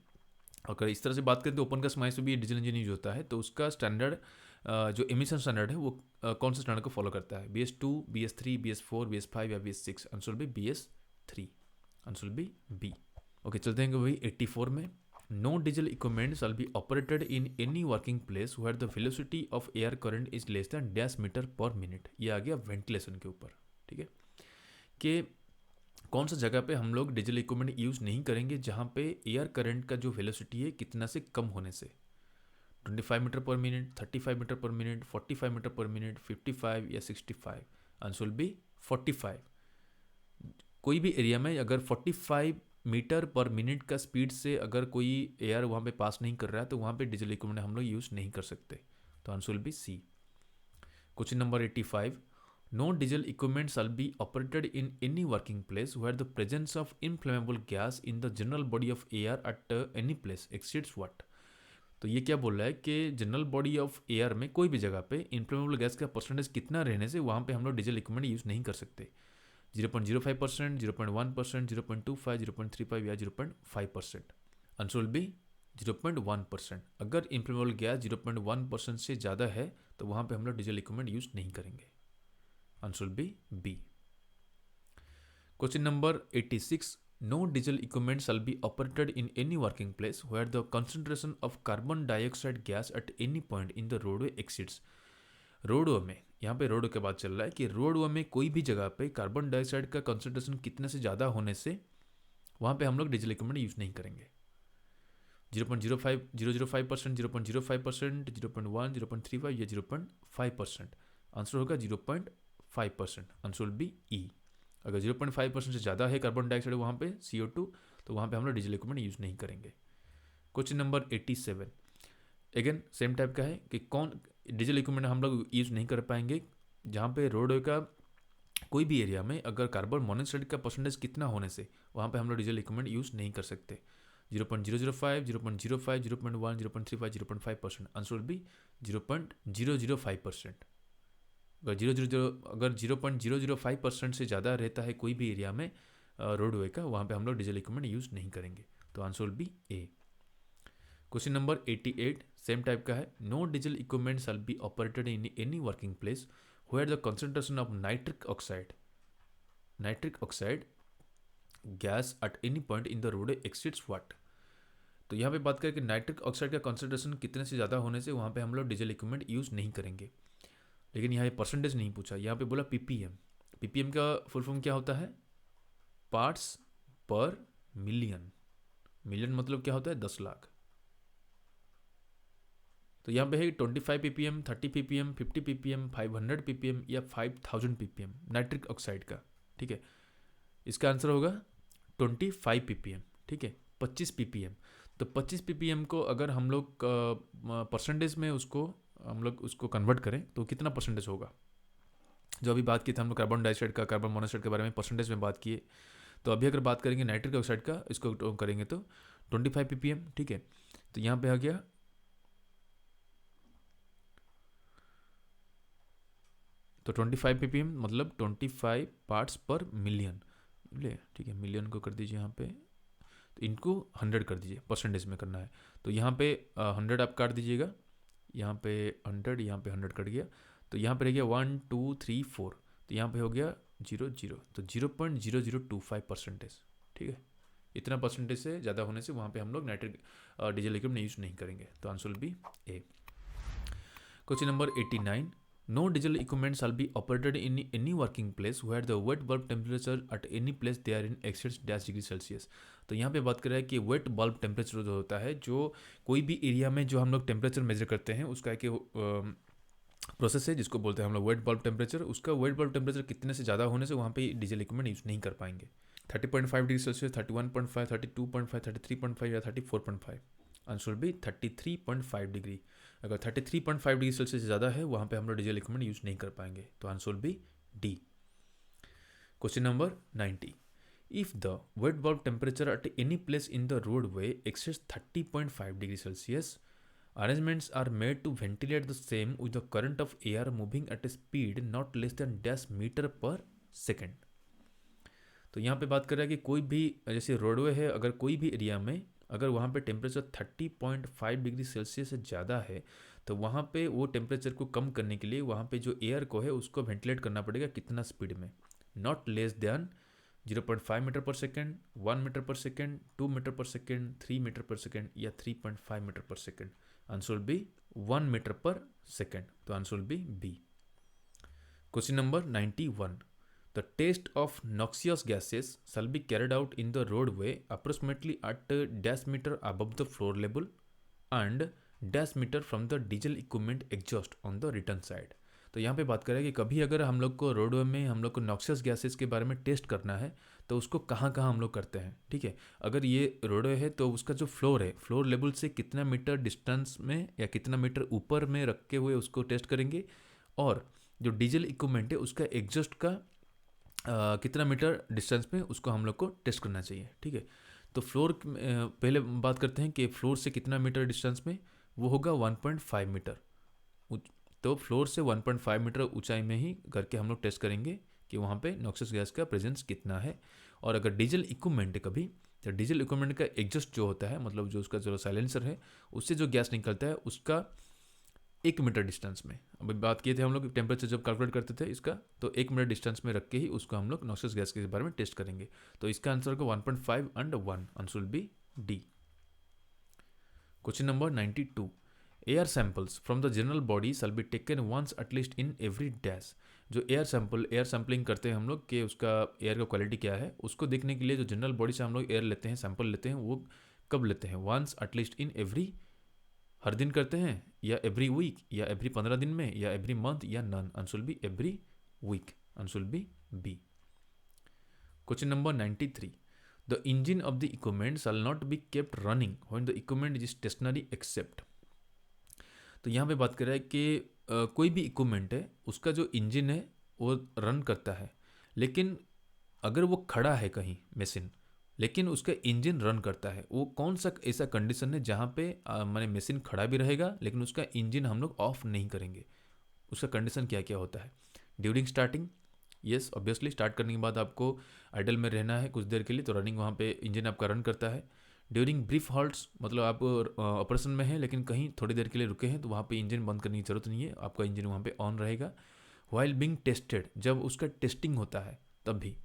अगर इस तरह से बात करें तो ओपन कास्ट माइंस में भी डीजल इंजन यूज होता है, तो उसका स्टैंडर्ड जो एमिशन स्टैंडर्ड है वो कौन सा स्टैंडर्ड को फॉलो करता है? BS2, BS3, BS4, BS5 या BS6? Answer will be BS3। Answer will be B. Okay, चलते हैं भाई 84 में। No diesel equipment shall be operated in any working place where the velocity of air current is less than dash metre per minute. ये आ गया ventilation के ऊपर। ठीक है, कि कौन सा जगह पे हम लोग डीजल इक्विपमेंट यूज़ नहीं करेंगे जहाँ पे एयर करंट का जो वेलोसिटी है कितना से कम होने से, 25 metre per minute, 35 metre per minute, 45 metre per minute, 55 या 65? Answer will be 45। कोई भी एरिया में अगर 45 मीटर पर मिनट का स्पीड से अगर कोई एयर वहाँ पे पास नहीं कर रहा है तो वहाँ पे डीजल इक्विपमेंट हम लोग यूज़ नहीं कर सकते। तो answer will be C. Question number 85, no diesel equipment shall be operated in any working place where the presence of inflammable gas in the general body of air at any place exceeds what? तो ये क्या बोल रहा है कि general body of air में कोई भी जगह पे इन्फ्लेमेबल गैस का परसेंटेज कितना रहने से वहाँ पे हम लोग डीजल इक्विपमेंट यूज़ नहीं कर सकते। 0.05%, 0.1%, 0.25, 0.35 या 0.5%? Answer will B 0.1%। अगर इन्फ्लेमेबल गैस 0.1% से ज़्यादा है तो वहाँ पे हम लोग डीजल इक्विपमेंट यूज़ नहीं करेंगे। Answer will be B. Question number 86, no diesel equipment shall be operated in any working place where the concentration of carbon dioxide gas at any point in the roadway exceeds। Roadway में, यहाँ पे roadway के बाद चल रहा है कि roadway में कोई भी जगह पे कार्बन डाइऑक्साइड का कंसंट्रेशन कितने से ज़्यादा होने से वहाँ पे हम लोग डीजल इक्विपमेंट यूज़ नहीं करेंगे। 0.05%, 0.05%, 0.1, 0.35 या 0.5%? आंसर होगा 0.5%। Answer will be E. अगर 0.5% से ज़्यादा है कार्बन डाइऑक्साइड वहाँ पे CO2, तो वहाँ पे हम लोग डीजल इक्विपमेंट यूज़ नहीं करेंगे। Question number 87 again same type का है कि कौन डीजल इक्विपमेंट हम लोग यूज़ नहीं कर पाएंगे जहाँ पे रोड का कोई भी एरिया में अगर कार्बन मोनोऑक्साइड का परसेंटेज कितना होने से वहाँ पे हम लोग डीजल इक्विपमेंट यूज़ नहीं कर सकते। 0.005, 0.05, 0.1, 0.35, 0.5%। Answer will B 0.005%। अगर 0.005% से ज़्यादा रहता है कोई भी एरिया में रोडवे का, वहाँ पे हम लोग डीजल इक्विपमेंट यूज़ नहीं करेंगे। तो answer will be A. Question number 88 same type का है। No diesel equipment shall be operated in any working place where the concentration of nitric oxide gas at any point in the roadway exceeds what। तो यहाँ पे बात करें कि nitric oxide का concentration कितने से ज़्यादा होने से वहाँ पे हम लोग डीजल इक्विपमेंट यूज़ नहीं करेंगे। लेकिन यहाँ पे परसेंटेज नहीं पूछा, यहाँ पे बोला पीपीएम। पीपीएम का फुल फॉर्म क्या होता है? पार्ट्स पर मिलियन। मिलियन मतलब क्या होता है? 10 लाख। तो यहाँ पे है 25 ppm, 30 ppm, 50 ppm, 500 ppm या 5000 ppm नाइट्रिक ऑक्साइड का। ठीक है, इसका आंसर होगा 25 ppm। ठीक है, 25 ppm। तो 25 ppm को अगर हम लोग परसेंटेज में हम लोग उसको कन्वर्ट करें तो कितना परसेंटेज होगा? जो अभी बात की थी हम लोग कार्बन डाइऑक्साइड का, कार्बन मोनोऑक्साइड के बारे में परसेंटेज में बात किए, तो अभी अगर बात करेंगे नाइट्रिक ऑक्साइड का, इसको करेंगे तो 25 ppm। ठीक है, तो यहाँ पे आ गया तो 25 ppm मतलब 25 पार्ट्स पर मिलियन। ठीक है, मिलियन को कर दीजिए यहाँ पे, तो इनको 100 कर दीजिए, परसेंटेज में करना है। तो यहाँ पे 100 आप काट दीजिएगा, यहाँ पे 100, यहाँ पे 100 कट गया, तो यहाँ पे रह गया 1 2 3 4, तो यहाँ पे हो गया 0 0, तो 0.0025%। ठीक है, इतना परसेंटेज से ज़्यादा होने से वहाँ पे हम लोग नाइट्रिक डीजल इक्विपमेंट यूज़ नहीं करेंगे। तो answer will be A. Question number 89 No diesel equipment shall be operated in any working place where the wet bulb temperature at any place therein exceeds dash degree Celsius। तो यहाँ पे बात कर रहा है कि वेट बल्ब टेम्परेचर जो होता है, जो कोई भी एरिया में जो हम लोग टेम्परेचर मेजर करते हैं, उसका एक प्रोसेस है जिसको बोलते हैं हम लोग वेट बल्ब टेम्परेचर। उसका वेट बल्ब टेम्परेचर कितने से ज़्यादा होने से वहाँ पे डीजल इक्विपमेंट यूज़ नहीं कर पाएंगे। 30.5 डिग्री सेल्सियस, 31.5, 32.5, 33.5 या 34.5। Answer B 33.5 degree. अगर 33.5 डिग्री सेल्सियस से ज़्यादा है वहाँ पे हम लोग डीजल इक्विपमेंट यूज़ नहीं कर पाएंगे। तो answer B D. Question number 90 if the wet bulb temperature at any place in the roadway exceeds 30.5 degree Celsius, arrangements are made to ventilate the same with the current of air moving at a speed not less than dash meter per second। तो यहाँ पे बात कर रहा है कि कोई भी जैसे रोडवे है, अगर कोई भी एरिया में अगर वहाँ पे टेम्परेचर 30.5 डिग्री सेल्सियस से ज़्यादा है, तो वहाँ पे वो टेम्परेचर को कम करने के लिए वहाँ पे जो एयर को है उसको वेंटिलेट करना पड़ेगा कितना स्पीड में? Not less than 0.5 metre per second, 1 metre per second, 2 metre per second, 3 metre per second या 3.5 metre per second. Answer will be 1 metre per second. तो answer will be B. Question number 91 The test of noxious gases shall be carried out in the roadway approximately at dash meter above the floor level and dash meter from the diesel equipment exhaust on the return side। तो यहाँ पे बात करें कि कभी अगर हम लोग को रोडवे में हम लोग को नॉक्सियस गैसेस के बारे में टेस्ट करना है तो उसको कहाँ कहाँ हम लोग करते हैं। ठीक है, अगर ये रोडवे है तो उसका जो फ्लोर है, फ्लोर लेवल से कितना मीटर डिस्टेंस में या कितना मीटर ऊपर में रखे हुए उसको टेस्ट करेंगे, और जो डीजल इक्विपमेंट है उसका एग्जॉस्ट का कितना मीटर डिस्टेंस पे उसको हम लोग को टेस्ट करना चाहिए। ठीक है, तो फ्लोर पहले बात करते हैं कि फ्लोर से कितना मीटर डिस्टेंस में, वो होगा 1.5 मीटर। तो फ्लोर से 1.5 मीटर ऊंचाई में ही करके हम लोग टेस्ट करेंगे कि वहाँ पे नॉक्सियस गैस का प्रेजेंस कितना है। और अगर डीजल इक्विपमेंट है कभी, तो डीजल इक्विपमेंट का एग्जॉस्ट जो होता है, मतलब जो उसका जो साइलेंसर है उससे जो गैस निकलता है उसका 1 मीटर डिस्टेंस में, अभी बात किए थे हम लोग टेम्परेचर जब कैलकुलेट करते थे इसका, तो 1 मीटर डिस्टेंस में रख के ही उसको हम लोग नॉक्सियस गैस के बारे में टेस्ट करेंगे। तो इसका आंसर होगा 1.5 and 1। Answer will be D. Question number 92 air samples from the general body shall be taken once at least in every dash. जो एयर सैंपलिंग करते हैं हम लोग कि उसका एयर का क्वालिटी क्या है, उसको देखने के लिए जो जनरल बॉडी से हम लोग एयर लेते हैं, सैंपल लेते हैं, वो कब लेते हैं? वंस एटलीस्ट इन एवरी, हर दिन करते हैं, या एवरी वीक, या एवरी 15 दिन में, या एवरी मंथ, या none. Answer will be every week. Answer will be B. Question number 93, the engine of the equipment shall not be kept running when the equipment is stationary except. तो यहाँ पे बात कर रहा है कि कोई भी इक्विपमेंट है उसका जो इंजन है वो रन करता है, लेकिन अगर वो खड़ा है कहीं मशीन, लेकिन उसका इंजन रन करता है, वो कौन सा ऐसा कंडीशन है जहाँ पे माने मशीन खड़ा भी रहेगा लेकिन उसका इंजन हम लोग ऑफ नहीं करेंगे। उसका कंडीशन क्या क्या होता है? During starting, yes obviously start करने के बाद आपको आइडल में रहना है कुछ देर के लिए, तो रनिंग वहाँ पे इंजन आपका रन करता है। ड्यूरिंग ब्रीफ हॉल्ट्स, मतलब आप ऑपरेशन में हैं लेकिन कहीं थोड़ी देर के लिए रुके हैं, तो वहाँ पे इंजन बंद करने की जरूरत नहीं है, आपका इंजन वहाँ पे ऑन रहेगा। वाइल बीइंग टेस्टेड, जब उसका टेस्टिंग होता है तब भी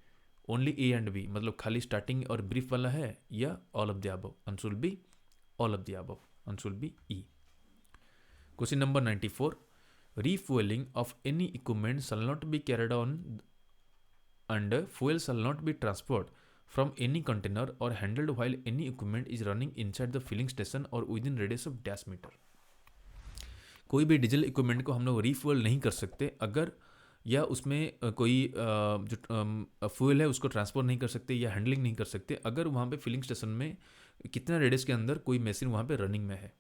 ओनली ए एंड बी, मतलब खाली स्टार्टिंग और ब्रीफ वाला है, या all of the above, answer will be all of the above, answer will be E. Question number 94, refueling of any equipment shall not be carried on and fuel shall not be transferred from any container or handled while any equipment is running inside the filling station or within radius of dash meter। कोई भी diesel equipment को हम लोग refuel नहीं कर सकते अगर, या उसमें कोई जो फ्यूल है उसको ट्रांसफर नहीं कर सकते या हैंडलिंग नहीं कर सकते अगर वहाँ पे फिलिंग स्टेशन में कितना रेडियस के अंदर कोई मशीन वहाँ पे रनिंग में है।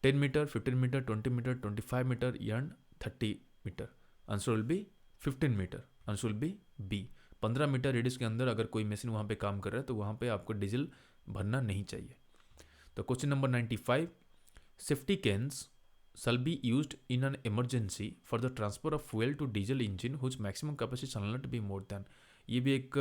10 मीटर, 15 मीटर, 20 मीटर, 25 मीटर या 30 metre, answer will be 15 metre, answer will be B. 15 metre radius के अंदर अगर कोई मशीन वहाँ पे काम कर रहा है तो वहाँ पे आपको डीजल भरना नहीं चाहिए। तो question number 95, safety cans shall be used in an emergency for the transfer of fuel to diesel engine whose maximum capacity shall not be more than। ये भी एक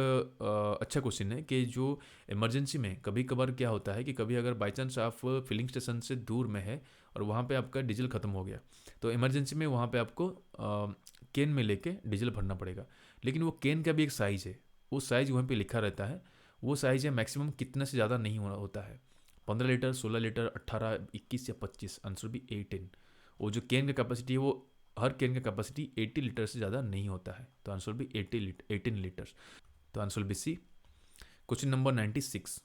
अच्छा क्वेश्चन है कि जो इमरजेंसी में कभी कभार क्या होता है कि कभी अगर बाई चांस आप फिलिंग स्टेशन से दूर में है और वहाँ पे आपका डीजल ख़त्म हो गया, तो इमरजेंसी में वहाँ पे आपको कैन में लेके डीजल भरना पड़ेगा, लेकिन वो कैन का भी एक साइज़ है, वो साइज़ वहाँ पे लिखा रहता है, वो साइज़ है मैक्सिमम कितना से ज़्यादा नहीं होता है, 15 लीटर, 16 लीटर, 18, 21 या 25, आंसर भी 18। वो जो कैन का कैपेसिटी है वो हर कैन का कैपेसिटी 80 लीटर से ज़्यादा नहीं होता है, तो आंसर भी 18 लीटर्स, तो आंसर भी C. Question number 96,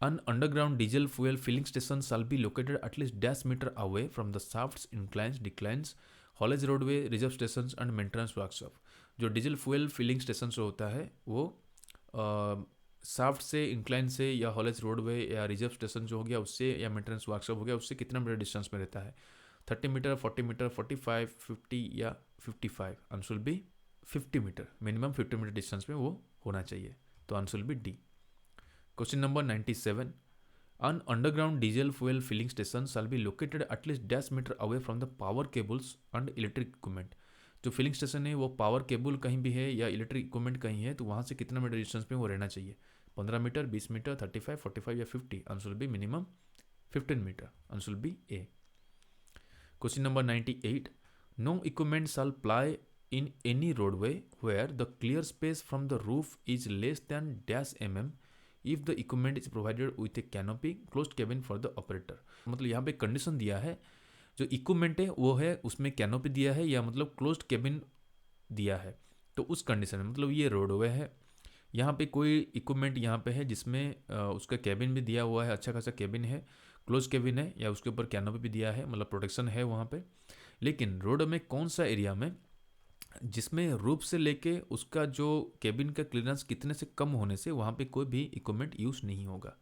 an underground diesel fuel filling station shall be located at least dash metre away from the shafts, inclines, declines, haulage roadway, reserve station and maintenance workshop. जो diesel fuel filling station जो होता है वो shaft से, incline से, या haulage roadway या reserve station जो हो गया उससे, या मेंटेनेंस वर्कशॉप हो गया उससे कितना मीटर डिस्टेंस में रहता है? 30 मीटर, 40 मीटर, 45, 50 या 55, answer will be 50 metre, minimum 50 metre distance में वो होना चाहिए, तो answer will be D. Question number 97, an underground diesel fuel filling station shall be located at least dash metre away from the power cables and electric equipment. जो filling station है वो power cable कहीं भी है या इलेक्ट्रिक इक्विपमेंट कहीं है, तो वहाँ से कितना मीटर डिस्टेंस में वो रहना चाहिए? 15 मीटर, 20 मीटर, 35, 45 या 50, answer will be minimum 15 metre, answer will be A. Question number 98, no equipment shall ply in any roadway where the clear space from the roof is less than dash mm if the equipment is provided with a canopy closed cabin for the operator। मतलब यहाँ पे condition दिया है, जो equipment है वो है उसमें कैनोपी दिया है या मतलब क्लोज्ड केबिन दिया है, तो उस कंडीशन में मतलब ये रोडवे है, यहाँ पे कोई इक्विपमेंट यहाँ पे है जिसमें उसका कैबिन भी दिया हुआ है, अच्छा खासा कैबिन है, क्लोज केबिन है, या उसके ऊपर कैनोपी भी दिया है, मतलब प्रोटेक्शन है वहाँ पे। लेकिन रोड में कौन सा एरिया में जिसमें रूफ से लेके उसका जो केबिन का क्लियरेंस कितने से कम होने से वहाँ पे कोई भी इक्विपमेंट यूज़ नहीं होगा?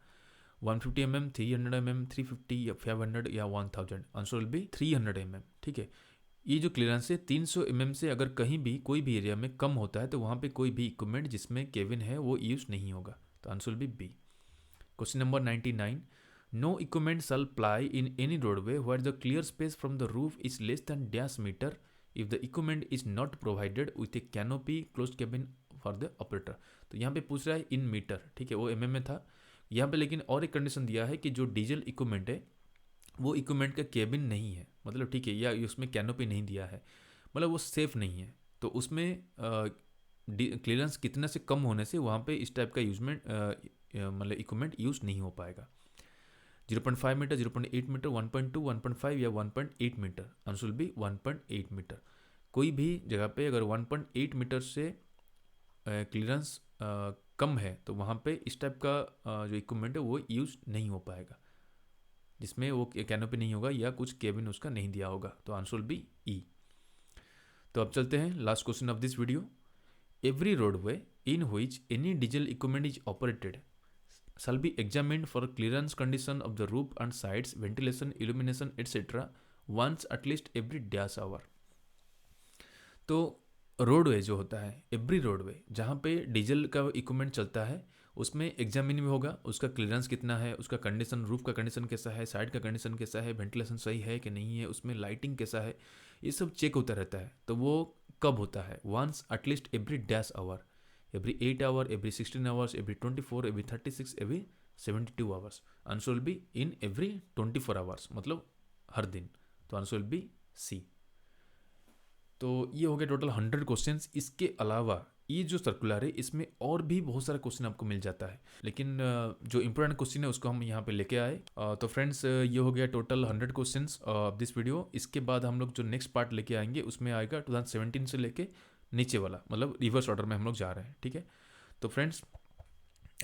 150 mm, 300 mm, 350 या 500 या 1000, आंसर विल बी 300 mm। ठीक है, ये जो क्लियरेंस है 300 mm से अगर कहीं भी कोई भी एरिया में कम होता है तो वहाँ पे कोई भी इक्विपमेंट जिसमें केबिन है वो यूज़ नहीं होगा, तो answer will be B. Question number 99, no equipment shall ply in any roadway where the clear space from the roof is less than dash meter if the equipment is not provided with a canopy closed cabin for the operator। तो यहाँ पे पूछ रहा है in metre, ठीक है, वो mm में था यहाँ पे, लेकिन और एक कंडीशन दिया है कि जो डीजल इक्विपमेंट है वो इक्विपमेंट का केबिन नहीं है, मतलब ठीक है, या उसमें कैनोपी नहीं दिया है, मतलब वो सेफ नहीं है, तो उसमें क्लियरेंस कितने से कम होने से वहाँ पे इस टाइप का यूजमेंट मतलब इक्विपमेंट यूज़ नहीं हो पाएगा। 0.5 मीटर, 0.8 मीटर, 1.2, 1.5 या 1.8 metre, answer will be 1.8 metre. कोई भी जगह पे अगर 1.8 मीटर से क्लियरेंस कम है तो वहाँ पे इस टाइप का जो इक्विपमेंट है वो यूज़ नहीं हो पाएगा, जिसमें वो कैनोपी नहीं होगा या कुछ केबिन उसका नहीं दिया होगा, तो आंसर विल बी ई। तो अब चलते हैं last question of this video. Every roadway in which any diesel equipment is operated shall be examined for clearance condition of the roof and sides, ventilation, illumination, etc. once at least every dash hour. तो roadway जो होता है, every roadway जहाँ पे diesel का equipment चलता है उसमें एग्जामिन भी होगा, उसका क्लियरेंस कितना है, उसका कंडीशन, रूफ का कंडीशन कैसा है, साइड का कंडीशन कैसा है, वेंटिलेशन सही है कि नहीं है, उसमें लाइटिंग कैसा है, ये सब चेक होता रहता है. तो वो कब होता है? Once at least every dash hour, every 8 hours, every 16 hours, every 24, every 36, every 72 hours. Answer will be in every 24 hours, मतलब हर दिन. तो आंसर विल बी सी. तो ये हो गया टोटल 100 क्वेश्चंस. इसके अलावा ये जो सर्कुलर है इसमें और भी बहुत सारा क्वेश्चन आपको मिल जाता है, लेकिन जो इंपॉर्टेंट क्वेश्चन है उसको हम यहाँ पे लेके आए. तो फ्रेंड्स ये हो गया total 100 questions of this video. इसके बाद हम लोग जो नेक्स्ट पार्ट लेके आएंगे उसमें आएगा 2017 से लेके नीचे वाला, मतलब रिवर्स ऑर्डर में हम लोग जा रहे हैं. ठीक है. तो फ्रेंड्स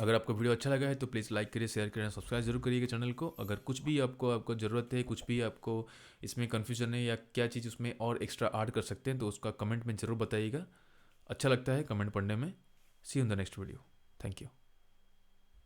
अगर आपको वीडियो अच्छा लगा है तो प्लीज़ लाइक करिए, शेयर करें, सब्सक्राइब जरूर करिएगा चैनल को. अगर कुछ भी आपको ज़रूरत है, कुछ भी आपको इसमें कन्फ्यूजन है या क्या चीज़ उसमें और एक्स्ट्रा ऐड कर सकते हैं तो उसका कमेंट में ज़रूर बताइएगा. अच्छा लगता है कमेंट पढ़ने में. See you in the next video. Thank you.